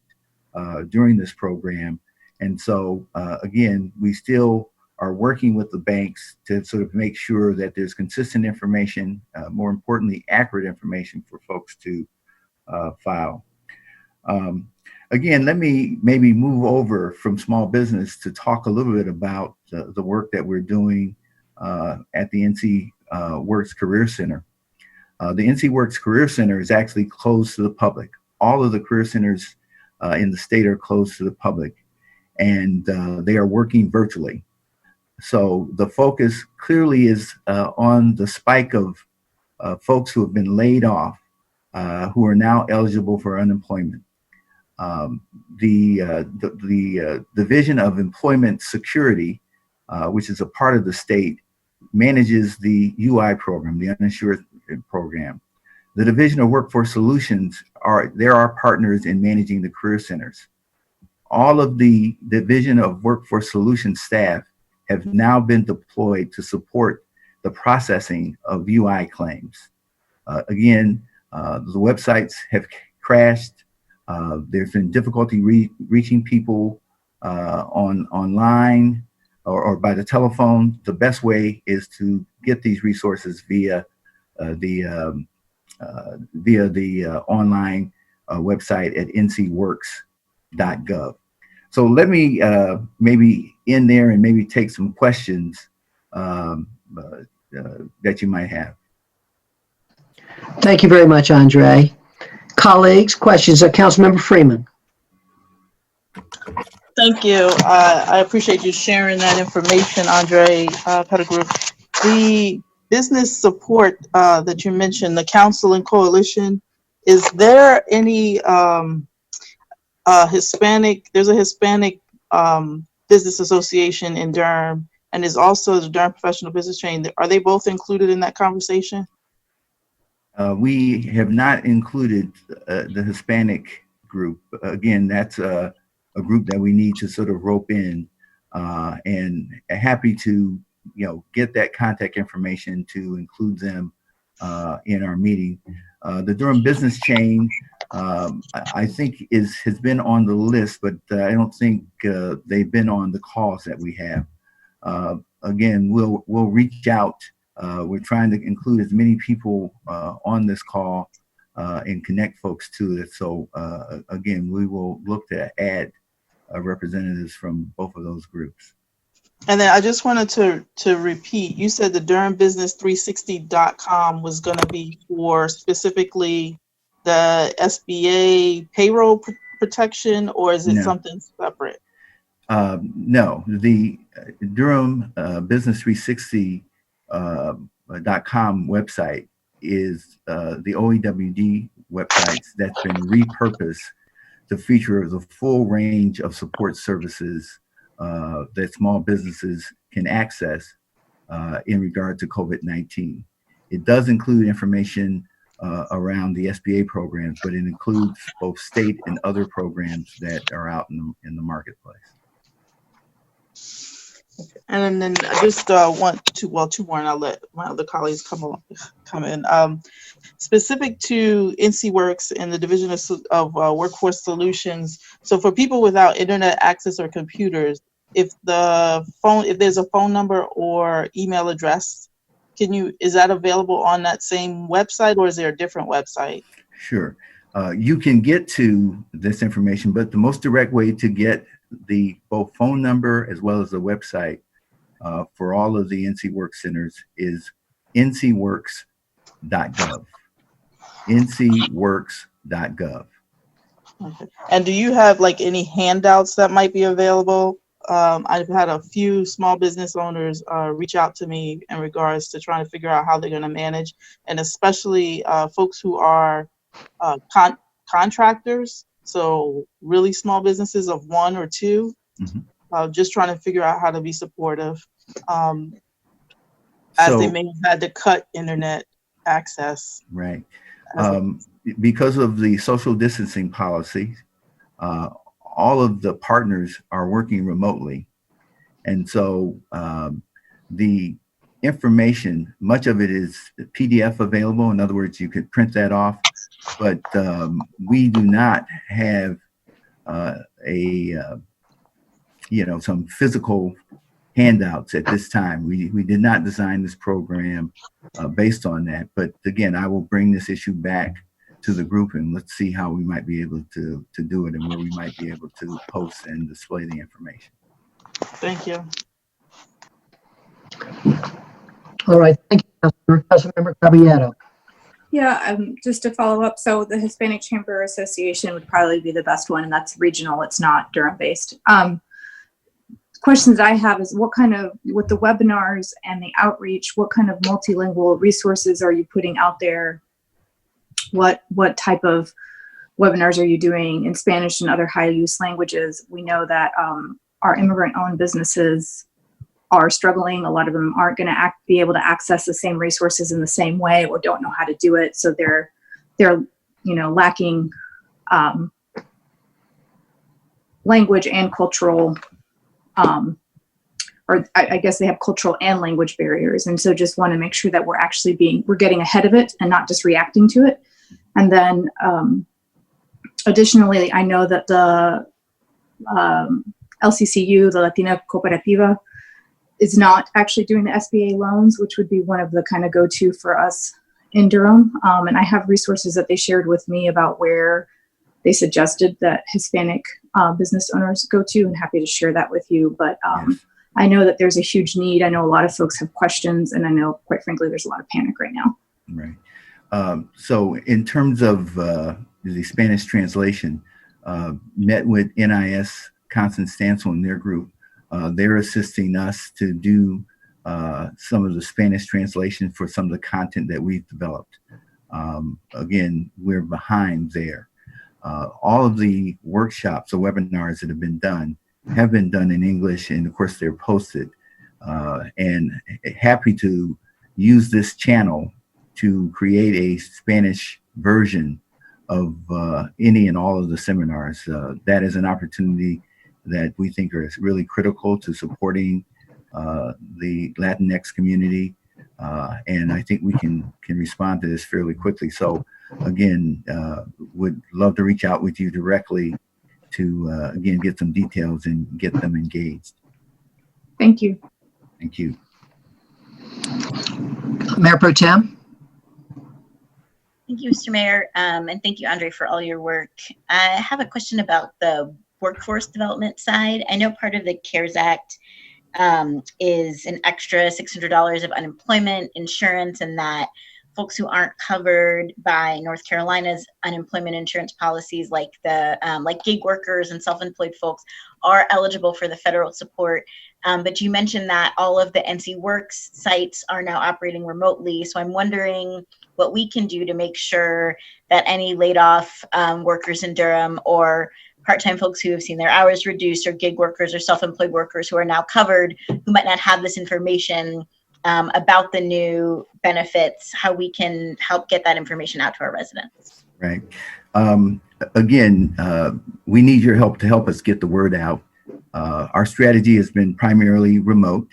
during this program, and so again, we still are working with the banks to sort of make sure that there's consistent information, more importantly, accurate information for folks to file. Again, let me maybe move over from small business to talk a little bit about the work that we're doing at the NC Works Career Center. The NC Works Career Center is actually closed to the public. All of the career centers in the state are closed to the public, and they are working virtually. So the focus clearly is on the spike of folks who have been laid off, who are now eligible for unemployment. The Division of Employment Security, which is a part of the state, manages the UI program, the uninsured program. The Division of Workforce Solutions are our partners in managing the career centers. All of the Division of Workforce Solutions staff have now been deployed to support the processing of UI claims. Again, the websites have crashed. There's been difficulty reaching people online or by the telephone. The best way is to get these resources via the online website at ncworks.gov. So let me maybe end there and maybe take some questions that you might have. Thank you very much, Andre. Colleagues, questions of Councilmember Freeman. Thank you. I appreciate you sharing that information, Andre Pettigrew. The business support that you mentioned, the Council and Coalition, is there any Hispanic, there's a Hispanic business association in Durham, and is also the Durham Professional Business Chain. Are they both included in that conversation? We have not included the Hispanic group. Again, that's a group that we need to sort of rope in, and happy to get that contact information to include them in our meeting. The Durham Business Chain, I think has been on the list, but I don't think they've been on the calls that we have. Again, we'll reach out. We're trying to include as many people on this call and connect folks to it. So again, we will look to add representatives from both of those groups. And then I just wanted to repeat, you said the DurhamBusiness360.com was going to be for specifically the SBA payroll protection, or is it something separate? No, the Durham Business360.com website is the OEWD websites that's been repurposed to feature the full range of support services that small businesses can access in regard to COVID-19. It does include information around the SBA programs, but it includes both state and other programs that are out in the marketplace. And then I just want to, well, two more, and I'll let my other colleagues come in. Specific to NC Works and the Division of Workforce Solutions. So for people without internet access or computers, if there's a phone number or email address, is that available on that same website, or is there a different website? Sure. You can get to this information, but the most direct way to get the both phone number as well as the website for all of the NC Works centers is ncworks.gov. ncworks.gov. Okay. And do you have like any handouts that might be available? I've had a few small business owners reach out to me in regards to trying to figure out how they're going to manage, and especially folks who are contractors, so really small businesses of one or two, just trying to figure out how to be supportive. as they So- may have had to cut internet access. Right. as a- Because of the social distancing policy, all of the partners are working remotely. And so the information, much of it is PDF available. In other words, you could print that off, but we do not have some physical handouts at this time. We did not design this program based on that. But again, I will bring this issue back to the group and let's see how we might be able to do it and where we might be able to post and display the information. Thank you. All right, thank you, Councilmember Caballero. Yeah, just to follow up, so the Hispanic Chamber Association would probably be the best one, and that's regional, it's not Durham based. Questions I have is with the webinars and the outreach, what kind of multilingual resources are you putting out there? What type of webinars are you doing in Spanish and other high use languages? We know that our immigrant owned businesses are struggling. A lot of them aren't going to be able to access the same resources in the same way or don't know how to do it. So they're lacking language and cultural, or I guess they have cultural and language barriers. And so just want to make sure that we're getting ahead of it and not just reacting to it. And then additionally, I know that the LCCU, the Latina Cooperativa, is not actually doing the SBA loans, which would be one of the kind of go-to for us in Durham. And I have resources that they shared with me about where they suggested that Hispanic business owners go to, and happy to share that with you. But Yes. I know that there's a huge need. I know a lot of folks have questions, and I know, quite frankly, there's a lot of panic right now. Right. So in terms of the Spanish translation, met with NIS, Constance Stancil and their group. They're assisting us to do some of the Spanish translation for some of the content that we've developed. Again, we're behind there. All of the workshops or webinars that have been done in English, and of course they're posted. And happy to use this channel to create a Spanish version of any and all of the seminars. That is an opportunity that we think is really critical to supporting the Latinx community. And I think we can respond to this fairly quickly. So again, would love to reach out with you directly to, again, get some details and get them engaged. Thank you. Thank you. Mayor Pro Tem. Thank you, Mr. Mayor, and thank you, Andre, for all your work. I have a question about the workforce development side. I know part of the CARES Act is an extra $600 of unemployment insurance, and that folks who aren't covered by North Carolina's unemployment insurance policies, like gig workers and self-employed folks, are eligible for the federal support. But you mentioned that all of the NC Works sites are now operating remotely. So I'm wondering what we can do to make sure that any laid off workers in Durham, or part-time folks who have seen their hours reduced, or gig workers or self-employed workers who are now covered, who might not have this information about the new benefits, how we can help get that information out to our residents. Right. Again, we need your help to help us get the word out. Our strategy has been primarily remote.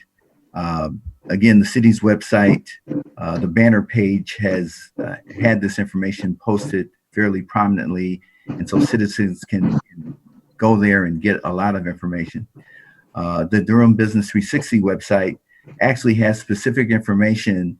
Again, the city's website, the banner page has had this information posted fairly prominently, and so citizens can go there and get a lot of information. The Durham Business 360 website actually has specific information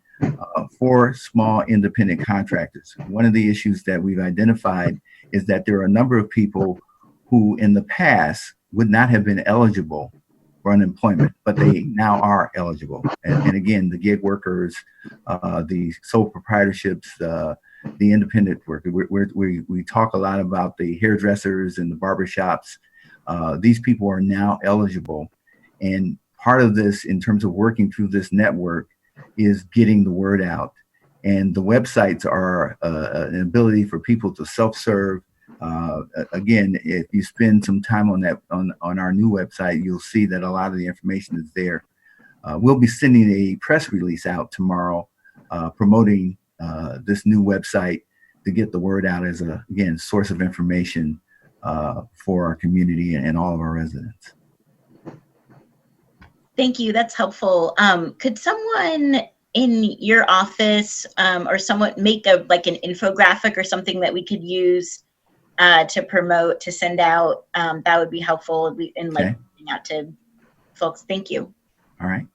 for small independent contractors. One of the issues that we've identified is that there are a number of people who in the past would not have been eligible for unemployment, but they now are eligible. And again, the gig workers, the sole proprietorships, the independent worker. We talk a lot about the hairdressers and the barbershops. These people are now eligible. And part of this, in terms of working through this network, is getting the word out. And the websites are an ability for people to self-serve. Again, if you spend some time on that on our new website, you'll see that a lot of the information is there. We'll be sending a press release out tomorrow promoting this new website to get the word out as a, again, source of information for our community and all of our residents. Thank you. That's helpful. Could someone in your office or someone make an infographic or something that we could use to promote, to send out? That would be helpful in like reaching out to folks. Thank you. All right.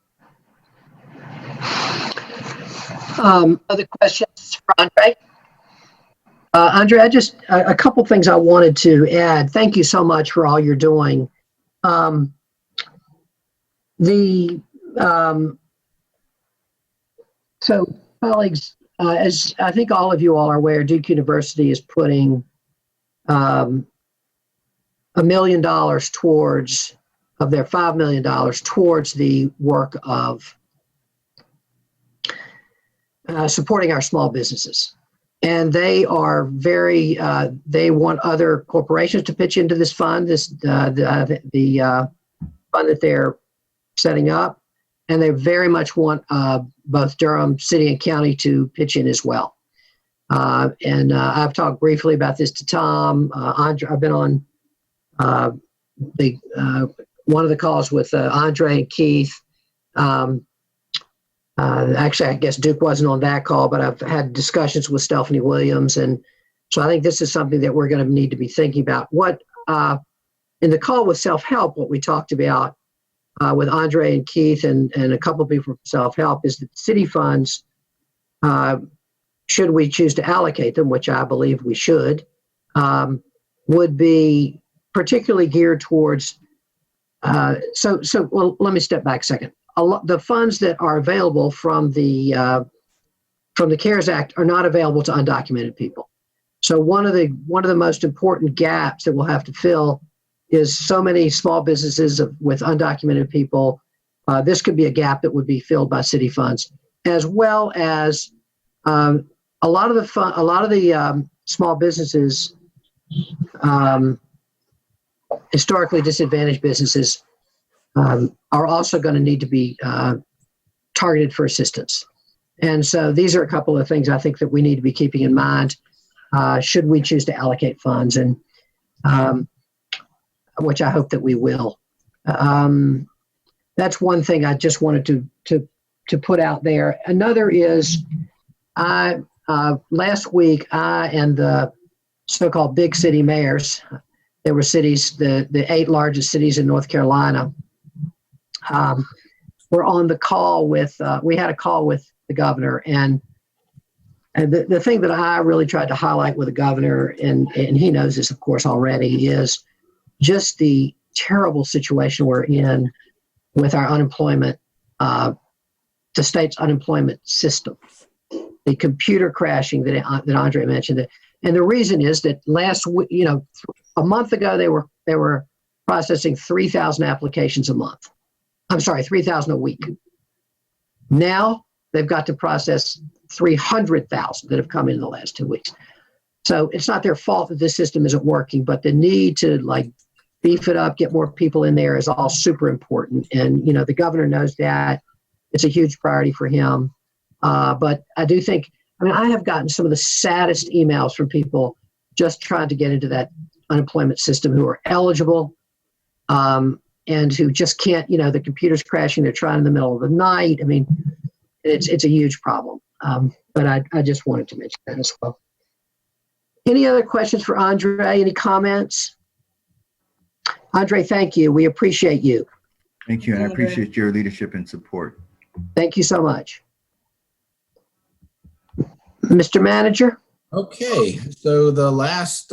Other questions for Andre? Andre, I just, a couple things I wanted to add. Thank you so much for all you're doing. So colleagues, as I think all of you all are aware, Duke University is putting $1 million towards, of their $5 million towards the work of supporting our small businesses. And they are very, they want other corporations to pitch into this fund, the fund that they're setting up. And they very much want both Durham City and County to pitch in as well. And I've talked briefly about this to Tom. Andre, I've been on one of the calls with Andre and Keith. Actually, I guess Duke wasn't on that call, but I've had discussions with Stephanie Williams. And so I think this is something that we're going to need to be thinking about. What in the call with self-help, what we talked about with Andre and Keith and a couple of people from self-help is that city funds, should we choose to allocate them, which I believe we should, would be particularly geared towards, well, let me step back a second. The funds that are available from the CARES Act are not available to undocumented people. So one of the most important gaps that we'll have to fill is so many small businesses with undocumented people. This could be a gap that would be filled by city funds, as well as a lot of the small businesses, historically disadvantaged businesses, are also going to need to be targeted for assistance. And so these are a couple of things I think that we need to be keeping in mind should we choose to allocate funds, and which I hope that we will. That's one thing I just wanted to put out there. Another is last week, I and the so-called big city mayors, there were cities, the 8 largest cities in North Carolina, were on the call with, we had a call with the governor, and the thing that I really tried to highlight with the governor, and he knows this of course already, is just the terrible situation we're in with our unemployment, the state's unemployment system, the computer crashing that Andre mentioned. And the reason is that last week, a month ago, they were processing 3,000 applications a month. I'm sorry, 3,000 a week. Now they've got to process 300,000 that have come in the last 2 weeks. So it's not their fault that this system isn't working, but the need to beef it up, get more people in there is all super important. And, the governor knows that. It's a huge priority for him. But I do think, I have gotten some of the saddest emails from people just trying to get into that unemployment system who are eligible and who just can't, the computer's crashing, they're trying in the middle of the night. It's a huge problem. But I just wanted to mention that as well. Any other questions for Andre? Any comments? Andre, thank you. We appreciate you. Thank you, and I appreciate your leadership and support. Thank you so much. Mr. Manager? Okay, so the last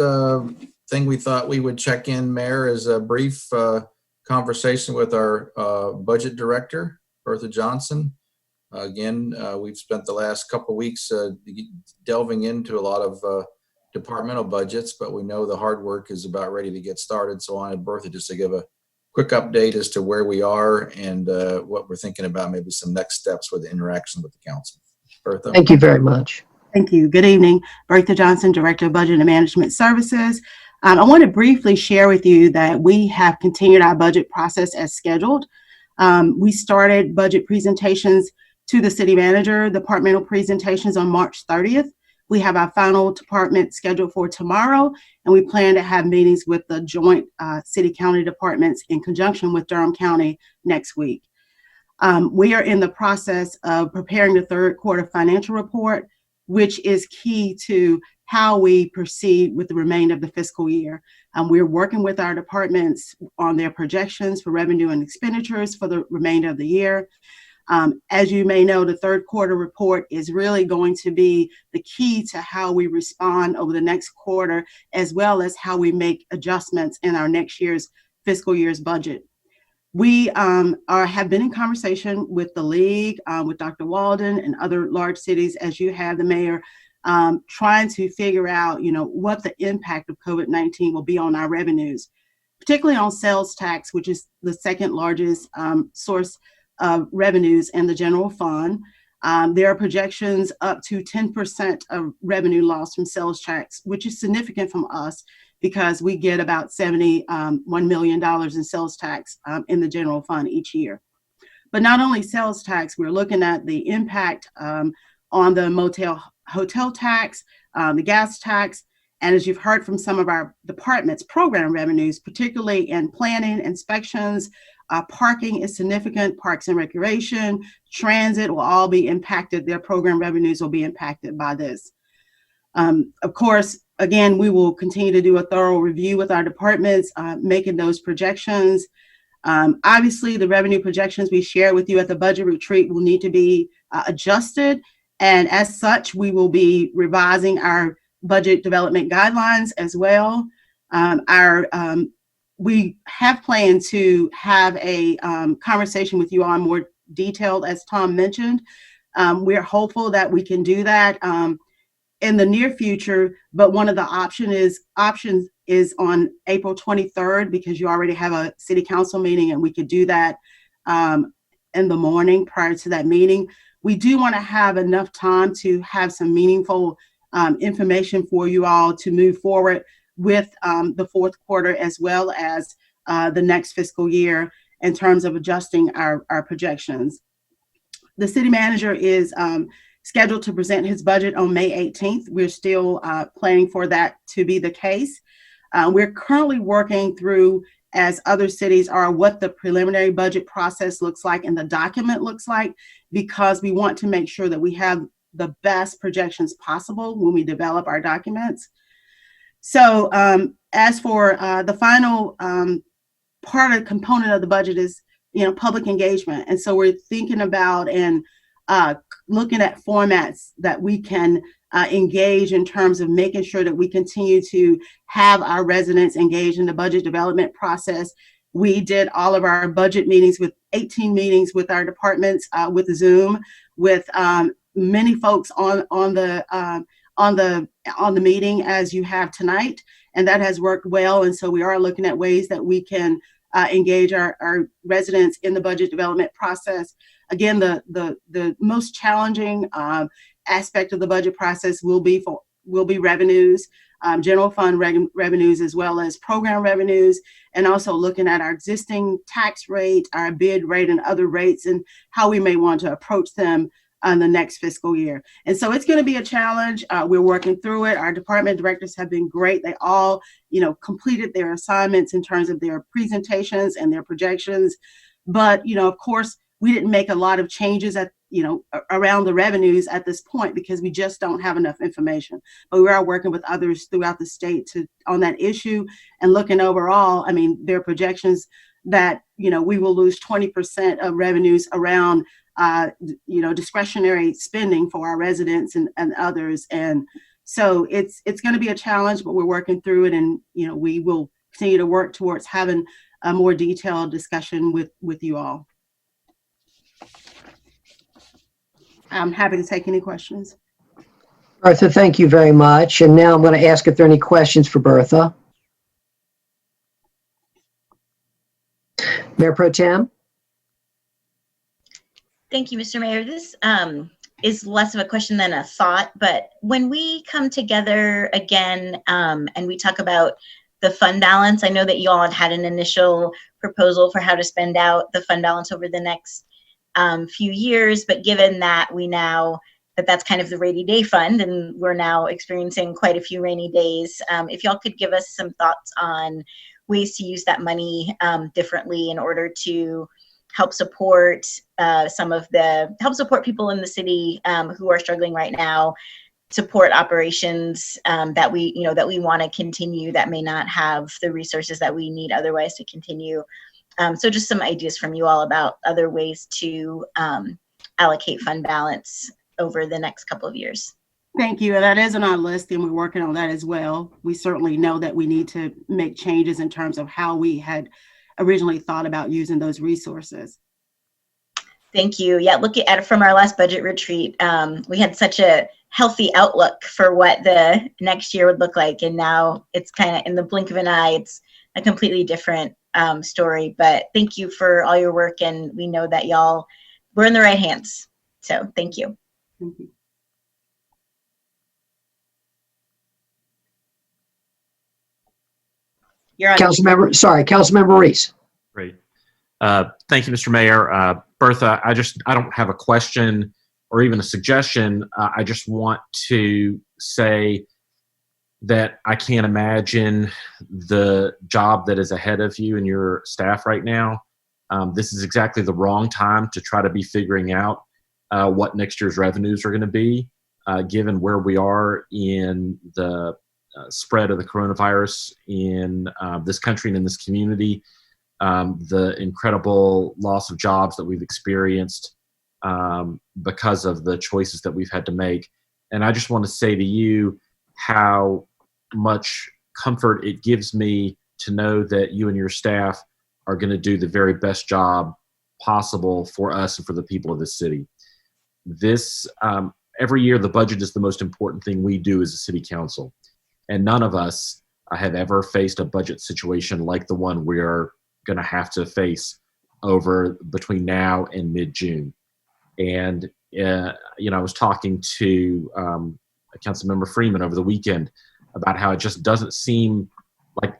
thing we thought we would check in, Mayor, is a brief conversation with our budget director, Bertha Johnson. Again, we've spent the last couple of weeks delving into a lot of departmental budgets, but we know the hard work is about ready to get started. So I wanted Bertha just to give a quick update as to where we are and what we're thinking about, maybe some next steps with the interaction with the council. Bertha. Thank you very much. Thank you. Good evening. Bertha Johnson, Director of Budget and Management Services. I want to briefly share with you that we have continued our budget process as scheduled. We started budget presentations to the city manager, departmental presentations on March 30th. We have our final department scheduled for tomorrow, and we plan to have meetings with the joint city-county departments in conjunction with Durham County next week. We are in the process of preparing the third quarter financial report, which is key to how we proceed with the remainder of the fiscal year. We're working with our departments on their projections for revenue and expenditures for the remainder of the year. As you may know, the third quarter report is really going to be the key to how we respond over the next quarter, as well as how we make adjustments in our next year's fiscal year's budget. We have been in conversation with the league, with Dr. Walden and other large cities, as you have, the mayor, trying to figure out, what the impact of COVID-19 will be on our revenues, particularly on sales tax, which is the second largest source of revenues in the general fund. There are projections up to 10% of revenue loss from sales tax, which is significant from us because we get about $71 million in sales tax in the general fund each year. But not only sales tax, we're looking at the impact on the motel hotel tax, the gas tax, and as you've heard from some of our departments, program revenues, particularly in planning, inspections, parking is significant, parks and recreation, transit will all be impacted. Their program revenues will be impacted by this. Of course, again, we will continue to do a thorough review with our departments, making those projections. Obviously, the revenue projections we share with you at the budget retreat will need to be adjusted. And as such, we will be revising our budget development guidelines as well. We have planned to have a conversation with you on more detailed, as Tom mentioned. We're hopeful that we can do that in the near future, but one of the options is on April 23rd, because you already have a city council meeting and we could do that in the morning prior to that meeting. We do want to have enough time to have some meaningful information for you all to move forward with the fourth quarter as well as the next fiscal year in terms of adjusting our projections. The city manager is scheduled to present his budget on May 18th. We're still planning for that to be the case. We're currently working through, as other cities are, what the preliminary budget process looks like and the document looks like, because we want to make sure that we have the best projections possible when we develop our documents. So as for the final part of component of the budget is, public engagement. And so we're thinking about and looking at formats that we can engage in terms of making sure that we continue to have our residents engaged in the budget development process. We did all of our budget meetings with 18 meetings with our departments with Zoom, with many folks on the meeting as you have tonight, and that has worked well. And so we are looking at ways that we can engage our residents in the budget development process. Again, the most challenging aspect of the budget process will be revenues, general fund revenues, as well as program revenues, and also looking at our existing tax rate, our bid rate, and other rates, and how we may want to approach them on the next fiscal year. And so it's going to be a challenge. We're working through it. Our department directors have been great. They all, completed their assignments in terms of their presentations and their projections. But, of course, we didn't make a lot of changes around the revenues at this point because we just don't have enough information. But we are working with others throughout the state on that issue and looking overall. I mean, there are projections that, we will lose 20% of revenues around discretionary spending for our residents and others. And so it's going to be a challenge, but we're working through it. And, we will continue to work towards having a more detailed discussion with you all. I'm happy to take any questions. Bertha, thank you very much. And now I'm going to ask if there are any questions for Bertha. Mayor Pro Tem? Thank you, Mr. Mayor. This is less of a question than a thought, but when we come together again and we talk about the fund balance. I know that you all had an initial proposal for how to spend out the fund balance over the next few years, but given that we now that's kind of the rainy day fund, and we're now experiencing quite a few rainy days. If y'all could give us some thoughts on ways to use that money differently in order to help support help support people in the city who are struggling right now, support operations that we want to continue that may not have the resources that we need otherwise to continue. So just some ideas from you all about other ways to allocate fund balance over the next couple of years. Thank you. That is on our list, and we're working on that as well. We certainly know that we need to make changes in terms of how we had originally thought about using those resources. Thank you. Yeah, looking at it from our last budget retreat, we had such a healthy outlook for what the next year would look like, and now it's kind of in the blink of an eye, it's a completely different story. But thank you for all your work, and we know that we're in the right hands. So thank you. Thank you. You're on. Councilmember Reese. Great. Thank you, Mr. Mayor. Bertha, I don't have a question or even a suggestion. I just want to say that I can't imagine the job that is ahead of you and your staff right now. This is exactly the wrong time to try to be figuring out what next year's revenues are going to be, given where we are in the spread of the coronavirus in this country and in this community, the incredible loss of jobs that we've experienced because of the choices that we've had to make. And I just want to say to you how much comfort it gives me to know that you and your staff are going to do the very best job possible for us and for the people of this city. Every year, the budget is the most important thing we do as a city council. And none of us have ever faced a budget situation like the one we're going to have to face between now and mid-June. And, I was talking to Councilmember Freeman over the weekend about how it just doesn't seem like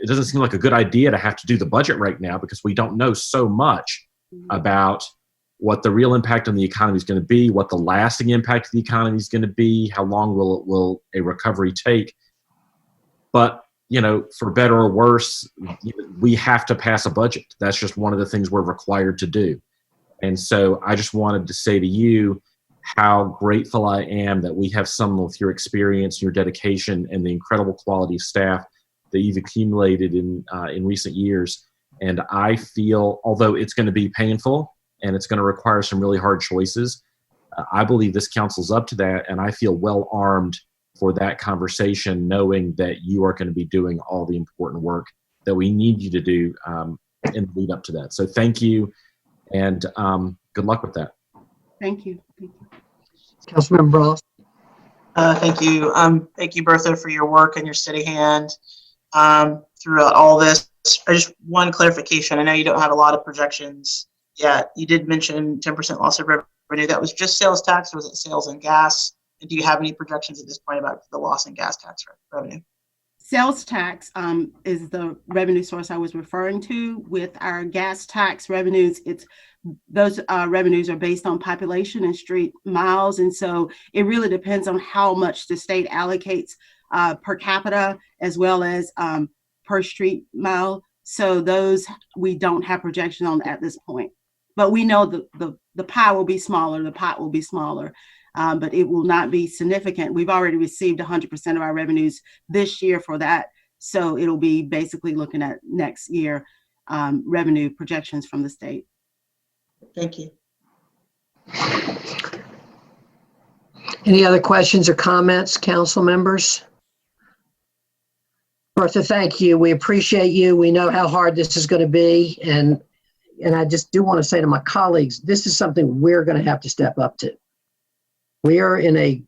a good idea to have to do the budget right now because we don't know so much about what the real impact on the economy is going to be, what the lasting impact of the economy is going to be, how long will a recovery take. But, for better or worse, we have to pass a budget. That's just one of the things we're required to do. And so I just wanted to say to you how grateful I am that we have someone with your experience, your dedication, and the incredible quality of staff that you've accumulated in recent years. And I feel, although it's going to be painful and it's going to require some really hard choices, I believe this council's up to that, and I feel well armed for that conversation, knowing that you are going to be doing all the important work that we need you to do in the lead up to that. So thank you, and good luck with that. Thank you. Thank you. Councilmember Ross. Thank you. Thank you, Bertha, for your work and your steady hand throughout all this. Just one clarification. I know you don't have a lot of projections yet. You did mention 10% loss of revenue. That was just sales tax, or was it sales and gas? And do you have any projections at this point about the loss in gas tax revenue? Sales tax is the revenue source I was referring to. With our gas tax revenues, those revenues are based on population and street miles. And so it really depends on how much the state allocates per capita as well as per street mile. So those we don't have projections on at this point. But we know the pie will be smaller, the pot will be smaller. But it will not be significant. We've already received 100% of our revenues this year for that. So it'll be basically looking at next year revenue projections from the state. Thank you. Any other questions or comments, council members? Bertha, thank you. We appreciate you. We know how hard this is going to be. And I just do want to say to my colleagues, this is something we're going to have to step up to. We are in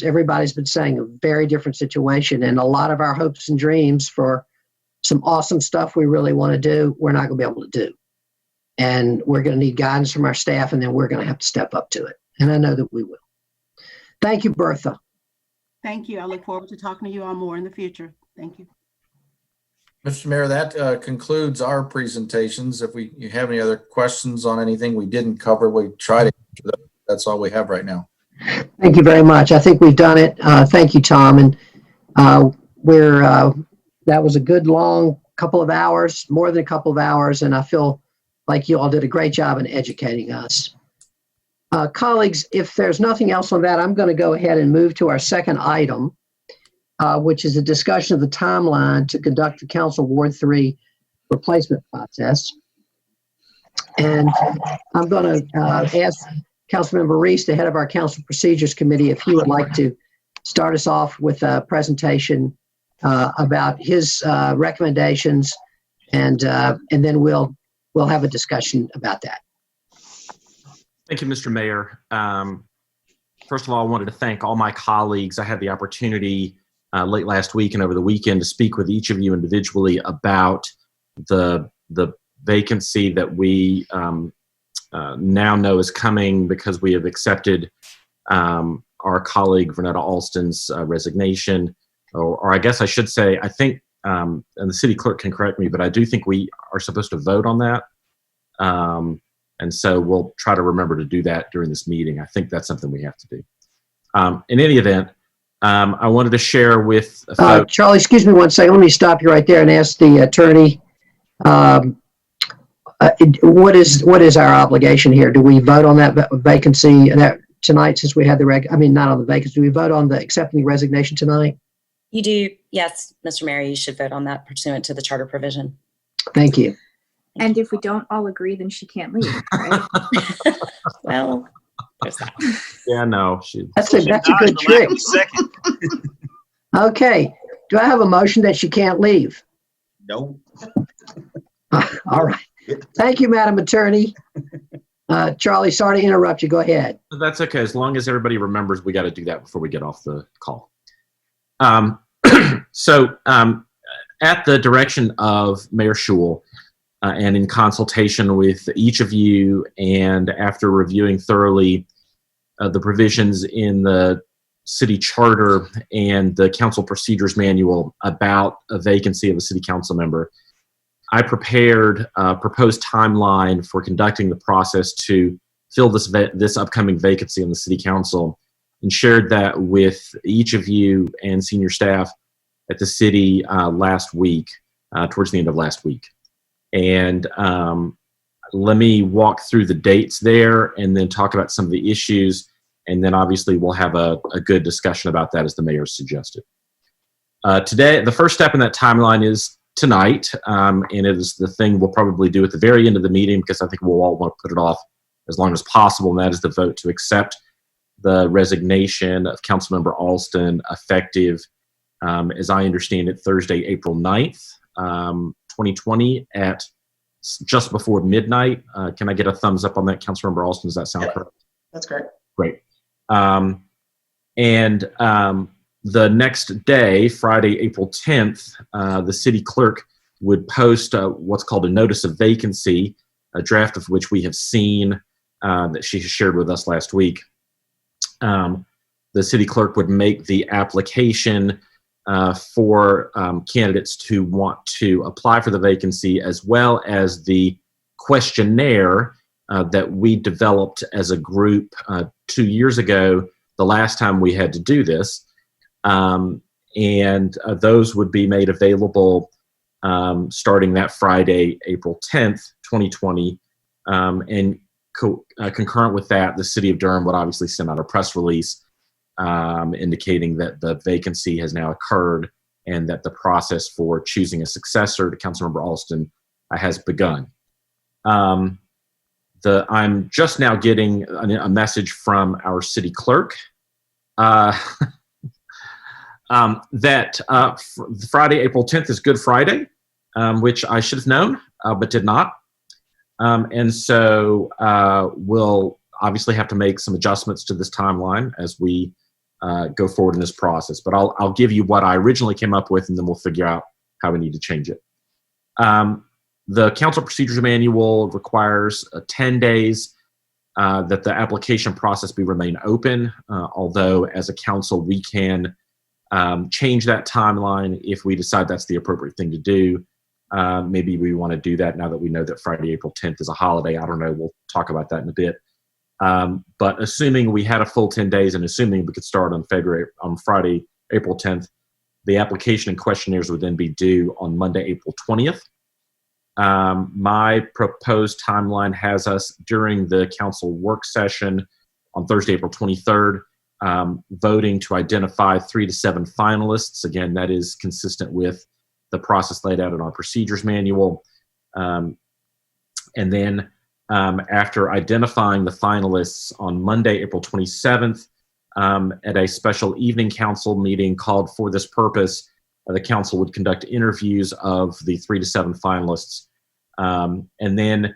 everybody's been saying, a very different situation, and a lot of our hopes and dreams for some awesome stuff we really want to do, we're not going to be able to do. And we're going to need guidance from our staff, and then we're going to have to step up to it. And I know that we will. Thank you, Bertha. Thank you. I look forward to talking to you all more in the future. Thank you. Mr. Mayor, that concludes our presentations. If you have any other questions on anything we didn't cover, we try to answer those. That's all we have right now. Thank you very much. I think we've done it. Thank you, Tom. And that was a good long couple of hours, more than a couple of hours, and I feel like you all did a great job in educating us. Colleagues, if there's nothing else on that, I'm going to go ahead and move to our second item, which is a discussion of the timeline to conduct the Council Ward 3 replacement process. And I'm going to ask Councilmember Reese, the head of our Council Procedures Committee, if he would like to start us off with a presentation about his recommendations, and then we'll have a discussion about that. Thank you, Mr. Mayor. First of all, I wanted to thank all my colleagues. I had the opportunity late last week and over the weekend to speak with each of you individually about the vacancy that we now know is coming because we have accepted our colleague Vernetta Alston's resignation, or I guess I should say, I think, and the city clerk can correct me, but I do think we are supposed to vote on that. And so we'll try to remember to do that during this meeting. I think that's something we have to do. In any event, I wanted to share with Charlie, excuse me one second. Let me stop you right there and ask the attorney, what is our obligation here? Do we vote on that vacancy tonight, since we had not on the vacancy? Do we vote on accepting the resignation tonight? You do, yes, Mr. Mayor, you should vote on that pursuant to the charter provision. Thank you. And if we don't all agree, then she can't leave, right? Well, there's that. Yeah, no. That's a good trick. Okay. Do I have a motion that she can't leave? No. All right. Thank you, Madam Attorney. Charlie, sorry to interrupt you. Go ahead. That's okay. As long as everybody remembers, we got to do that before we get off the call. So at the direction of Mayor Schewel, and in consultation with each of you, and after reviewing thoroughly the provisions in the city charter and the council procedures manual about a vacancy of a city council member, I prepared a proposed timeline for conducting the process to fill this upcoming vacancy on the city council, and shared that with each of you and senior staff at the city last week, towards the end of last week. And let me walk through the dates there and then talk about some of the issues. And then obviously we'll have a good discussion about that, as the mayor suggested. Today, the first step in that timeline is tonight. And it is the thing we'll probably do at the very end of the meeting, because I think we'll all want to put it off as long as possible. And that is the vote to accept the resignation of Councilmember Alston, effective, as I understand it, Thursday, April 9th. 2020 at just before midnight. Can I get a thumbs up on that, Councilmember Alston? Does that sound correct? That's correct. Great. The next day, Friday, April 10th, the city clerk would post what's called a notice of vacancy, a draft of which we have seen that she shared with us last week. The city clerk would make the application for candidates to want to apply for the vacancy, as well as the questionnaire that we developed as a group 2 years ago, the last time we had to do this. Those would be made available starting that Friday, April 10th, 2020. Concurrent with that, the city of Durham would obviously send out a press release indicating that the vacancy has now occurred and that the process for choosing a successor to Councilmember Alston has begun. I'm just now getting a message from our city clerk that Friday, April 10th is Good Friday, which I should have known, but did not. So we'll obviously have to make some adjustments to this timeline as we go forward in this process. But I'll give you what I originally came up with, and then we'll figure out how we need to change it. The Council Procedures Manual requires 10 days that the application process remain open, although as a council we can change that timeline if we decide that's the appropriate thing to do. Maybe we want to do that now that we know that Friday, April 10th is a holiday. I don't know. We'll talk about that in a bit. But assuming we had a full 10 days and assuming we could start on Friday, April 10th, the application and questionnaires would then be due on Monday, April 20th. My proposed timeline has us during the council work session on Thursday, April 23rd, voting to identify 3 to 7 finalists. Again, that is consistent with the process laid out in our procedures manual. And then after identifying the finalists on Monday, April 27th, at a special evening council meeting called for this purpose, the council would conduct interviews of the 3 to 7 finalists. And then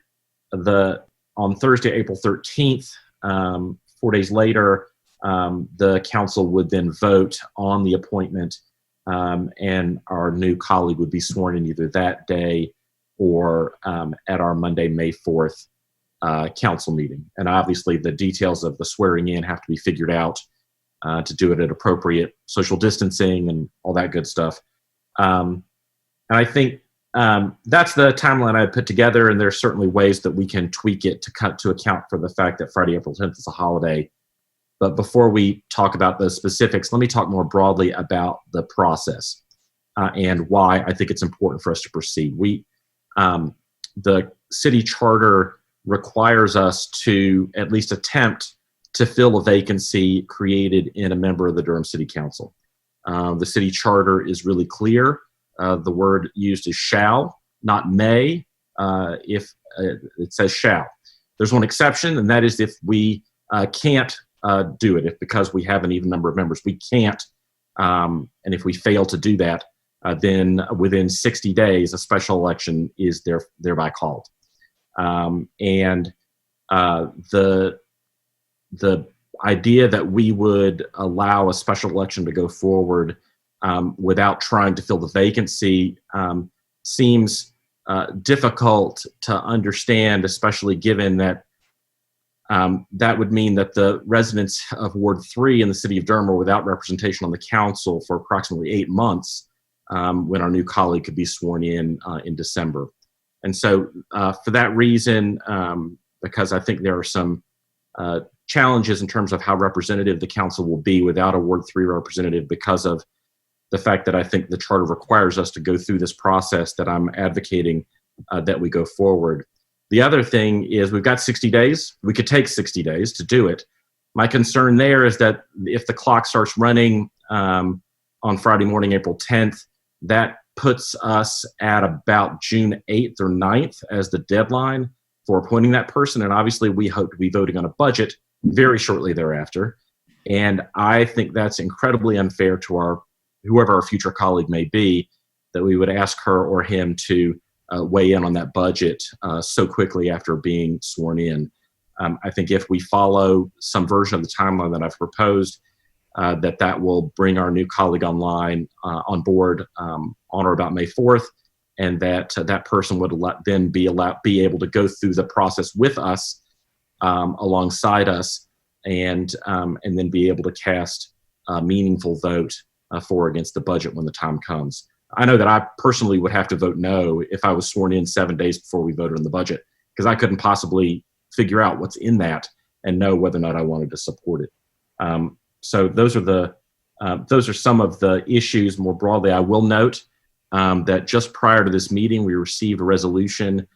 on Thursday, April 13th, 4 days later, the council would then vote on the appointment, and our new colleague would be sworn in either that day or at our Monday, May 4th council meeting. And obviously the details of the swearing in have to be figured out to do it at appropriate social distancing and all that good stuff. And I think that's the timeline I put together, and there's certainly ways that we can tweak it to account for the fact that Friday, April 10th is a holiday. But before we talk about the specifics, let me talk more broadly about the process and why I think it's important for us to proceed. The city charter requires us to at least attempt to fill a vacancy created in a member of the Durham City Council. The city charter is really clear. The word used is shall, not may. If it says shall. There's one exception, and that is if we can't do it, if because we have an even number of members, we can't, and if we fail to do that, then within 60 days, a special election is thereby called. And the idea that we would allow a special election to go forward without trying to fill the vacancy seems difficult to understand, especially given that that would mean that the residents of Ward 3 in the city of Durham are without representation on the council for approximately 8 months when our new colleague could be sworn in December. And so for that reason, because I think there are some challenges in terms of how representative the council will be without a Ward 3 representative, because of the fact that I think the charter requires us to go through this process, that I'm advocating that we go forward. The other thing is we've got 60 days. We could take 60 days to do it. My concern there is that if the clock starts running on Friday morning, April 10th, that puts us at about June 8th or 9th as the deadline for appointing that person. And obviously we hope to be voting on a budget very shortly thereafter. And I think that's incredibly unfair to whoever our future colleague may be, that we would ask her or him to weigh in on that budget so quickly after being sworn in. I think if we follow some version of the timeline that I've proposed, that will bring our new colleague on board on or about May 4th, and that person would then be able to go through the process with us, alongside us, and then be able to cast a meaningful vote for or against the budget when the time comes. I know that I personally would have to vote no if I was sworn in 7 days before we voted on the budget, because I couldn't possibly figure out what's in that and know whether or not I wanted to support it. So those are some of the issues more broadly. I will note that just prior to this meeting, we received a resolution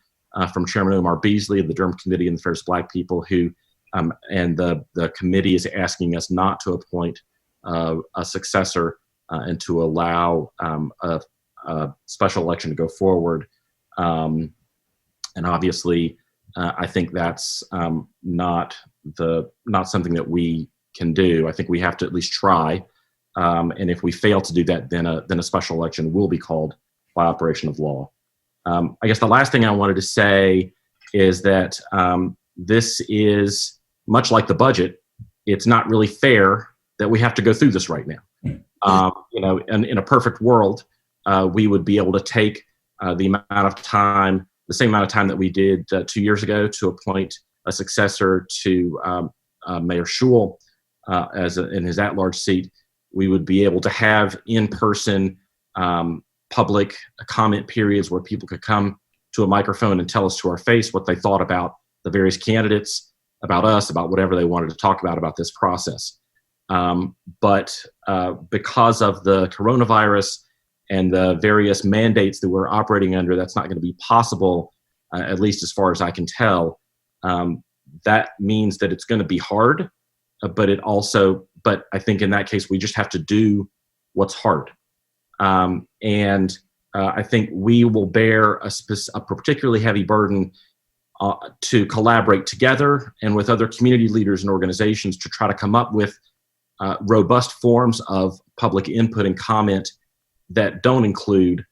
from Chairman Omar Beasley of the Durham Committee on the Affairs of Black People, who and the committee is asking us not to appoint a successor and to allow a special election to go forward. And obviously, I think that's not something that we can do. I think we have to at least try. And if we fail to do that, then a special election will be called by operation of law. I guess the last thing I wanted to say is that this is much like the budget. It's not really fair that we have to go through this right now. In a perfect world, we would be able to take the same amount of time that we did 2 years ago to appoint a successor to Mayor Schul in his at-large seat. We would be able to have in-person public comment periods where people could come to a microphone and tell us to our face what they thought about the various candidates, about us, about whatever they wanted to talk about this process. But because of the coronavirus and the various mandates that we're operating under, that's not going to be possible, at least as far as I can tell. That means that it's going to be hard, but I think in that case, we just have to do what's hard. I think we will bear a particularly heavy burden to collaborate together and with other community leaders and organizations to try to come up with robust forms of public input and comment that don't include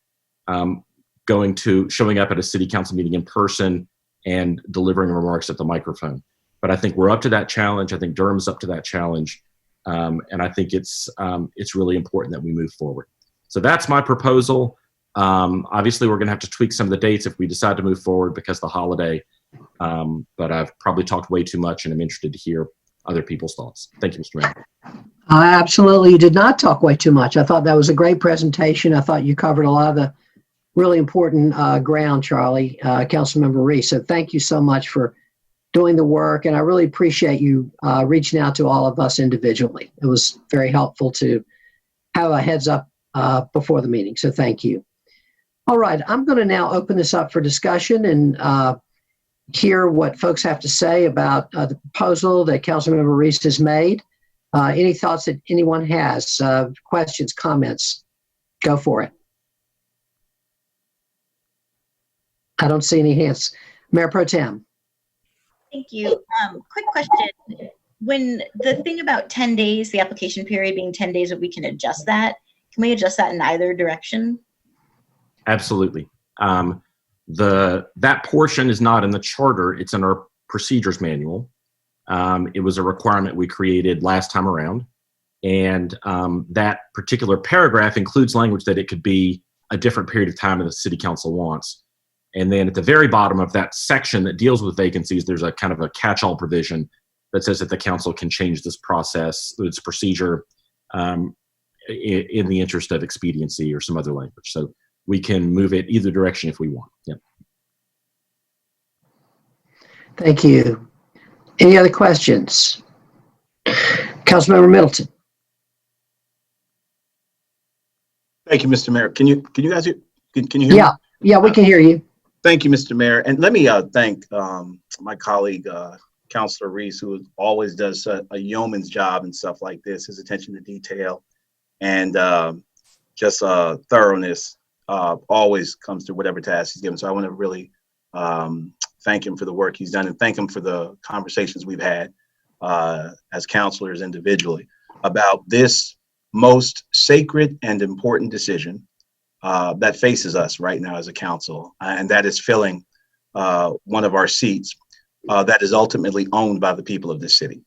showing up at a city council meeting in person and delivering remarks at the microphone. But I think we're up to that challenge. I think Durham's up to that challenge. And I think it's really important that we move forward. So that's my proposal. Obviously, we're going to have to tweak some of the dates if we decide to move forward because of the holiday. But I've probably talked way too much, and I'm interested to hear other people's thoughts. Thank you, Mr. Mayor. Absolutely, you did not talk way too much. I thought that was a great presentation. I thought you covered a lot of the really important ground, Charlie, Councilmember Reese. So thank you so much for doing the work, and I really appreciate you reaching out to all of us individually. It was very helpful to have a heads up before the meeting, so thank you. All right, I'm going to now open this up for discussion and hear what folks have to say about the proposal that Councilmember Reese has made. Any thoughts that anyone has, questions, comments, go for it. I don't see any hands. Mayor Pro Tem. Thank you. Quick question. When the thing about 10 days, the application period being 10 days, that we can adjust that, can we adjust that in either direction? Absolutely. That portion is not in the charter. It's in our procedures manual. It was a requirement we created last time around. And that particular paragraph includes language that it could be a different period of time that the city council wants. And then at the very bottom of that section that deals with vacancies, there's a kind of a catch-all provision that says that the council can change this process, its procedure, in the interest of expediency or some other language. So we can move it either direction if we want. Yep. Thank you. Any other questions? Councilmember Middleton. Thank you, Mr. Mayor. Can you guys hear? Can you hear me? Yeah, we can hear you. Thank you, Mr. Mayor. And let me thank my colleague, Councilor Reese, who always does a yeoman's job and stuff like this, his attention to detail and just thoroughness always comes to whatever task he's given. So I want to really thank him for the work he's done and thank him for the conversations we've had as counselors individually about this most sacred and important decision that faces us right now as a council, and that is filling one of our seats that is ultimately owned by the people of this city.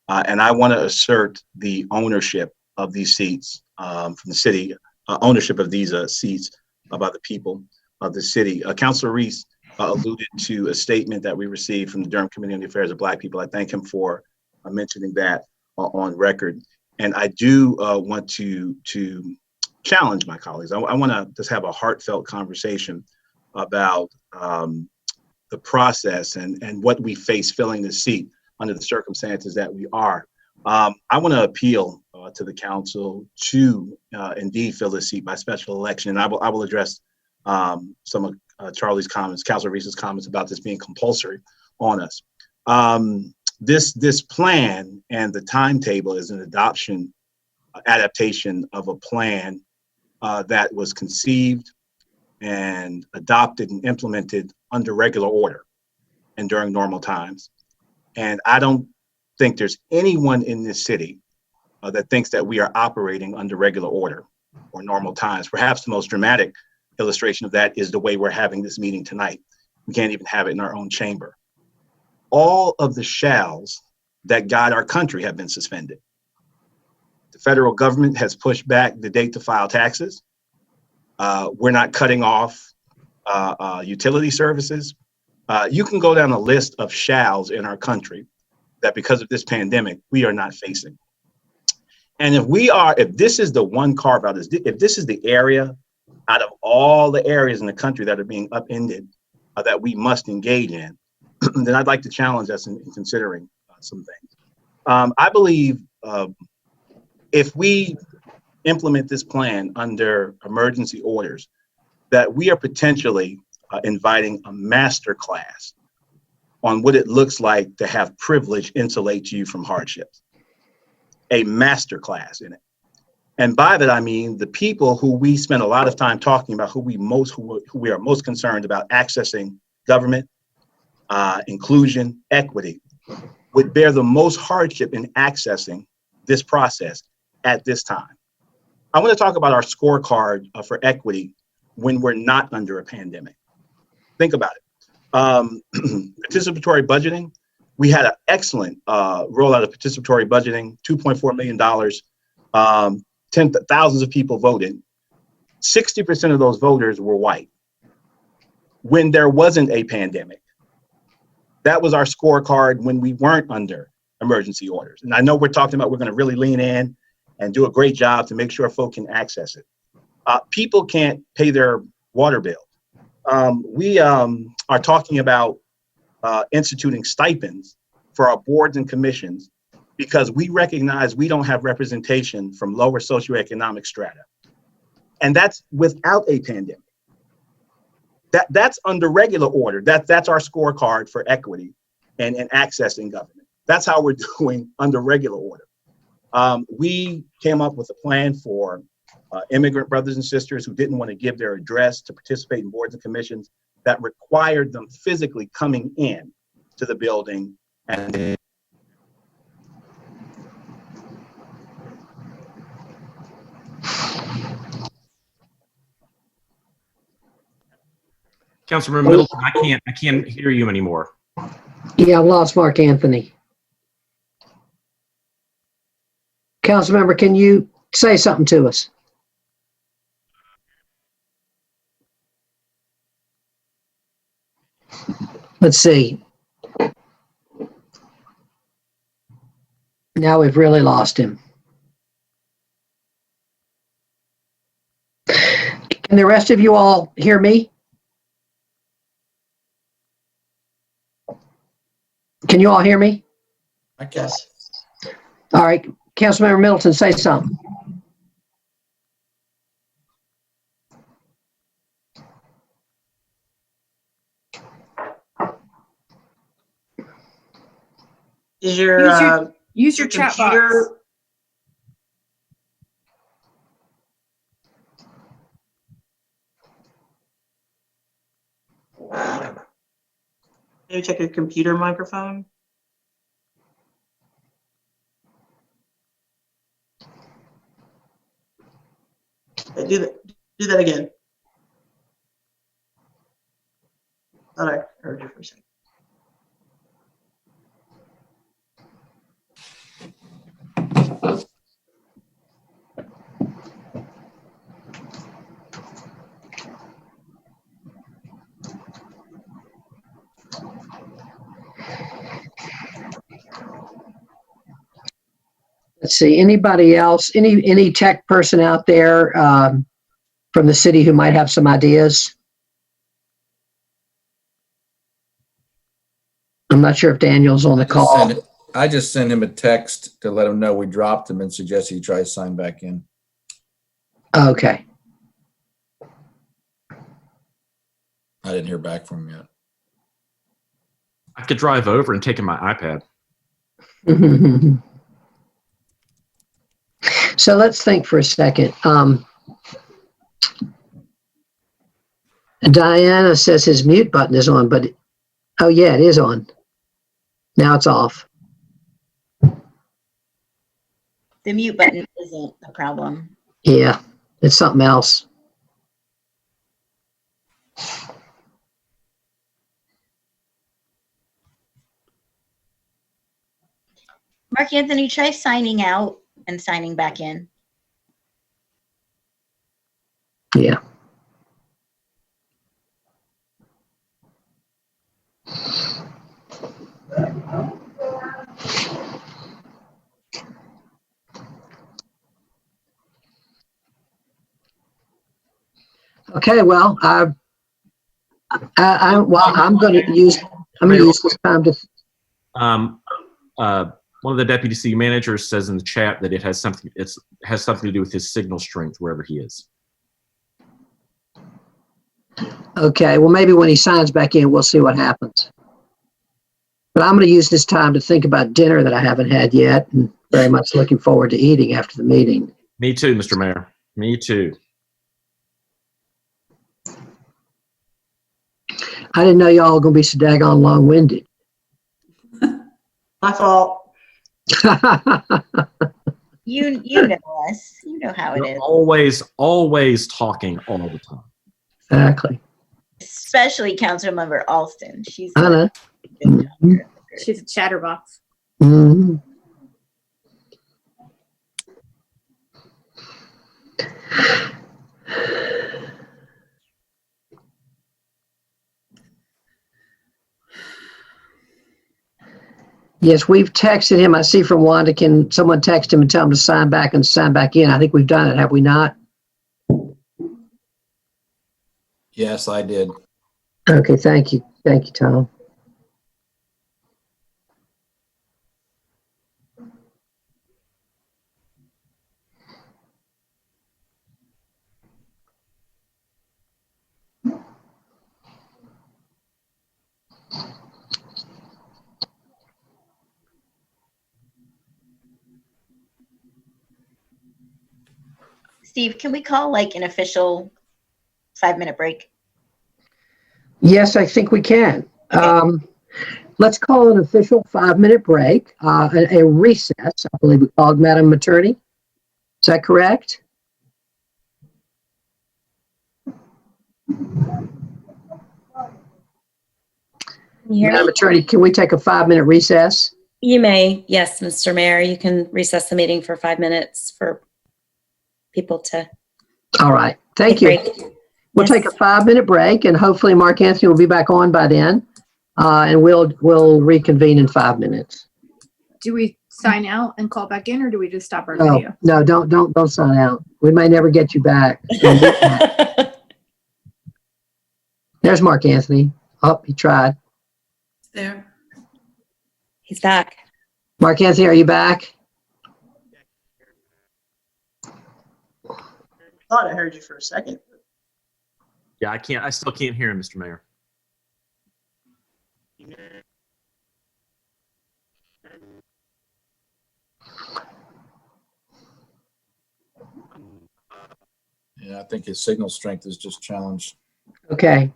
And I want to assert the ownership of these seats from the city, ownership of these seats by the people of the city. Councilor Reese alluded to a statement that we received from the Durham Committee on the Affairs of Black People. I thank him for mentioning that on record. And I do want to challenge my colleagues. I want to just have a heartfelt conversation about the process and what we face filling the seat under the circumstances that we are. I want to appeal to the council to indeed fill the seat by special election. And I will address some of Charlie's comments, Councilor Reese's comments about this being compulsory on us. This plan and the timetable is an adaptation of a plan that was conceived and adopted and implemented under regular order and during normal times. And I don't think there's anyone in this city that thinks that we are operating under regular order or normal times. Perhaps the most dramatic illustration of that is the way we're having this meeting tonight. We can't even have it in our own chamber. All of the shalls that guide our country have been suspended. The federal government has pushed back the date to file taxes. We're not cutting off utility services. You can go down a list of shalls in our country that because of this pandemic, we are not facing. And if this is the one carve out, if this is the area out of all the areas in the country that are being upended that we must engage in, then I'd like to challenge us in considering some things. I believe if we implement this plan under emergency orders, that we are potentially inviting a master class on what it looks like to have privilege insulate you from hardships. A master class in it. And by that, I mean the people who we spend a lot of time talking about, who we are most concerned about accessing government, inclusion, equity, would bear the most hardship in accessing this process at this time. I want to talk about our scorecard for equity when we're not under a pandemic. Think about it. Participatory budgeting, we had an excellent rollout of participatory budgeting, $2.4 million, thousands of people voted. 60% of those voters were white. When there wasn't a pandemic, that was our scorecard when we weren't under emergency orders. And I know we're talking about we're going to really lean in and do a great job to make sure folk can access it. People can't pay their water bill. We are talking about instituting stipends for our boards and commissions because we recognize we don't have representation from lower socioeconomic strata. And that's without a pandemic. That's under regular order. That's our scorecard for equity and accessing government. That's how we're doing under regular order. We came up with a plan for immigrant brothers and sisters who didn't want to give their address to participate in boards and commissions that required them physically coming in to the building. And Councilmember Middleton, I can't hear you anymore. Yeah, I've lost Mark Anthony. Councilmember, can you say something to us? Let's see. Now we've really lost him. Can the rest of you all hear me? Can you all hear me? I guess. All right, Councilmember Middleton, say something. Is your use your chat box. Maybe check your computer microphone. Okay, do that again. Thought I heard you for a second. Let's see, anybody else, any tech person out there from the city who might have some ideas? I'm not sure if Daniel's on the call. I just sent him a text to let him know we dropped him and suggested he try to sign back in. Okay. I didn't hear back from him yet. I could drive over and take in my iPad. So let's think for a second. Diana says his mute button is on, but oh yeah, it is on. Now it's off. The mute button isn't a problem. Yeah, it's something else. Mark Anthony, try signing out and signing back in. Yeah. Okay, well, I'm going to use this time to. One of the deputy city managers says in the chat that it has something to do with his signal strength wherever he is. Okay, well, maybe when he signs back in, we'll see what happens. But I'm going to use this time to think about dinner that I haven't had yet, and very much looking forward to eating after the meeting. Me too, Mr. Mayor. Me too. I didn't know y'all were going to be so daggone long-winded. My fault. You know us. You know how it You're is. always talking all the time. Exactly. Especially Councilmember Alston. She's I know. She's a chatterbox. Mhm. Yes, we've texted him. I see from Wanda, can someone text him and tell him to sign back and sign back in? I think we've done it, have we not? Yes, I did. Okay, thank you. Thank you, Tom. Steve, can we call like an official 5-minute break? Yes, I think we can. Let's call an official 5-minute break, a recess, I believe we called, Madam Attorney. Is that correct? Madam Attorney, can we take a 5-minute recess? You may, yes, Mr. Mayor. You can recess the meeting for 5 minutes for people to. All right, thank you. We'll take a 5-minute break, and hopefully Mark Anthony will be back on by then, and we'll reconvene in 5 minutes. Do we sign out and call back in, or do we just stop our video? No, don't sign out. We may never get you back. There's Mark Anthony. Oh, he tried. There. He's back. Mark Anthony, are you back? Thought I heard you for a second. Yeah, I still can't hear him, Mr. Mayor. Yeah, I think his signal strength is just challenged. Okay.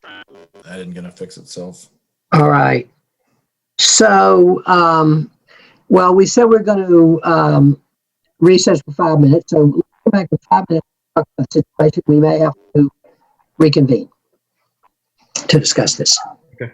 That isn't going to fix itself. All right. So, well, we said we're going to recess for 5 minutes. So let's go back in 5 minutes to talk about the situation. We may have to reconvene to discuss this. Okay.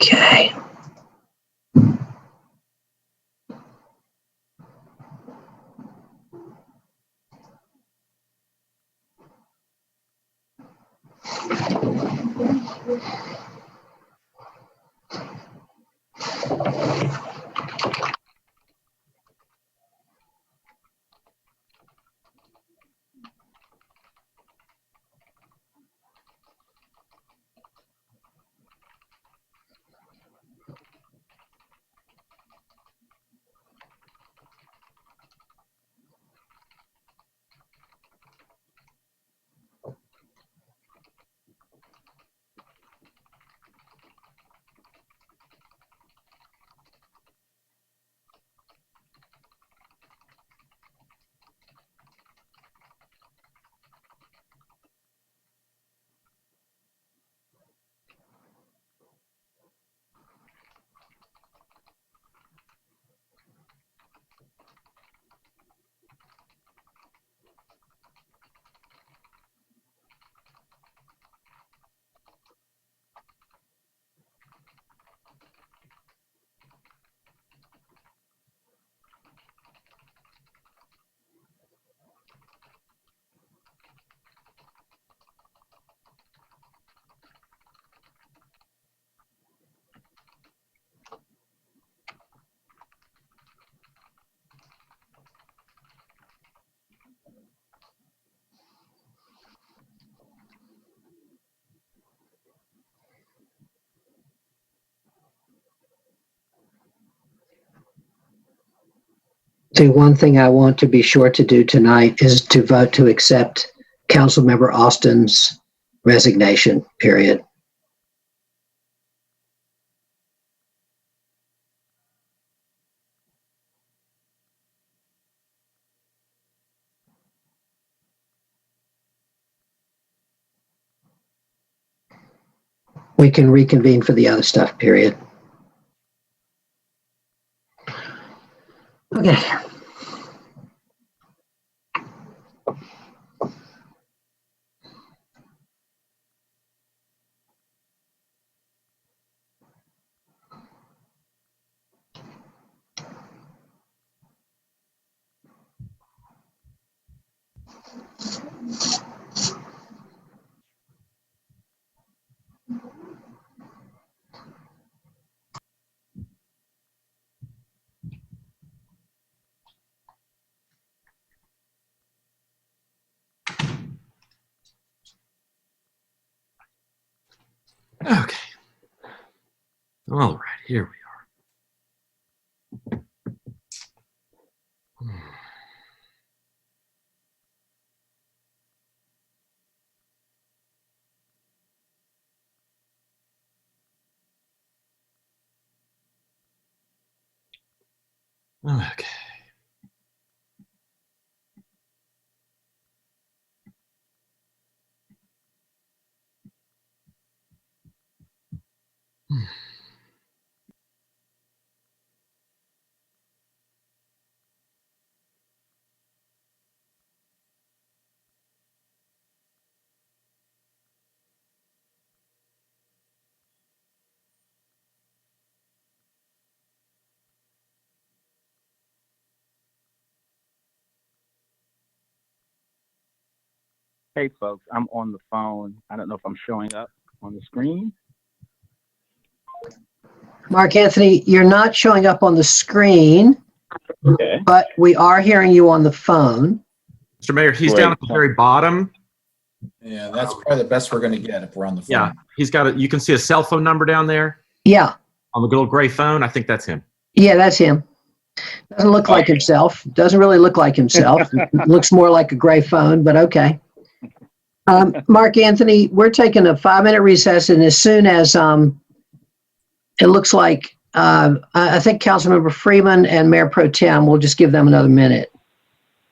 Okay. See, one thing I want to be sure to do tonight is to vote to accept Councilmember Austin's resignation, period. We can reconvene for the other stuff, period. Okay. Okay. All right, here we are. Okay. Hey folks, I'm on the phone. I don't know if I'm showing up on the screen. Mark Anthony, you're not showing up on the screen, Okay. but we are hearing you on the phone. Mr. Mayor, he's down at the very bottom. Yeah, that's probably the best we're going to get if we're on the phone. Yeah, he's got you can see a cell phone number down there Yeah, on the little gray phone. I think that's him. yeah, that's him. Doesn't look like himself. Doesn't really look like himself. Looks more like a gray phone, but okay. Mark Anthony, we're taking a 5-minute recess, and as soon as it looks like I think Councilmember Freeman and Mayor Pro Tem, we'll just give them another minute.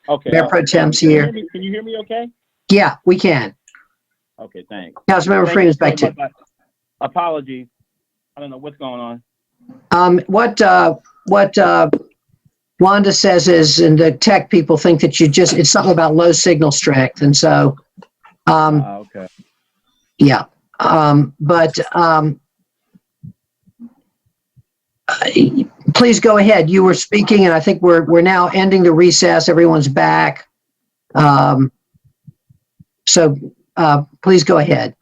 Okay. Mayor Pro Tem's here. Can you hear me okay? Yeah, we can. Okay, thanks. Councilmember Freeman's back too. Apologies. I don't know what's going on. What Wanda says is, and the tech people think that it's something about low signal strength. And so, Okay. yeah. Please go ahead. You were speaking, and I think we're now ending the recess. Everyone's back. So please go ahead.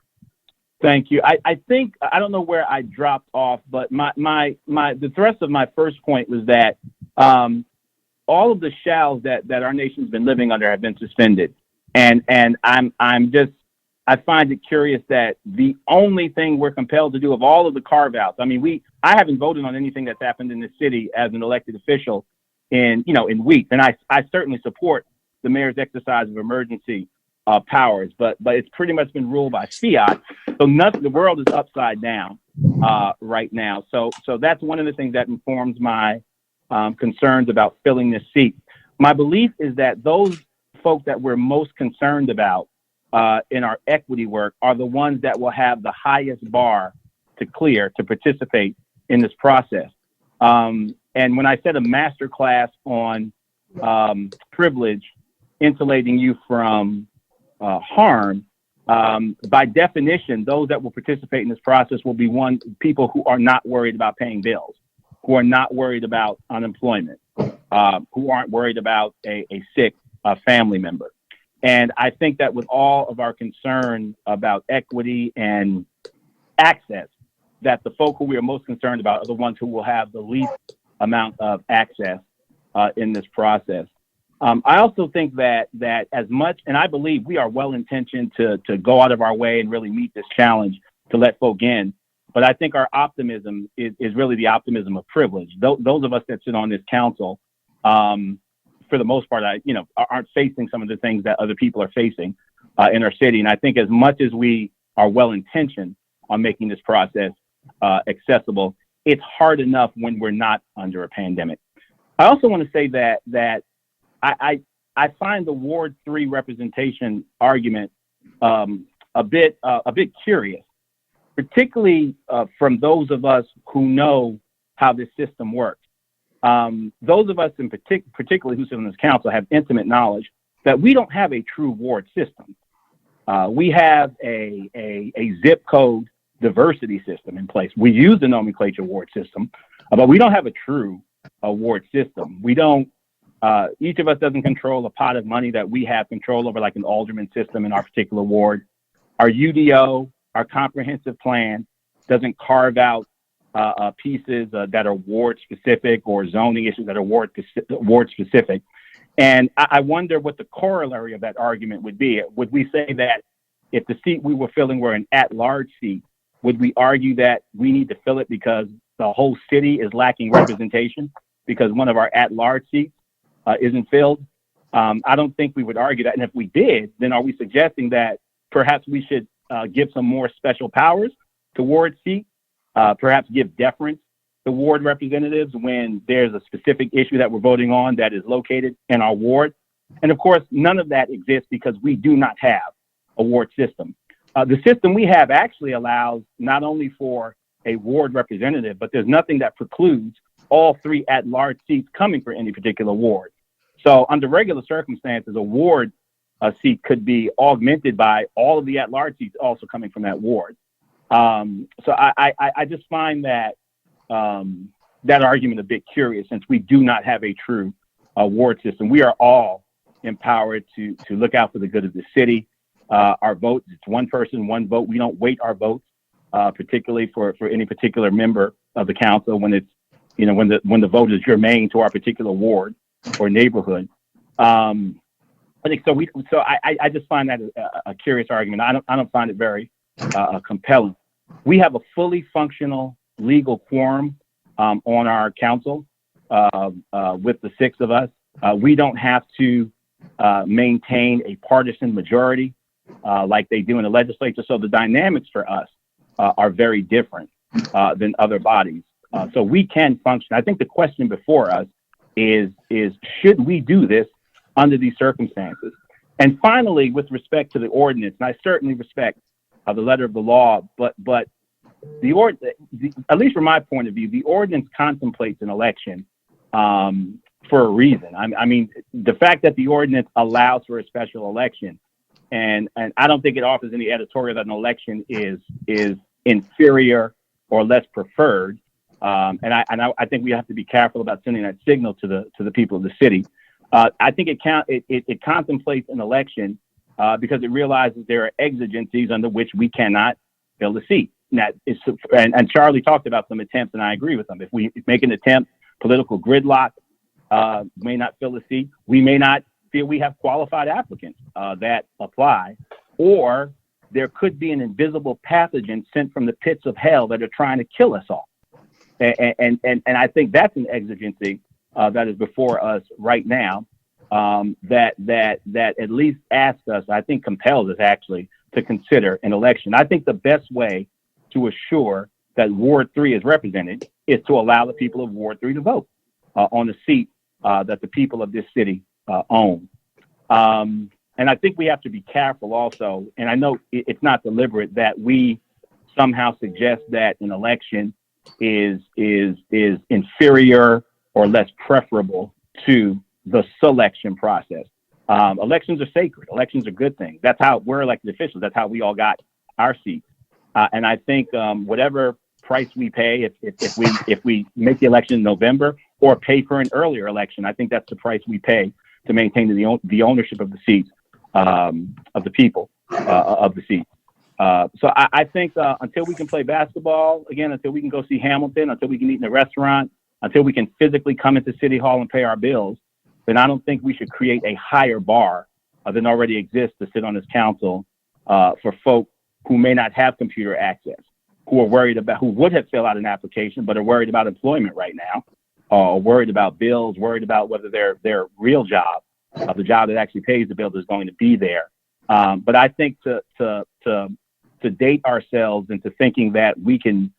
Thank you. I think I don't know where I dropped off, but the thrust of my first point was that all of the shalls that our nation's been living under have been suspended, and I find it curious that the only thing we're compelled to do of all of the carve outs. I mean, I haven't voted on anything that's happened in this city as an elected official in weeks, and I certainly support the mayor's exercise of emergency powers, but it's pretty much been ruled by fiat. So the world is upside down right now. So that's one of the things that informs my concerns about filling this seat. My belief is that those folks that we're most concerned about in our equity work are the ones that will have the highest bar to clear to participate in this process. And when I said a master class on privilege insulating you from harm, by definition, those that will participate in this process will be people who are not worried about paying bills, who are not worried about unemployment, who aren't worried about a sick family member. And I think that with all of our concern about equity and access, that the folk who we are most concerned about are the ones who will have the least amount of access in this process. I also think that as much, and I believe we are well-intentioned to go out of our way and really meet this challenge to let folk in, but I think our optimism is really the optimism of privilege. Those of us that sit on this council for the most part, aren't facing some of the things that other people are facing in our city. And I think as much as we are well-intentioned on making this process accessible, it's hard enough when we're not under a pandemic. I also want to say that I find the Ward 3 representation argument a bit curious, particularly from those of us who know how this system works. Those of us particularly who sit on this council have intimate knowledge that we don't have a true ward system. We have a zip code diversity system in place. We use the nomenclature ward system, but we don't have a true ward system. We don't, each of us doesn't control a pot of money that we have control over, like an alderman system in our particular ward. Our UDO, our comprehensive plan, doesn't carve out pieces that are ward specific or zoning issues that are ward specific. And I wonder what the corollary of that argument would be. Would we say that if the seat we were filling were an at-large seat, would we argue that we need to fill it because the whole city is lacking representation because one of our at-large seats isn't filled? I don't think we would argue that. And if we did, then are we suggesting that perhaps we should give some more special powers to ward seats, perhaps give deference to ward representatives when there's a specific issue that we're voting on that is located in our ward? And of course, none of that exists because we do not have a ward system. The system we have actually allows not only for a ward representative, but there's nothing that precludes all three at-large seats coming for any particular ward. So under regular circumstances, a ward seat could be augmented by all of the at-large seats also coming from that ward. So I just find that that argument a bit curious, since we do not have a true ward system. We are all empowered to look out for the good of the city. Our vote, it's one person, one vote. We don't weight our votes, particularly for any particular member of the council when it's, when the vote is germane to our particular ward or neighborhood. I think so. I just find that a curious argument. I don't find it very compelling. We have a fully functional legal quorum on our council with the six of us. We don't have to maintain a partisan majority like they do in the legislature. So the dynamics for us are very different than other bodies. So we can function. I think the question before us is should we do this under these circumstances? And finally, with respect to the ordinance, and I certainly respect the letter of the law, but at least from my point of view, the ordinance contemplates an election for a reason. I mean, the fact that the ordinance allows for a special election, and I don't think it offers any editorial that an election is inferior or less preferred. And I think we have to be careful about sending that signal to the people of the city. I think it contemplates an election because it realizes there are exigencies under which we cannot fill the seat. And Charlie talked about some attempts, and I agree with them. If we make an attempt, political gridlock may not fill the seat. We may not feel we have qualified applicants that apply, or there could be an invisible pathogen sent from the pits of hell that are trying to kill us all. And I think that's an exigency that is before us right now, that at least asks us, I think compels us actually to consider an election. I think the best way to assure that Ward 3 is represented is to allow the people of Ward 3 to vote on the seat that the people of this city own. And I think we have to be careful also, and I know it's not deliberate, that we somehow suggest that an election is inferior or less preferable to the selection process. Elections are sacred. Elections are good things. That's how we're elected officials. That's how we all got our seats. And I think whatever price we pay, if we make the election in November or pay for an earlier election, I think that's the price we pay to maintain the ownership of the seats, of the people of the seats. So I think until we can play basketball again, until we can go see Hamilton, until we can eat in a restaurant, until we can physically come into City Hall and pay our bills, then I don't think we should create a higher bar than already exists to sit on this council for folk who may not have computer access, who are worried about, who would have filled out an application but are worried about employment right now, worried about bills, worried about whether their real job, the job that actually pays the bills, is going to be there. But I think to date ourselves into thinking that we can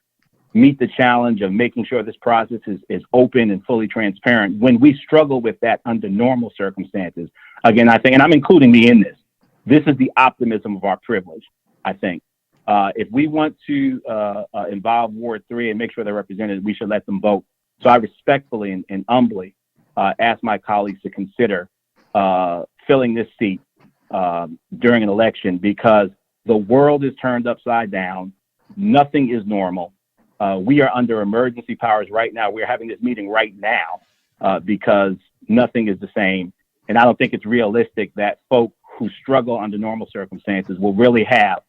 meet the challenge of making sure this process is open and fully transparent when we struggle with that under normal circumstances. Again, I think, and I'm including me in this is the optimism of our privilege, I think. If we want to involve Ward 3 and make sure they're represented, we should let them vote. So I respectfully and humbly ask my colleagues to consider filling this seat during an election, because the world is turned upside down. Nothing is normal. We are under emergency powers right now. We're having this meeting right now because nothing is the same. And I don't think it's realistic that folk who struggle under normal circumstances will really have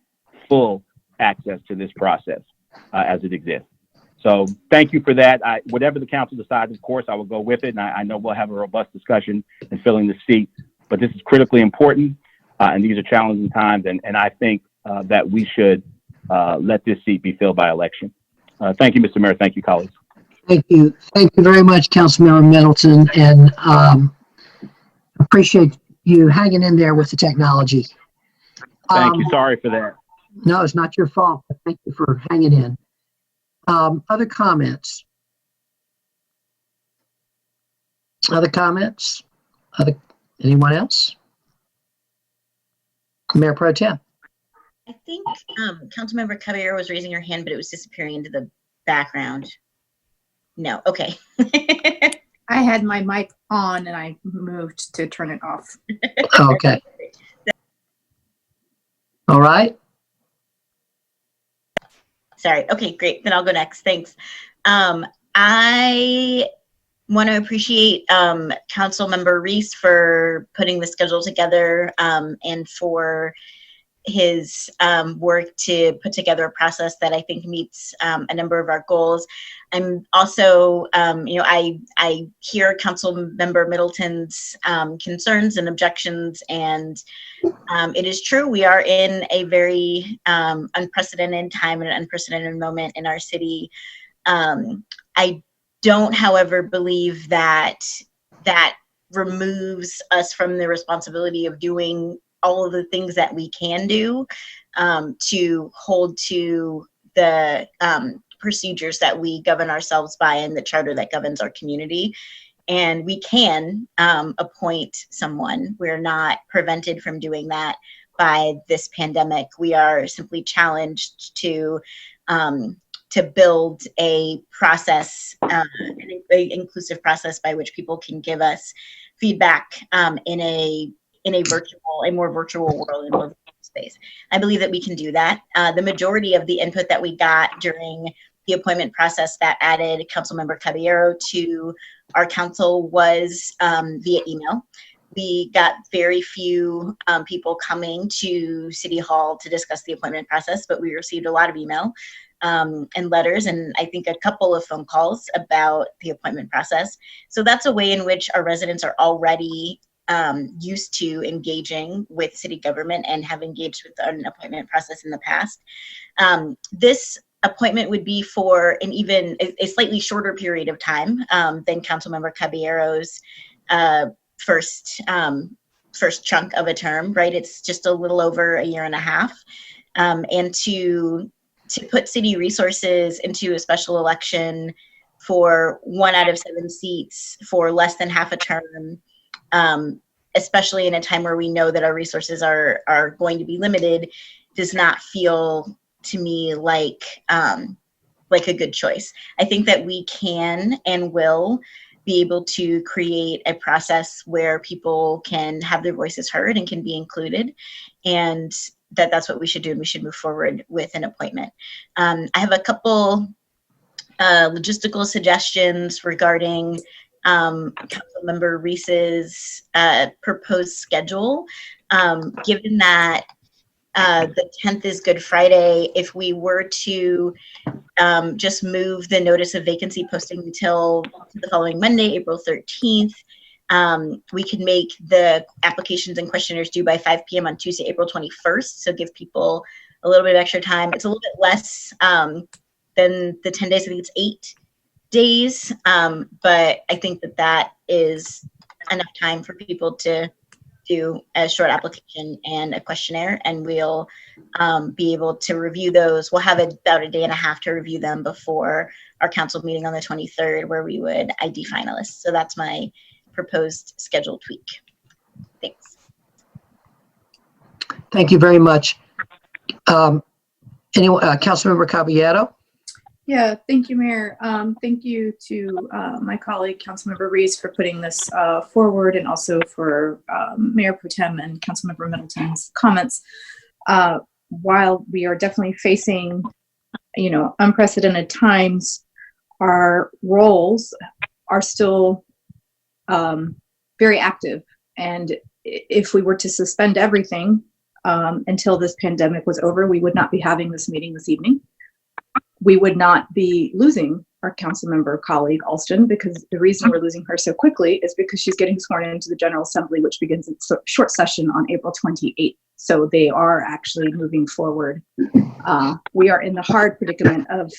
full access to this process as it exists. So thank you for that. Whatever the council decides, of course, I will go with it. And I know we'll have a robust discussion in filling the seat, but this is critically important. And these are challenging times. And I think that we should let this seat be filled by election. Thank you, Mr. Mayor. Thank you, colleagues. Thank you. Thank you very much, Councilmember Middleton, and appreciate you hanging in there with the technology. Thank you. Sorry for that. No, it's not your fault. But thank you for hanging in. Other comments? Other comments? Anyone else? Mayor Pro Tem. I think Councilmember Caballero was raising her hand, but it was disappearing into the background. No, okay. I had my mic on and I moved to turn it off. Okay. All right. Sorry. Okay, great. Then I'll go next. Thanks. I want to appreciate Councilmember Reese for putting the schedule together and for his work to put together a process that I think meets a number of our goals. I'm also, I hear Councilmember Middleton's concerns and objections, and it is true, we are in a very unprecedented time and an unprecedented moment in our city. I don't, however, believe that that removes us from the responsibility of doing all of the things that we can do to hold to the procedures that we govern ourselves by and the charter that governs our community. And we can appoint someone. We're not prevented from doing that by this pandemic. We are simply challenged to build a process, an inclusive process by which people can give us feedback in a more virtual world, in a more virtual space. I believe that we can do that. The majority of the input that we got during the appointment process that added Councilmember Caballero to our council was via email. We got very few people coming to City Hall to discuss the appointment process, but we received a lot of email and letters, and I think a couple of phone calls about the appointment process. So that's a way in which our residents are already used to engaging with city government and have engaged with an appointment process in the past. This appointment would be for an even a slightly shorter period of time than Councilmember Caballero's first chunk of a term, right? It's just a little over a year and a half. And to put city resources into a special election for 1 out of 7 seats for less than half a term, especially in a time where we know that our resources are going to be limited, does not feel to me like a good choice. I think that we can and will be able to create a process where people can have their voices heard and can be included, and that's what we should do, and we should move forward with an appointment. I have a couple logistical suggestions regarding Councilmember Reese's proposed schedule. Given that the 10th is Good Friday, if we were to just move the notice of vacancy posting until the following Monday, April 13th, we could make the applications and questionnaires due by 5 p.m. on Tuesday, April 21st. So give people a little bit of extra time. It's a little bit less than the 10 days. I think it's 8 days, but I think that that is enough time for people to do a short application and a questionnaire, and we'll be able to review those. We'll have about a day and a half to review them before our council meeting on the 23rd, where we would ID finalists. So that's my proposed schedule tweak. Thanks. Thank you very much. Councilmember Caballero? Yeah, thank you, Mayor. Thank you to my colleague, Councilmember Reese, for putting this forward, and also for Mayor Pro Tem and Councilmember Middleton's comments. While we are definitely facing, unprecedented times, our roles are still very active. And if we were to suspend everything until this pandemic was over, we would not be having this meeting this evening. We would not be losing our council member colleague Alston, because the reason we're losing her so quickly is because she's getting sworn into the General Assembly, which begins its short session on April 28th. So they are actually moving forward. We are in the hard predicament of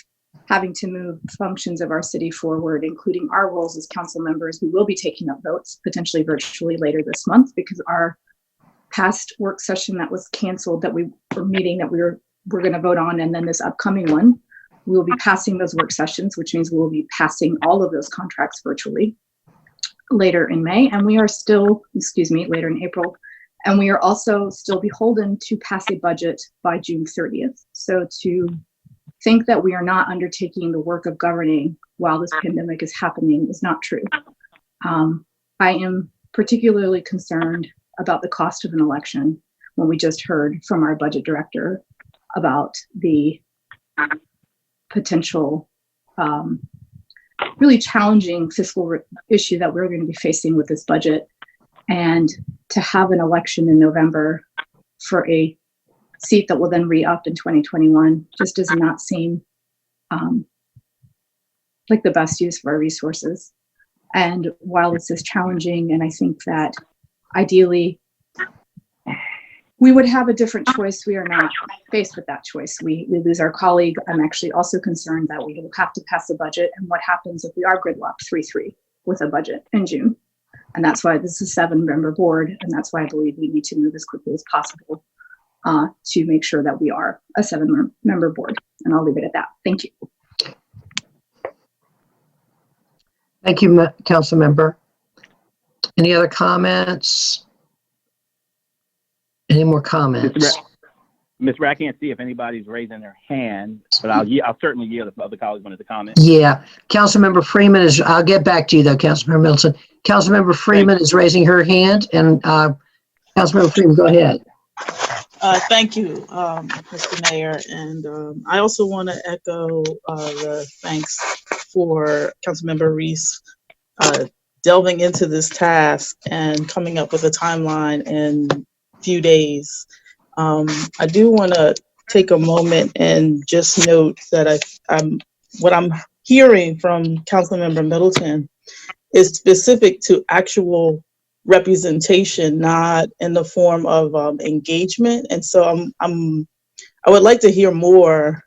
having to move functions of our city forward, including our roles as council members. We will be taking up votes, potentially virtually later this month, because our past work session that was canceled, that we were meeting, that we're going to vote on, and then this upcoming one, we will be passing those work sessions, which means we will be passing all of those contracts virtually later in May. And we are still, later in April. And we are also still beholden to pass a budget by June 30th. So to think that we are not undertaking the work of governing while this pandemic is happening is not true. I am particularly concerned about the cost of an election when we just heard from our budget director about the potential really challenging fiscal issue that we're going to be facing with this budget. And to have an election in November for a seat that will then re-up in 2021 just does not seem like the best use of our resources. And while this is challenging, and I think that ideally we would have a different choice, we are not faced with that choice. We lose our colleague. I'm actually also concerned that we will have to pass a budget, and what happens if we are gridlocked 3-3 with a budget in June. And that's why this is a 7-member board, and that's why I believe we need to move as quickly as possible to make sure that we are a 7-member board. And I'll leave it at that. Thank you. Thank you, Council Member. Any other comments? Any more comments? Ms. Ray, I can't see if anybody's raising their hand, but I'll certainly yield if other colleagues wanted to comment. Yeah, Councilmember Freeman is, I'll get back to you though, Councilmember Middleton. Councilmember Freeman is raising her hand, and Councilmember Freeman, go ahead. Thank you, Mr. Mayor. And I also want to echo the thanks for Councilmember Reese delving into this task and coming up with a timeline in a few days. I do want to take a moment and just note that what I'm hearing from Councilmember Middleton is specific to actual representation, not in the form of engagement. And so I would like to hear more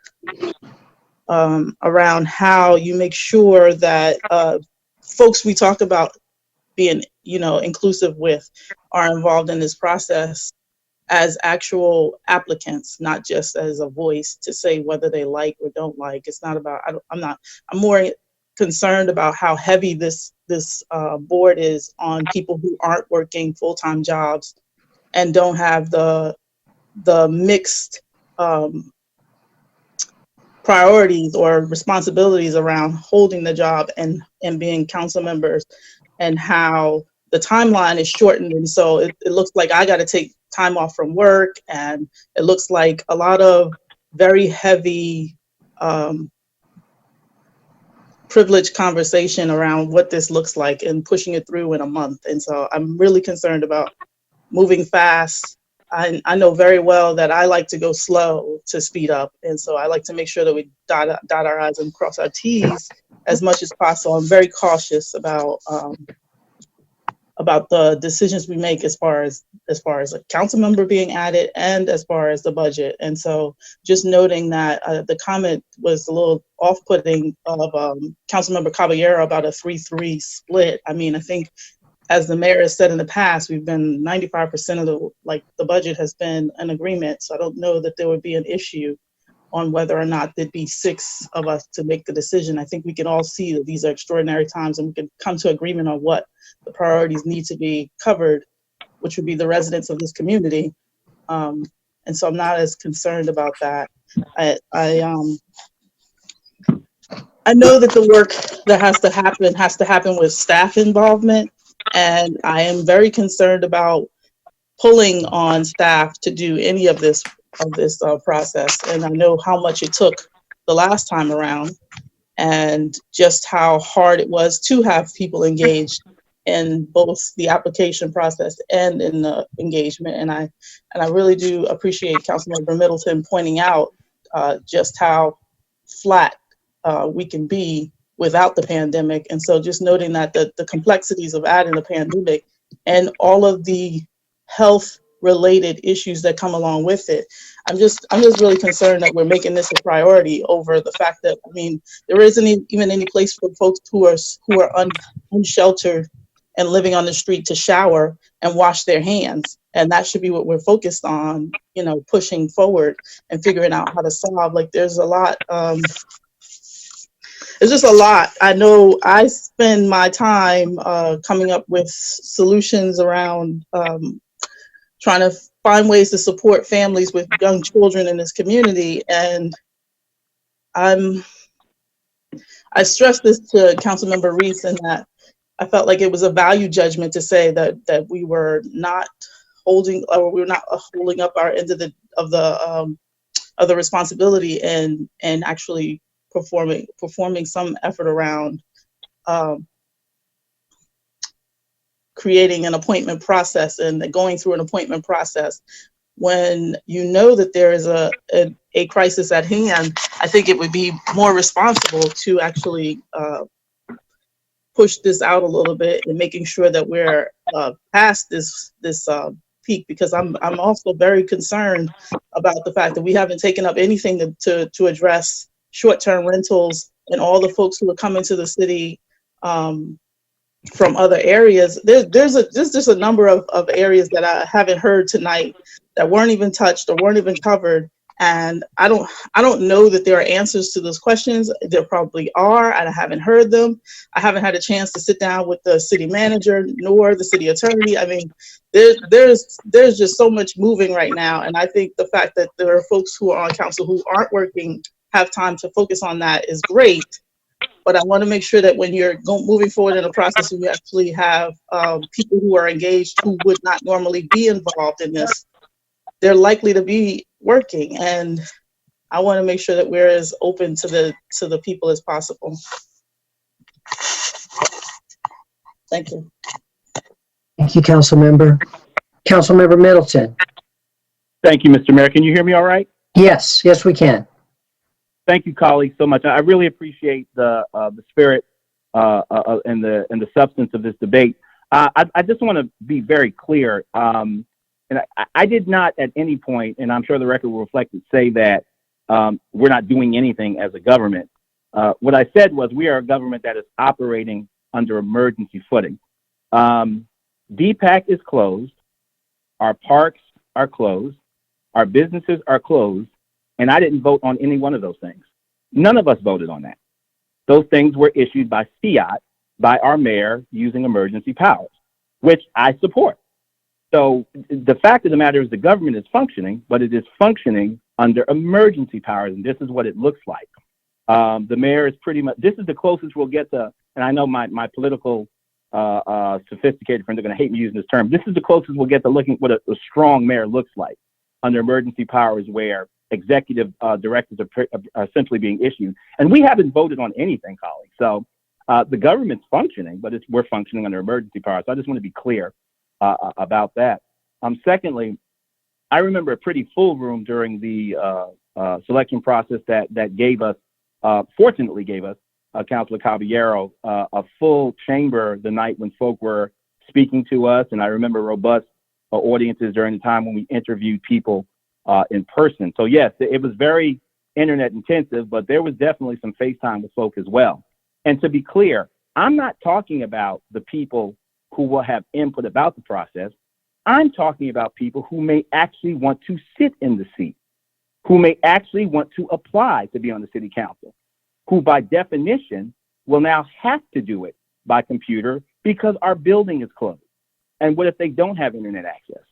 around how you make sure that folks we talk about being, inclusive with are involved in this process as actual applicants, not just as a voice to say whether they like or don't like. It's not about, I'm more concerned about how heavy this board is on people who aren't working full-time jobs and don't have the mixed priorities or responsibilities around holding the job and being council members, and how the timeline is shortened. And so it looks like I got to take time off from work, and it looks like a lot of very heavy privileged conversation around what this looks like and pushing it through in a month. And so I'm really concerned about moving fast. I know very well that I like to go slow to speed up. And so I like to make sure that we dot our I's and cross our T's as much as possible. I'm very cautious about about the decisions we make as far as a council member being added and as far as the budget. And so just noting that the comment was a little off-putting of Councilmember Caballero about a 3-3 split. I mean, I think as the mayor has said in the past, we've been 95% of the budget has been an agreement. So I don't know that there would be an issue on whether or not there'd be 6 of us to make the decision. I think we can all see that these are extraordinary times, and we can come to agreement on what the priorities need to be covered, which would be the residents of this community. And so I'm not as concerned about that. I know that the work that has to happen with staff involvement, and I am very concerned about pulling on staff to do any of this process. And I know how much it took the last time around, and just how hard it was to have people engaged in both the application process and in the engagement. And I really do appreciate Councilmember Middleton pointing out just how flat we can be without the pandemic. And so just noting that the complexities of adding the pandemic and all of the health related issues that come along with it. I'm just really concerned that we're making this a priority over the fact that, I mean, there isn't even any place for folks who are unsheltered and living on the street to shower and wash their hands. And that should be what we're focused on, you know, pushing forward and figuring out how to solve. Like, there's a lot, it's just a lot. I know I spend my time coming up with solutions around trying to find ways to support families with young children in this community. And I stressed this to Councilmember Reese, and that I felt like it was a value judgment to say that we were not holding up our end of the responsibility and actually performing some effort around creating an appointment process and going through an appointment process when you know that there is a crisis at hand. I think it would be more responsible to actually push this out a little bit and making sure that we're past this peak, because I'm also very concerned about the fact that we haven't taken up anything to address short-term rentals and all the folks who are coming to the city from other areas. There's just a number of areas that I haven't heard tonight that weren't even touched or weren't even covered. And I don't know that there are answers to those questions. There probably are, and I haven't heard them. I haven't had a chance to sit down with the city manager nor the city attorney. I mean, there's just so much moving right now. And I think the fact that there are folks who are on council who aren't working, have time to focus on that is great. But I want to make sure that when you're moving forward in a process, you actually have people who are engaged who would not normally be involved in this. They're likely to be working, and I want to make sure that we're as open to the people as possible. Thank you. Thank you, Councilmember. Councilmember Middleton. Thank you, Mr. Mayor. Can you hear me all right? Yes, we can. Thank you, colleagues, so much. I really appreciate the spirit and the substance of this debate. I just want to be very clear. And I did not at any point, and I'm sure the record will reflect it, say that we're not doing anything as a government. What I said was we are a government that is operating under emergency footing. DPAC is closed. Our parks are closed. Our businesses are closed. And I didn't vote on any one of those things. None of us voted on that. Those things were issued by fiat by our mayor using emergency powers, which I support. So the fact of the matter is the government is functioning, but it is functioning under emergency powers, and this is what it looks like. The mayor is pretty much, this is the closest we'll get to, and I know my political sophisticated friends are going to hate me using this term. This is the closest we'll get to looking at what a strong mayor looks like under emergency powers, where executive directives are essentially being issued. And we haven't voted on anything, colleagues. So the government's functioning, but we're functioning under emergency powers. So I just want to be clear about that. Secondly, I remember a pretty full room during the selection process that gave us, fortunately gave us, Councilor Caballero, a full chamber the night when folk were speaking to us, and I remember robust audiences during the time when we interviewed people in person. So yes, it was very internet intensive, but there was definitely some FaceTime with folk as well. And to be clear, I'm not talking about the people who will have input about the process. I'm talking about people who may actually want to sit in the seat, who may actually want to apply to be on the city council, who by definition will now have to do it by computer because our building is closed. And what if they don't have internet access?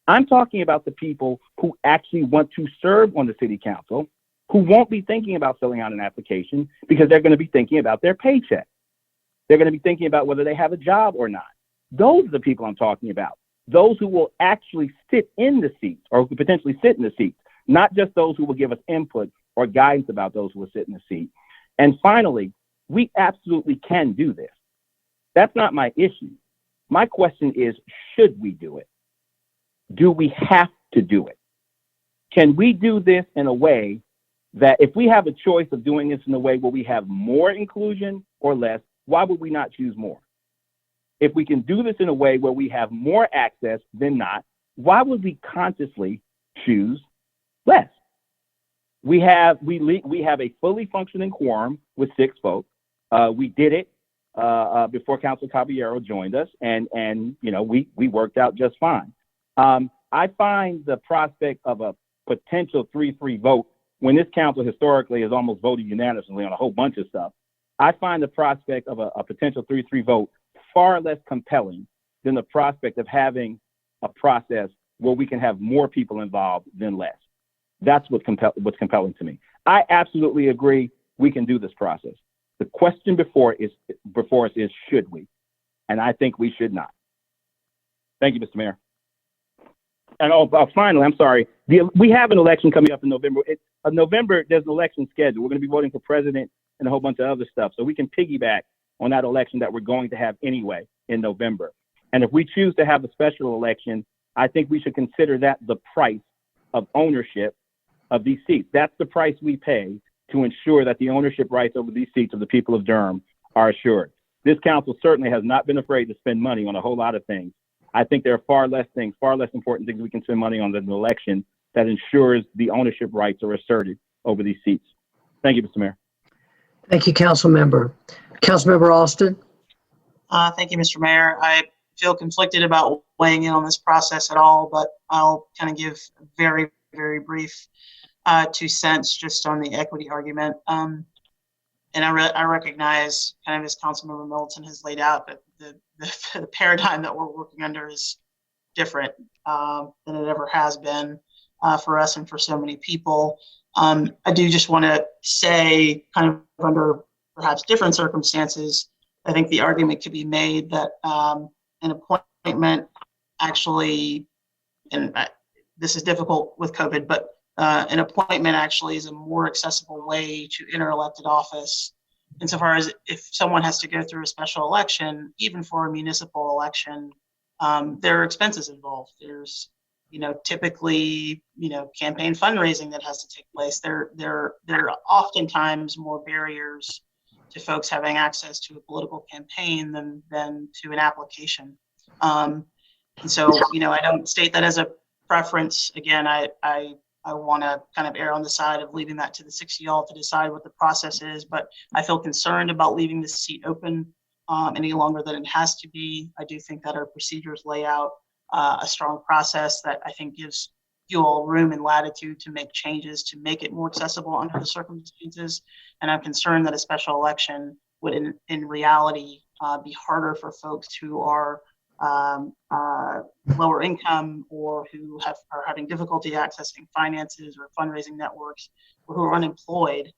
I'm talking about the people who actually want to serve on the city council, who won't be thinking about filling out an application because they're going to be thinking about their paycheck. They're going to be thinking about whether they have a job or not. Those are the people I'm talking about. Those who will actually sit in the seats or who potentially sit in the seats, not just those who will give us input or guidance about those who will sit in the seat. And finally, we absolutely can do this. That's not my issue. My question is, should we do it? Do we have to do it? Can we do this in a way that if we have a choice of doing this in a way where we have more inclusion or less, why would we not choose more? If we can do this in a way where we have more access than not, why would we consciously choose less? We have a fully functioning quorum with 6 folks. We did it before Councilor Caballero joined us, and we worked out just fine. I find the prospect of a potential 3-3 vote when this council historically has almost voted unanimously on a whole bunch of stuff. I find the prospect of a potential 3-3 vote far less compelling than the prospect of having a process where we can have more people involved than less. That's what's compelling to me. I absolutely agree we can do this process. The question before us is, should we? And I think we should not. Thank you, Mr. Mayor. And finally, I'm sorry, we have an election coming up in November. November, there's an election scheduled. We're going to be voting for president and a whole bunch of other stuff. So we can piggyback on that election that we're going to have anyway in November. And if we choose to have a special election, I think we should consider that the price of ownership of these seats. That's the price we pay to ensure that the ownership rights over these seats of the people of Durham are assured. This council certainly has not been afraid to spend money on a whole lot of things. I think there are far less important things we can spend money on than an election that ensures the ownership rights are asserted over these seats. Thank you, Mr. Mayor. Thank you, Councilmember. Councilmember Alston. Thank you, Mr. Mayor. I feel conflicted about weighing in on this process at all, but I'll kind of give a very, very brief 2 cents just on the equity argument. And I recognize, kind of as Councilmember Middleton has laid out, that the paradigm that we're working under is different than it ever has been for us and for so many people. I do just want to say, kind of under perhaps different circumstances, I think the argument could be made that an appointment actually, and this is difficult with COVID, but an appointment actually is a more accessible way to enter elected office insofar as if someone has to go through a special election, even for a municipal election, there are expenses involved. There's, typically, campaign fundraising that has to take place. There are oftentimes more barriers to folks having access to a political campaign than to an application. And so, I don't state that as a preference. Again, I want to kind of err on the side of leaving that to the 6 of y'all to decide what the process is, but I feel concerned about leaving the seat open any longer than it has to be. I do think that our procedures lay out a strong process that I think gives you all room and latitude to make changes to make it more accessible under the circumstances. And I'm concerned that a special election would in reality be harder for folks who are lower income or who are having difficulty accessing finances or fundraising networks, or who are unemployed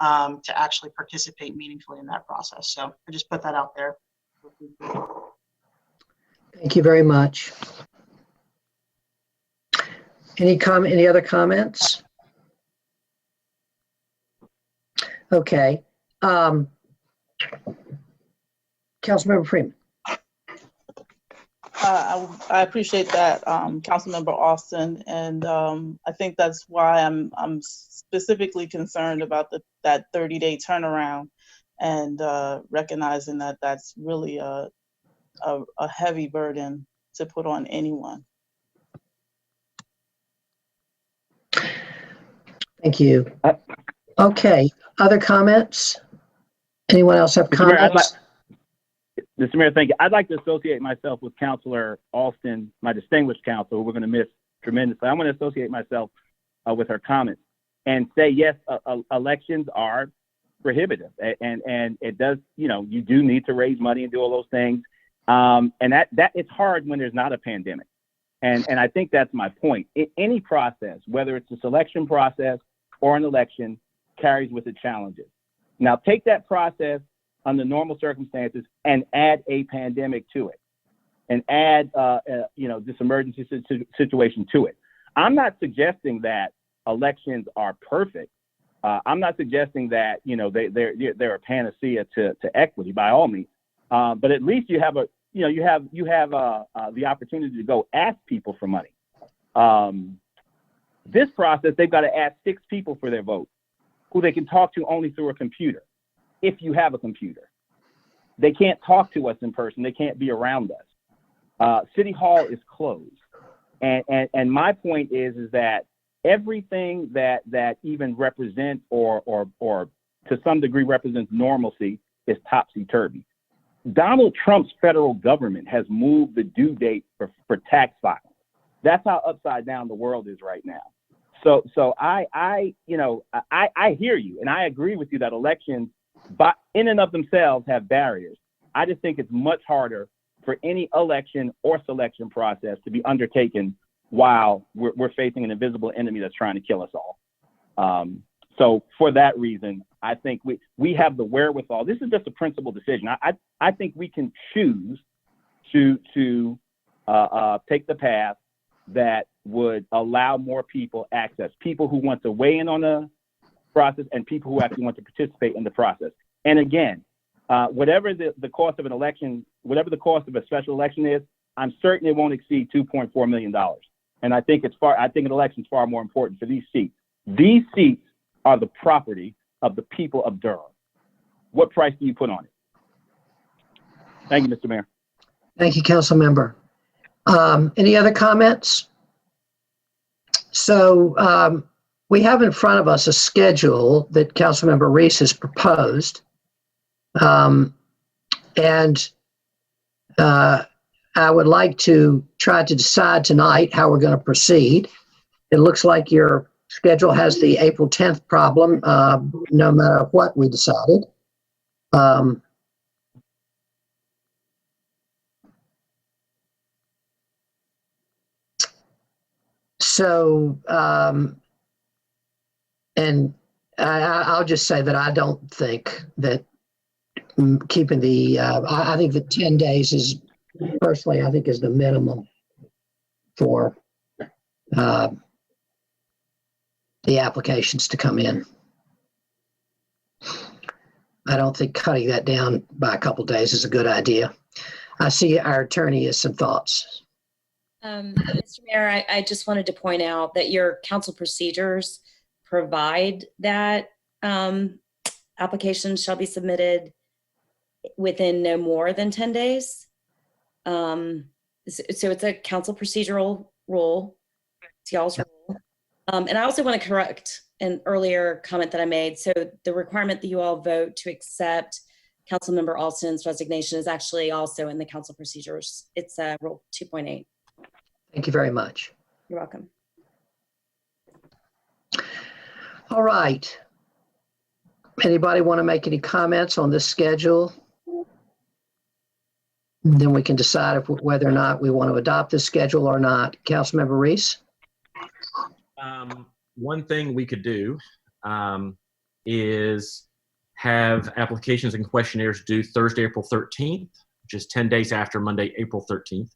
to actually participate meaningfully in that process. So I just put that out there. Thank you very much. Any other comments? Okay. Councilmember Freeman. I appreciate that, Councilmember Austin, and I think that's why I'm specifically concerned about that 30-day turnaround, and recognizing that that's really a heavy burden to put on anyone. Thank you. Okay, other comments? Anyone else have Mr. Mayor, comments? Mr. Mayor, thank you. I'd like to associate myself with Councilor Alston, my distinguished counsel, who we're going to miss tremendously. I want to associate myself with her comments and say, yes, elections are prohibitive. And it does, you do need to raise money and do all those things. And that it's hard when there's not a pandemic. And I think that's my point. Any process, whether it's a selection process or an election, carries with it challenges. Now, take that process under normal circumstances and add a pandemic to it, and add, this emergency situation to it. I'm not suggesting that elections are perfect. I'm not suggesting that they're a panacea to equity by all means. But at least you have the opportunity to go ask people for money. This process, they've got to ask 6 people for their vote, who they can talk to only through a computer, if you have a computer. They can't talk to us in person. They can't be around us. City Hall is closed. And my point is that everything that even represents or to some degree represents normalcy is topsy-turvy. Donald Trump's federal government has moved the due date for tax filing. That's how upside down the world is right now. So I hear you, and I agree with you that elections, in and of themselves, have barriers. I just think it's much harder for any election or selection process to be undertaken while we're facing an invisible enemy that's trying to kill us all. So for that reason, I think we have the wherewithal. This is just a principled decision. I think we can choose to take the path that would allow more people access, people who want to weigh in on the process and people who actually want to participate in the process. And again, whatever the cost of an election, whatever the cost of a special election is, I'm certain it won't exceed $2.4 million. And I think an election is far more important for these seats. These seats are the property of the people of Durham. What price do you put on it? Thank you, Mr. Mayor. Thank you, Council Member. Any other comments? So we have in front of us a schedule that Councilmember Reese has proposed. And I would like to try to decide tonight how we're going to proceed. It looks like your schedule has the April 10th problem, no matter what we decided. And I'll just say that I don't think that keeping I think that 10 days is, personally, I think is the minimum for the applications to come in. I don't think cutting that down by a couple days is a good idea. I see our attorney has some thoughts. Mr. Mayor, I just wanted to point out that your council procedures provide that applications shall be submitted within no more than 10 days. So it's a council procedural rule. It's y'all's rule. And I also want to correct an earlier comment that I made. So the requirement that you all vote to accept Councilmember Alston's resignation is actually also in the council procedures. It's Rule 2.8. Thank you very much. You're welcome. All right. Anybody want to make any comments on this schedule? Then we can decide whether or not we want to adopt this schedule or not. Councilmember Reese? One thing we could do is have applications and questionnaires due Thursday, April 13th, which is 10 days after Monday, April 13th.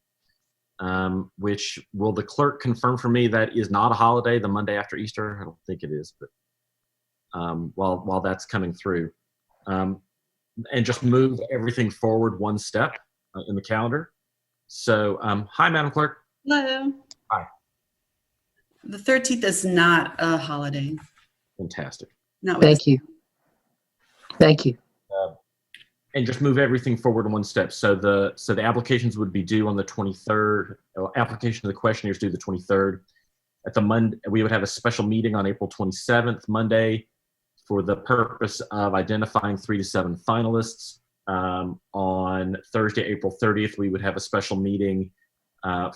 Which will the clerk confirm for me that is not a holiday, the Monday after Easter? I don't think it is, but while that's coming through. And just move everything forward one step in the calendar. So, hi, Madam Clerk. Hello. Hi. The 13th is not a holiday. Fantastic. Not with Thank you. Thank you. And just move everything forward in one step. So the applications would be due on the 23rd. Application of the questionnaires due the 23rd. At the Monday, we would have a special meeting on April 27th, Monday, for the purpose of identifying 3 to 7 finalists. On Thursday, April 30th, we would have a special meeting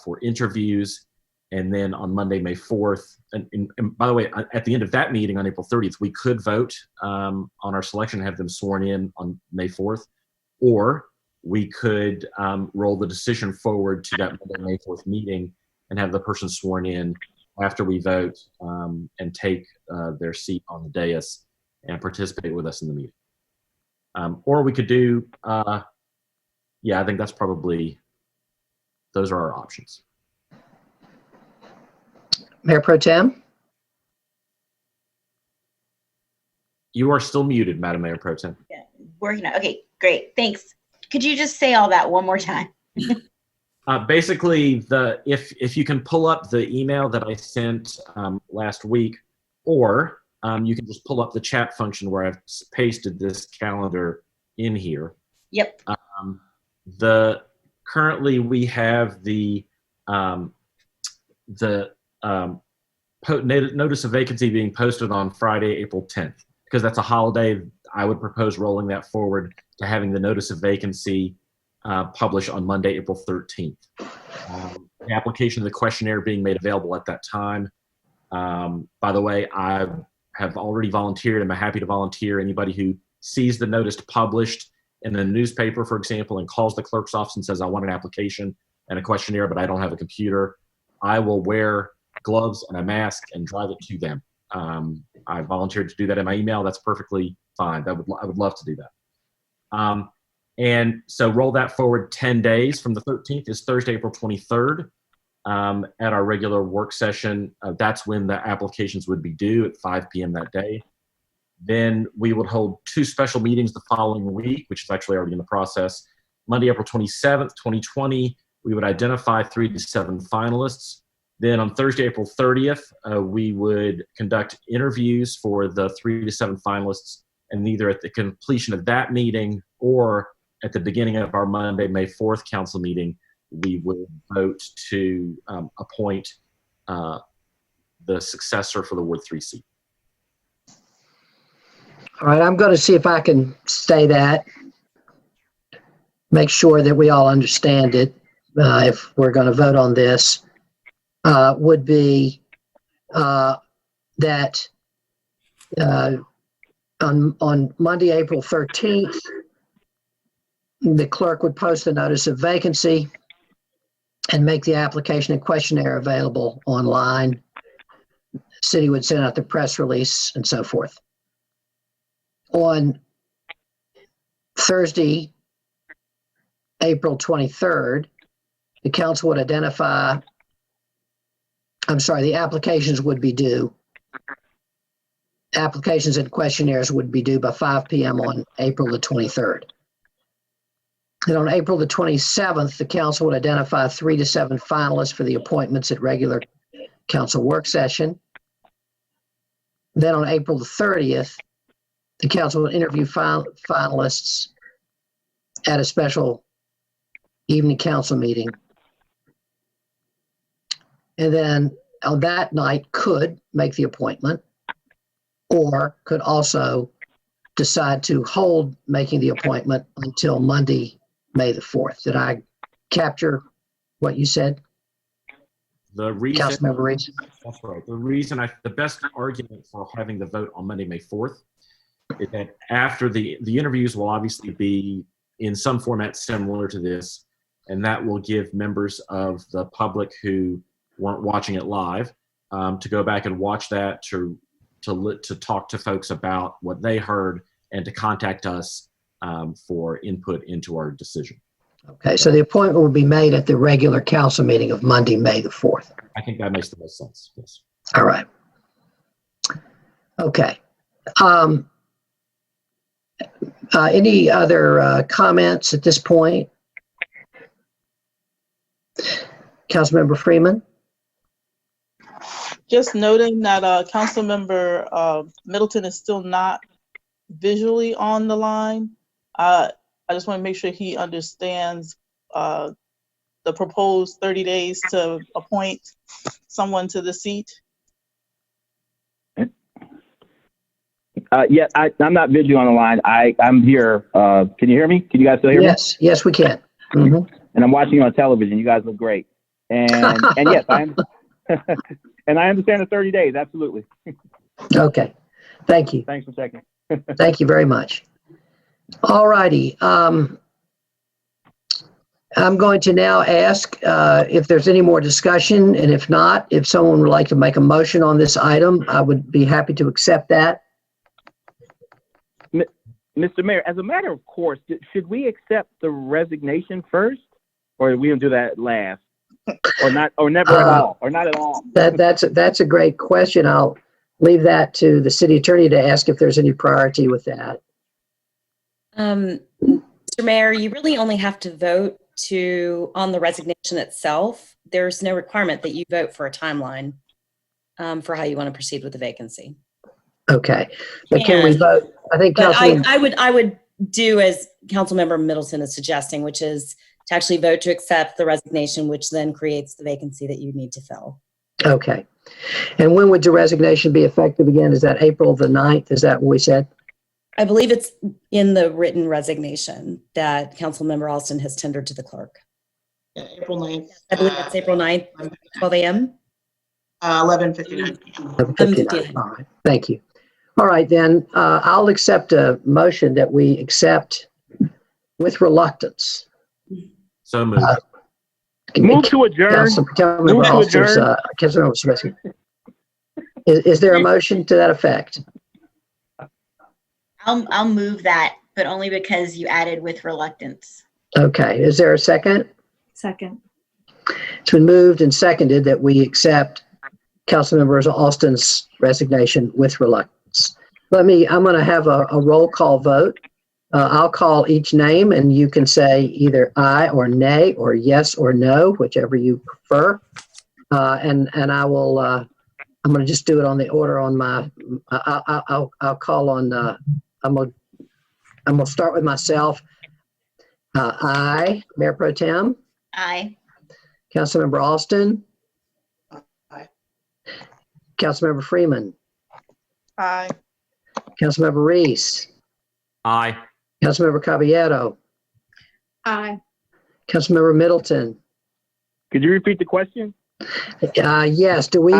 for interviews. And then on Monday, May 4th, and by the way, at the end of that meeting on April 30th, we could vote on our selection and have them sworn in on May 4th, or we could roll the decision forward to that Monday, May 4th meeting and have the person sworn in after we vote and take their seat on the dais and participate with us in the meeting. Or we could do, yeah, I think that's probably, those are our options. Mayor Pro Tem? You are still muted, Madam Mayor Pro Tem. Yeah, working on. Okay, great. Thanks. Could you just say all that one more time? Basically, if you can pull up the email that I sent last week, or you can just pull up the chat function where I've pasted this calendar in here. Yep. Currently we have the notice of vacancy being posted on Friday, April 10th. Because that's a holiday, I would propose rolling that forward to having the notice of vacancy published on Monday, April 13th. The application of the questionnaire being made available at that time. By the way, I have already volunteered. I'm happy to volunteer. Anybody who sees the notice published in the newspaper, for example, and calls the clerk's office and says, I want an application and a questionnaire, but I don't have a computer, I will wear gloves and a mask and drive it to them. I volunteered to do that in my email. That's perfectly fine. I would love to do that. And so roll that forward 10 days from the 13th is Thursday, April 23rd. At our regular work session, that's when the applications would be due at 5 p.m. that day. Then we would hold 2 special meetings the following week, which is actually already in the process. Monday, April 27th, 2020, we would identify 3 to 7 finalists. Then on Thursday, April 30th, we would conduct interviews for the 3 to 7 finalists, and either at the completion of that meeting or at the beginning of our Monday, May 4th council meeting, we would vote to appoint the successor for the Ward 3 seat. All right, I'm going to see if I can say that, make sure that we all understand it. If we're going to vote on this, would be that on Monday, April 13th, the clerk would post a notice of vacancy and make the application and questionnaire available online. The city would send out the press release and so forth. On Thursday, April 23rd, the council would identify, the applications would be due. Applications and questionnaires would be due by 5 p.m. on April the 23rd. And on April the 27th, the council would identify 3 to 7 finalists for the appointments at regular council work session. Then on April the 30th, the council would interview finalists at a special evening council meeting. And then on that night could make the appointment or could also decide to hold making the appointment until Monday, May the 4th. Did I capture what you said? The reason, Councilmember Reeves? That's right. The best argument for having the vote on Monday, May 4th is that after the interviews will obviously be in some format similar to this, and that will give members of the public who weren't watching it live to go back and watch that, to talk to folks about what they heard, and to contact us for input into our decision. Okay, so the appointment will be made at the regular council meeting of Monday, May the 4th. I think that makes the most sense, yes. All right. Okay. Any other comments at this point? Councilmember Freeman? Just noting that Councilmember Middleton is still not visually on the line. I just want to make sure he understands the proposed 30 days to appoint someone to the seat. Yeah, I'm not visually on the line. I'm here. Can you hear me? Can you guys still hear me? Yes, we can. Mm-hmm. And I'm watching you on television. You guys look great. And yes, and I understand the 30 days. Absolutely. Okay. Thank you. Thanks for checking. Thank you very much. All righty. I'm going to now ask if there's any more discussion, and if not, if someone would like to make a motion on this item, I would be happy to accept that. Mr. Mayor, as a matter of course, should we accept the resignation first, or are we gonna do that last, or not, or never at all, or not at all? That's a great question. I'll leave that to the city attorney to ask if there's any priority with that. Mr. Mayor, you really only have to vote on the resignation itself. There's no requirement that you vote for a timeline for how you want to proceed with the vacancy. Okay, but can we vote? I think I would do as Councilmember Middleton is suggesting, which is to actually vote to accept the resignation, which then creates the vacancy that you need to fill. Okay, and when would the resignation be effective again? Is that April the 9th? Is that what we said? I believe it's in the written resignation that Councilmember Alston has tendered to the clerk. Yeah, April 9th. I believe it's April 9th, 12 a.m. 11:59. 11:59. All right, thank you. All right, then I'll accept a motion that we accept with reluctance. So moved. Move to adjourn. Is there a motion to that effect? I'll move that, but only because you added with reluctance. Okay, is there a second? Second. It's been moved and seconded that we accept Councilmember Alston's resignation with reluctance. I'm going to have a roll call vote. I'll call each name and you can say either aye or nay or yes or no, whichever you prefer. And I will, I'm going to just do it on the order on my, I'll call on, I'm going to start with myself. Aye. Mayor Pro Tem. Aye. Councilmember Alston. Aye. Councilmember Freeman. Aye. Councilmember Reese. Aye. Councilmember Caballero. Aye. Councilmember Middleton. Could you repeat the question? Yes. Do we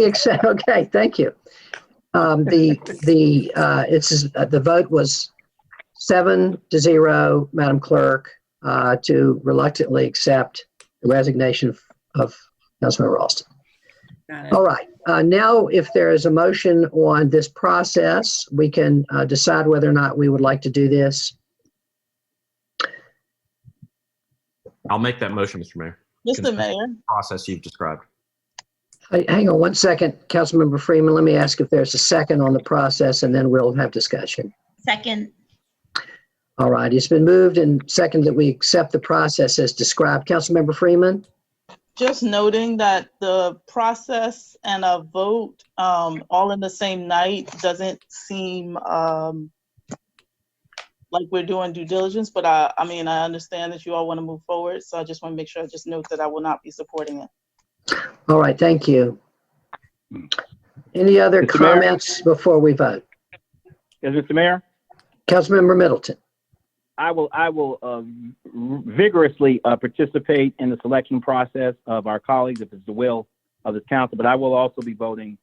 accept? Okay. Thank you. The vote was 7-0, Madam Clerk, to reluctantly accept the resignation of Councilmember Alston. All right. Now, if there is a motion on this process, we can decide whether or not we would like to do this. I'll make that motion, Mr. Mayor. Mr. Mayor. Process you've described. Hang on one second, Councilmember Freeman. Let me ask if there's a second on the process, and then we'll have discussion. Second. All right. It's been moved and seconded that we accept the process as described. Councilmember Freeman? Just noting that the process and a vote all in the same night doesn't seem like we're doing due diligence, but I understand that you all want to move forward. So I just want to make sure I just note that I will not be supporting it. All right, thank you. Any other Mr. comments before we vote? Yes, Mr. Mayor? Councilmember Middleton. I will vigorously participate in the selection process of our colleagues if it's the will of this council, but I will also be voting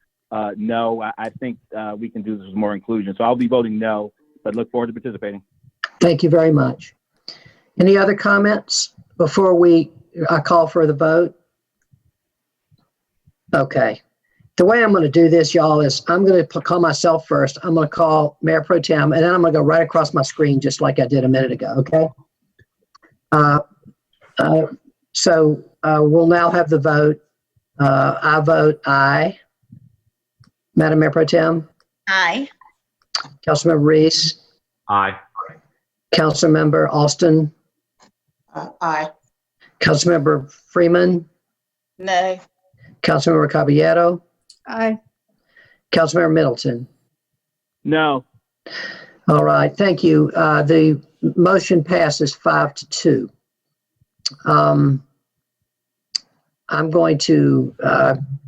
no. I think we can do this with more inclusion. So I'll be voting no, but look forward to participating. Thank you very much. Any other comments before I call for the vote? Okay. The way I'm going to do this, y'all, is I'm going to call myself first. I'm going to call Mayor Pro Tem, and then I'm going to go right across my screen just like I did a minute ago, okay? So we'll now have the vote. I vote aye. Madam Mayor Pro Tem? Aye. Councilmember Reese? Aye. Councilmember Alston? Aye. Councilmember Freeman? Nay. Councilmember Caballero? Aye. Councilmember Middleton? No. All right, thank you. The motion passes 5-2. I'm going to,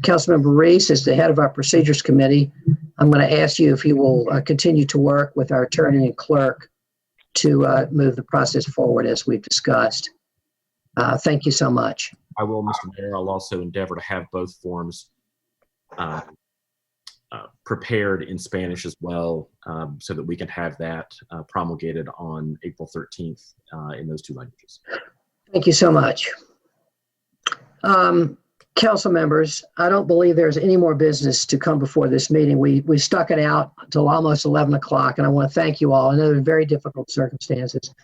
Councilmember Reese, as the head of our Procedures Committee, I'm going to ask you if you will continue to work with our attorney and clerk to move the process forward as we've discussed. Thank you so much. I will, Mr. Mayor. I'll also endeavor to have both forms prepared in Spanish as well, so that we can have that promulgated on April 13th in those two languages. Thank you so much. Council members, I don't believe there's any more business to come before this meeting. We stuck it out until almost 11 o'clock, and I want to thank you all. I know they're very difficult circumstances.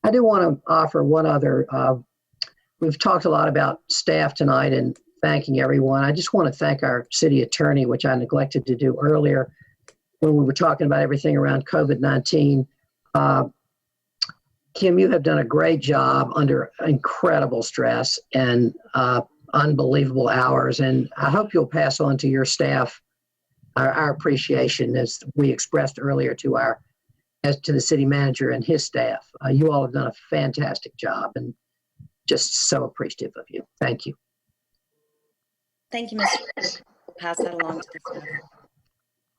I do want to offer one other, we've talked a lot about staff tonight and thanking everyone. I just want to thank our city attorney, which I neglected to do earlier when we were talking about everything around COVID-19. Kim, you have done a great job under incredible stress and unbelievable hours. And I hope you'll pass on to your staff our appreciation, as we expressed earlier to the city manager and his staff. You all have done a fantastic job, and just so appreciative of you. Thank you. Thank you, Mr. We'll pass that along to the staff.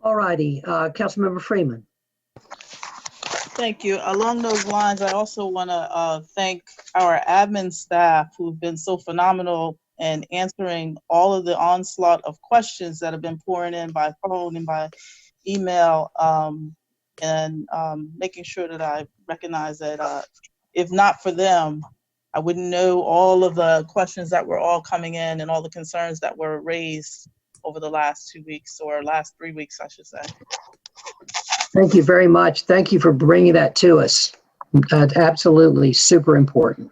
All righty, Councilmember Freeman. Thank you. Along those lines, I also want to thank our admin staff who've been so phenomenal in answering all of the onslaught of questions that have been pouring in by phone and by email, and making sure that I recognize that if not for them, I wouldn't know all of the questions that were all coming in and all the concerns that were raised over the last 2 weeks, or last 3 weeks, I should say. Thank you very much. Thank you for bringing that to us. That's absolutely super important.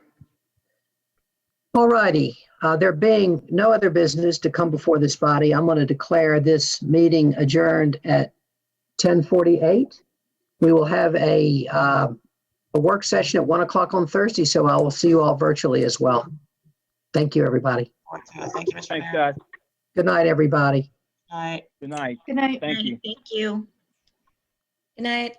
All righty. There being no other business to come before this body, I'm going to declare this meeting adjourned at 10:48. We will have a work session at 1 o'clock on Thursday, so I will see you all virtually as well. Thank you, everybody. Thank you, Mr. Thanks, Mayor. guys. Good night, everybody. All right. Good night. Good night. Thank you. Thank you. Good night.